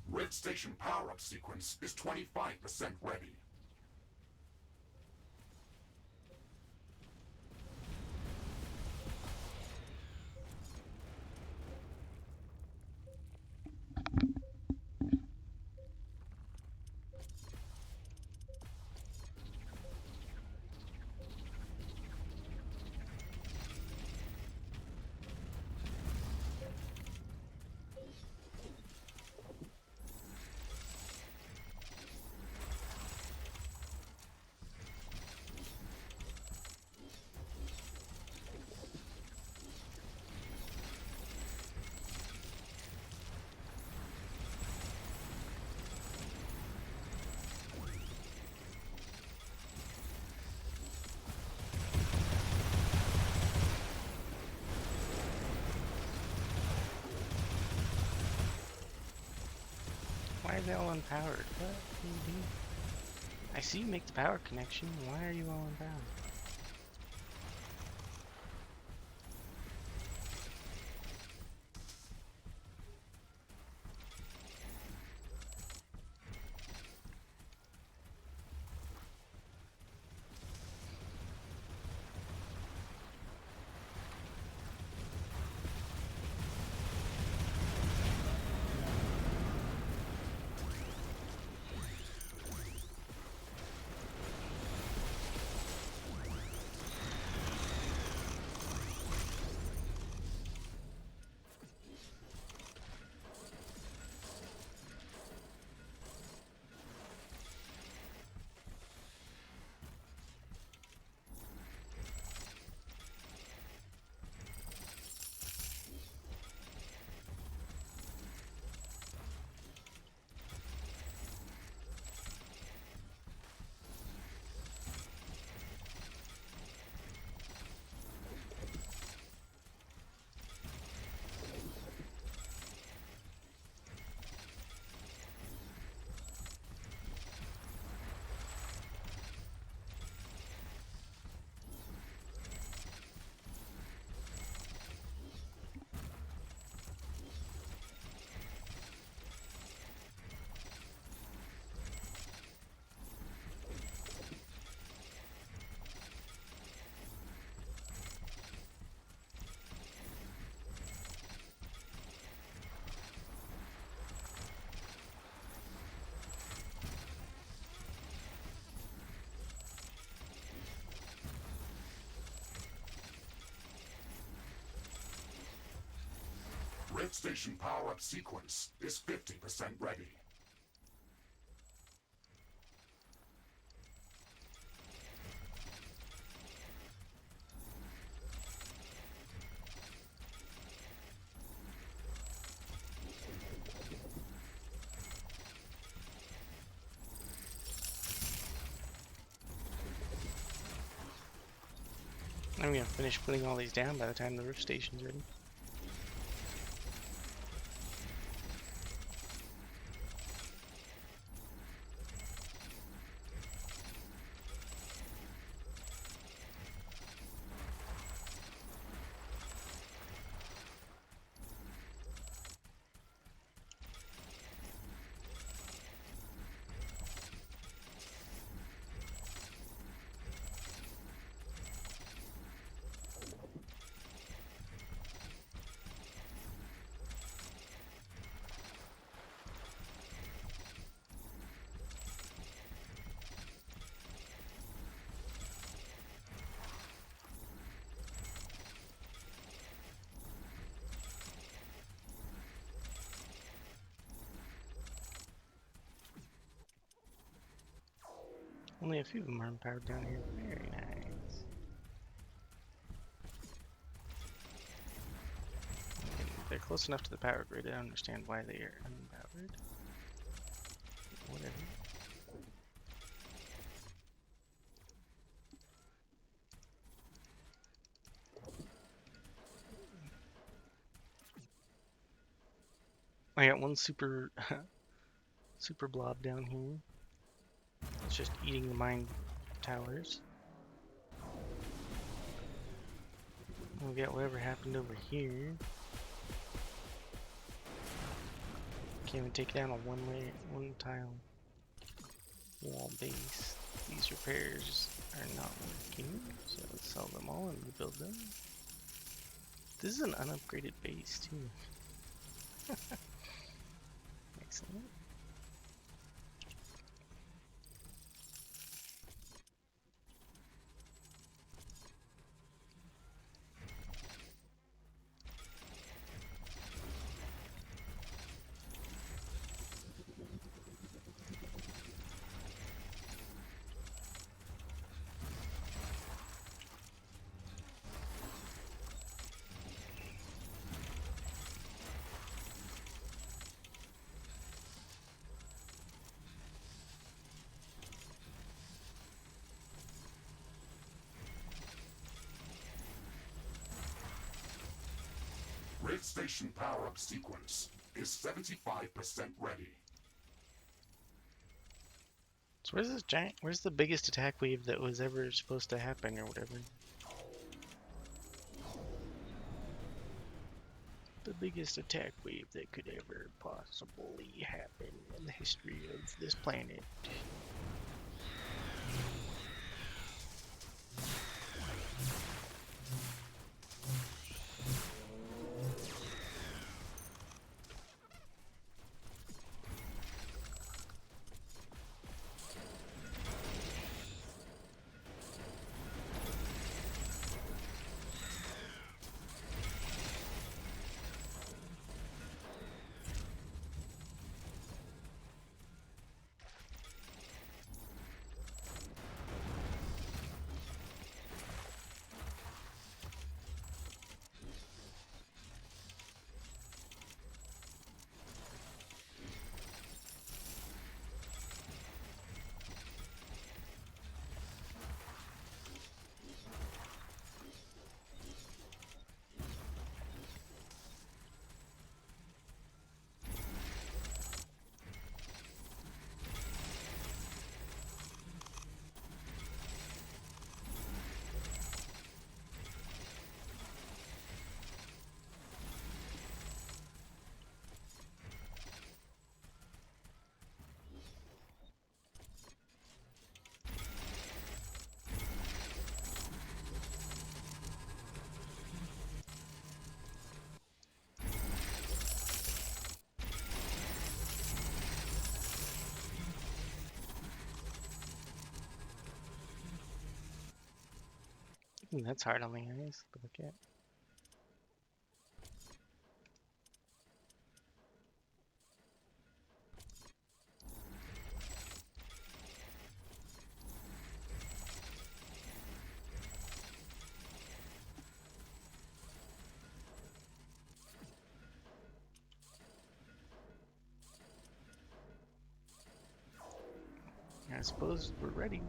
Rift Station power-up sequence is 25% ready. Why are they all unpowered? What do you do? I see you make the power connection. Why are you all unpowered? Station power-up sequence is 50% ready. I'm gonna finish putting all these down by the time the rift station's ready. Only a few of them are powered down here. Very nice. They're close enough to the power grid. I don't understand why they are unpowered. Whatever. I got one super super blob down here. It's just eating the mine towers. We got whatever happened over here. Can't even take down a one tile wall base. These repairs are not working, so let's sell them all and rebuild them. This is an unupgraded base too. Excellent. Rift Station power-up sequence is 75% ready. So where's this giant? Where's the biggest attack wave that was ever supposed to happen or whatever? The biggest attack wave that could ever possibly happen in the history of this planet. That's hard on the eyes to look at. I suppose we're ready.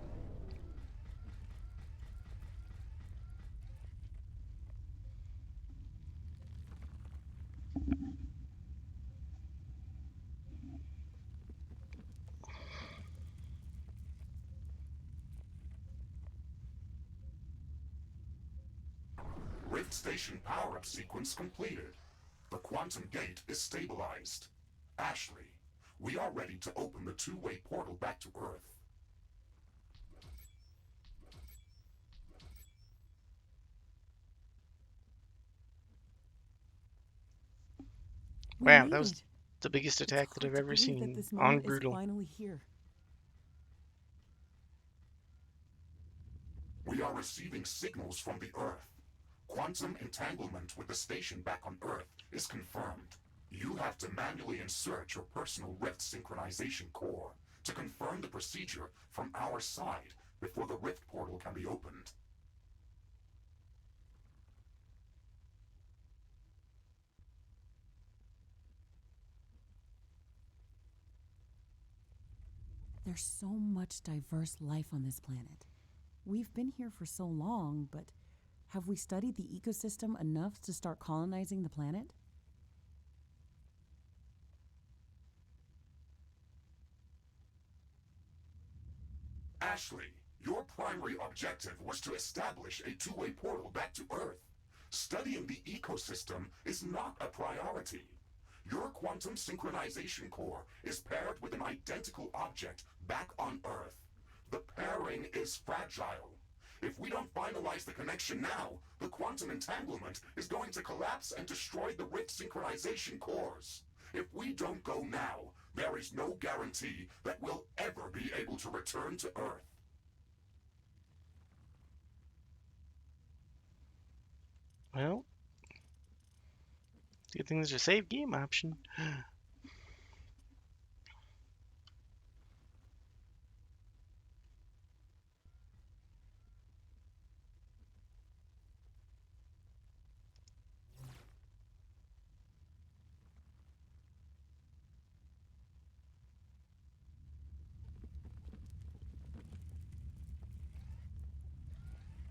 Rift Station power-up sequence completed. The quantum gate is stabilized. Ashley, we are ready to open the two-way portal back to Earth. We Wow, made that was it. the biggest It's attack that hard I've to ever believe that seen this on moment is Brutal. finally here. We are receiving signals from the Earth. Quantum entanglement with the station back on Earth is confirmed. You have to manually insert your personal Rift synchronization core to confirm the procedure from our side before the Rift portal can be opened. There's so much diverse life on this planet. We've been here for so long, but have we studied the ecosystem enough to start colonizing the planet? Ashley, your primary objective was to establish a two-way portal back to Earth. Studying the ecosystem is not a priority. Your quantum synchronization core is paired with an identical object back on Earth. The pairing is fragile. If we don't finalize the connection now, the quantum entanglement is going to collapse and destroy the Rift synchronization cores. If we don't go now, there is no guarantee that we'll ever be able to return to Earth. Well, good thing there's a save game option.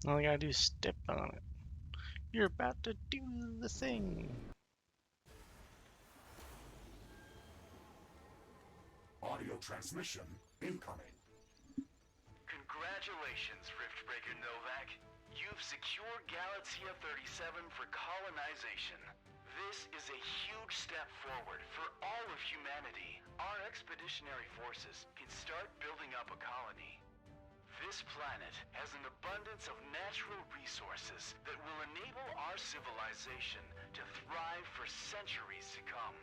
All I gotta do is step on it. You're about to do the thing. Audio transmission incoming. Congratulations, Riftbreaker Novak. You've secured Galaxia 37 for colonization. This is a huge step forward for all of humanity. Our expeditionary forces can start building up a colony. This planet has an abundance of natural resources that will enable our civilization to thrive for centuries to come.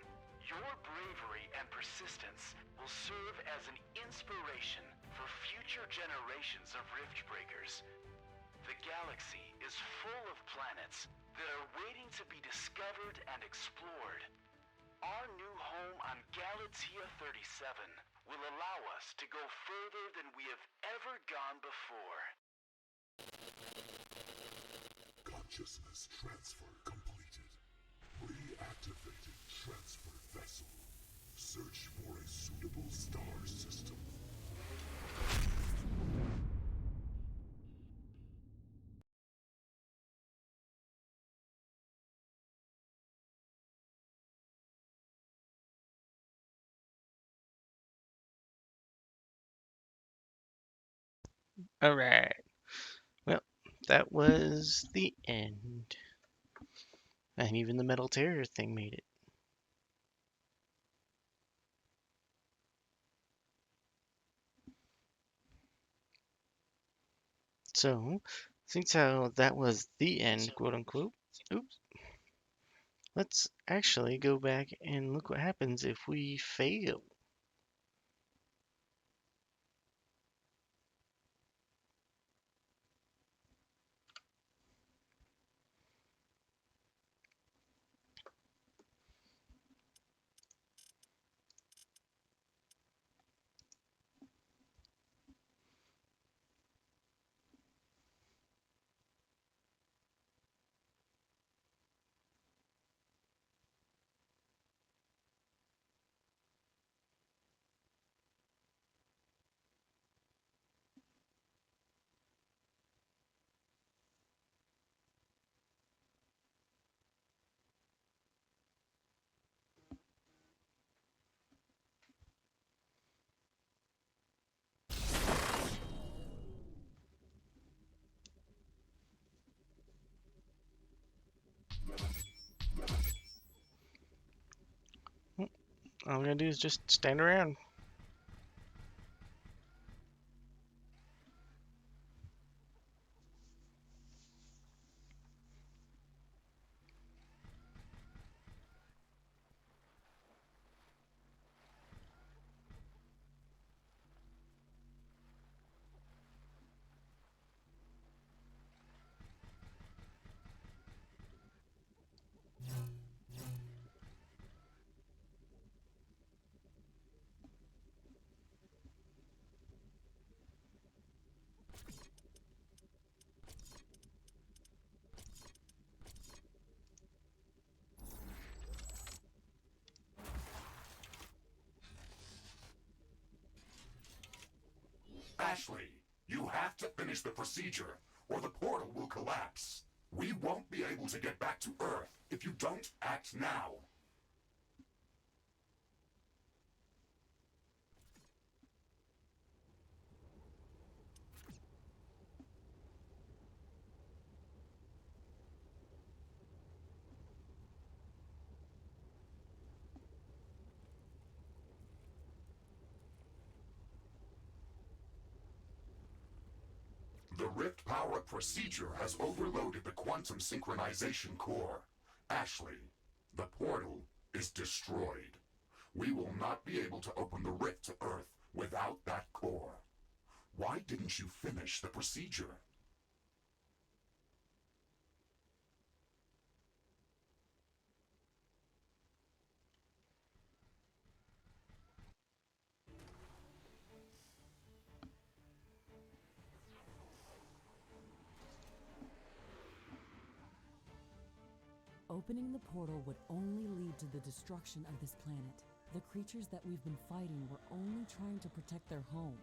Your bravery and persistence will serve as an inspiration for future generations of Riftbreakers. The galaxy is full of planets that are waiting to be discovered and explored. Our new home on Galaxia 37 will allow us to go further than we have ever gone before. Consciousness transfer completed. Reactivating transfer vessel. Search for a suitable star system. Alright. Well, that was the end. And even the Metal Terror thing made it. So, since how that was the end, quote unquote, oops, let's actually go back and look what happens if we fail. All we're gonna do is just stand around. Ashley, you have to finish the procedure, or the portal will collapse. We won't be able to get back to Earth if you don't act now. The Rift Power procedure has overloaded the quantum synchronization core. Ashley, the portal is destroyed. We will not be able to open the rift to Earth without that core. Why didn't you finish the procedure? Opening the portal would only lead to the destruction of this planet. The creatures that we've been fighting were only trying to protect their home.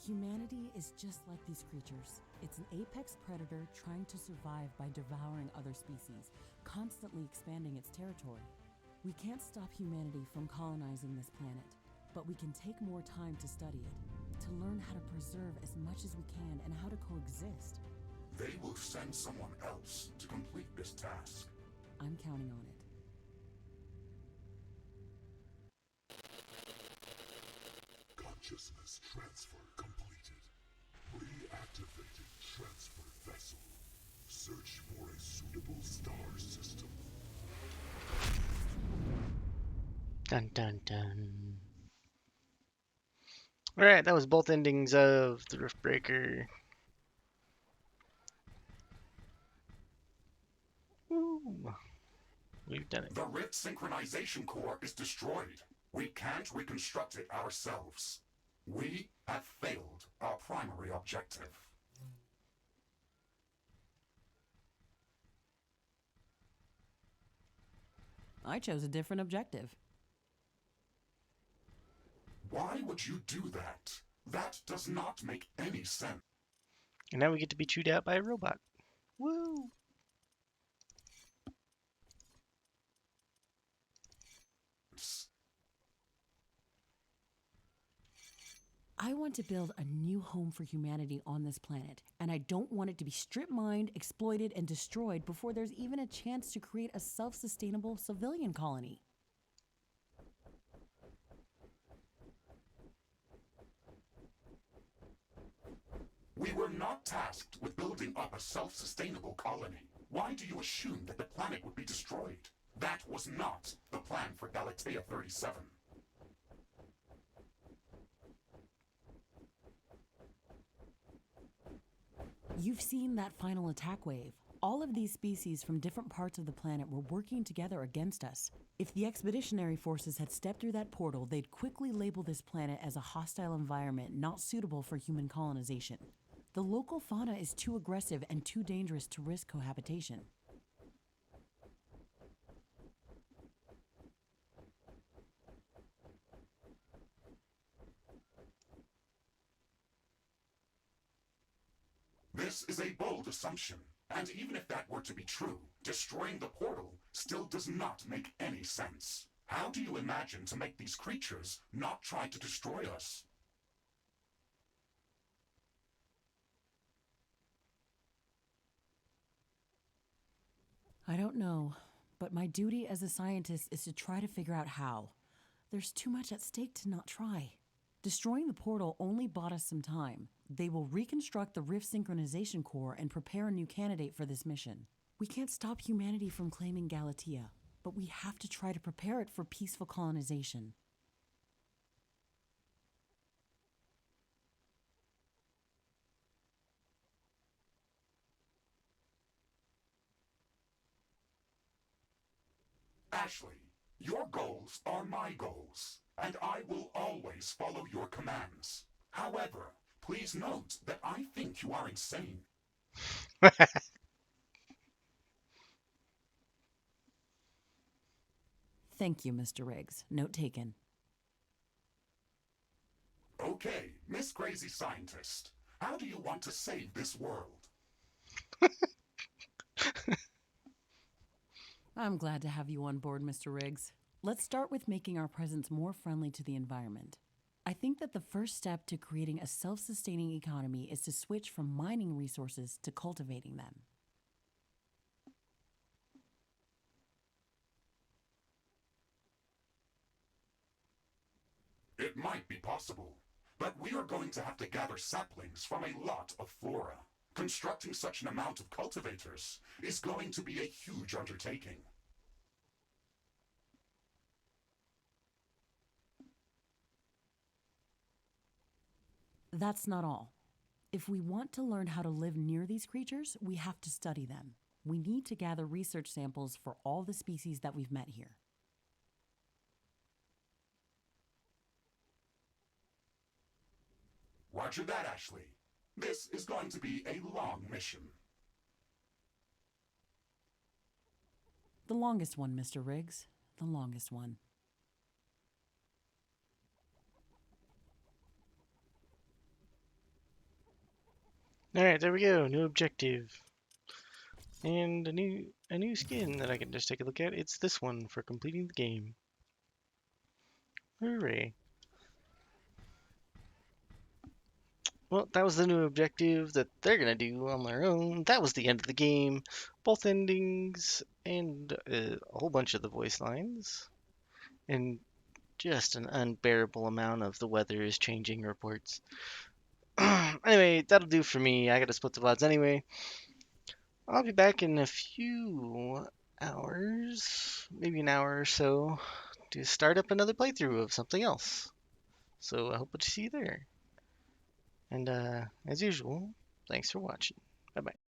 Humanity is just like these creatures. It's an apex predator trying to survive by devouring other species, constantly expanding its territory. We can't stop humanity from colonizing this planet, but we can take more time to study it, to learn how to preserve as much as we can and how to coexist. They will send someone else to complete this task. I'm counting on it. Consciousness transfer completed. Reactivating transfer vessel. Search for a suitable star system. Dun dun dun. Alright, that was both endings of the Riftbreaker. Woo. We've done it. The Rift synchronization core is destroyed. We can't reconstruct it ourselves. We have failed our primary objective. I chose a different objective. Why would you do that? That does not make any sense. And now we get to be chewed out by a robot. Woo! I want to build a new home for humanity on this planet, and I don't want it to be strip-mined, exploited, and destroyed before there's even a chance to create a self-sustainable civilian colony. We were not tasked with building up a self-sustainable colony. Why do you assume that the planet would be destroyed? That was not the plan for Galatea 37. You've seen that final attack wave. All of these species from different parts of the planet were working together against us. If the expeditionary forces had stepped through that portal, they'd quickly label this planet as a hostile environment not suitable for human colonization. The local fauna is too aggressive and too dangerous to risk cohabitation. This is a bold assumption, and even if that were to be true, destroying the portal still does not make any sense. How do you imagine to make these creatures not try to destroy us? I don't know, but my duty as a scientist is to try to figure out how. There's too much at stake to not try. Destroying the portal only bought us some time. They will reconstruct the Rift Synchronization Core and prepare a new candidate for this mission. We can't stop humanity from claiming Galatea, but we have to try to prepare it for peaceful colonization. Ashley, your goals are my goals, and I will always follow your commands. However, please note that I think you are insane. Thank you, Mr. Riggs. Note taken. Okay, Miss Crazy Scientist, how do you want to save this world? I'm glad to have you on board, Mr. Riggs. Let's start with making our presence more friendly to the environment. I think that the first step to creating a self-sustaining economy is to switch from mining resources to cultivating them. It might be possible, but we are going to have to gather saplings from a lot of flora. Constructing such an amount of cultivators is going to be a huge undertaking. That's not all. If we want to learn how to live near these creatures, we have to study them. We need to gather research samples for all the species that we've met here. Roger that, Ashley. This is going to be a long mission. The longest one, Mr. Riggs. The longest one. Alright, there we go. New objective. And a new skin that I can just take a look at. It's this one for completing the game. Hooray. Well, that was the new objective that they're gonna do on their own. That was the end of the game. Both endings and a whole bunch of the voice lines. And just an unbearable amount of the weather is changing reports. Anyway, that'll do for me. I gotta split the VODs anyway. I'll be back in a few hours, maybe an hour or so, to start up another playthrough of something else. So I hope to see you there. And as usual, thanks for watching. Bye bye.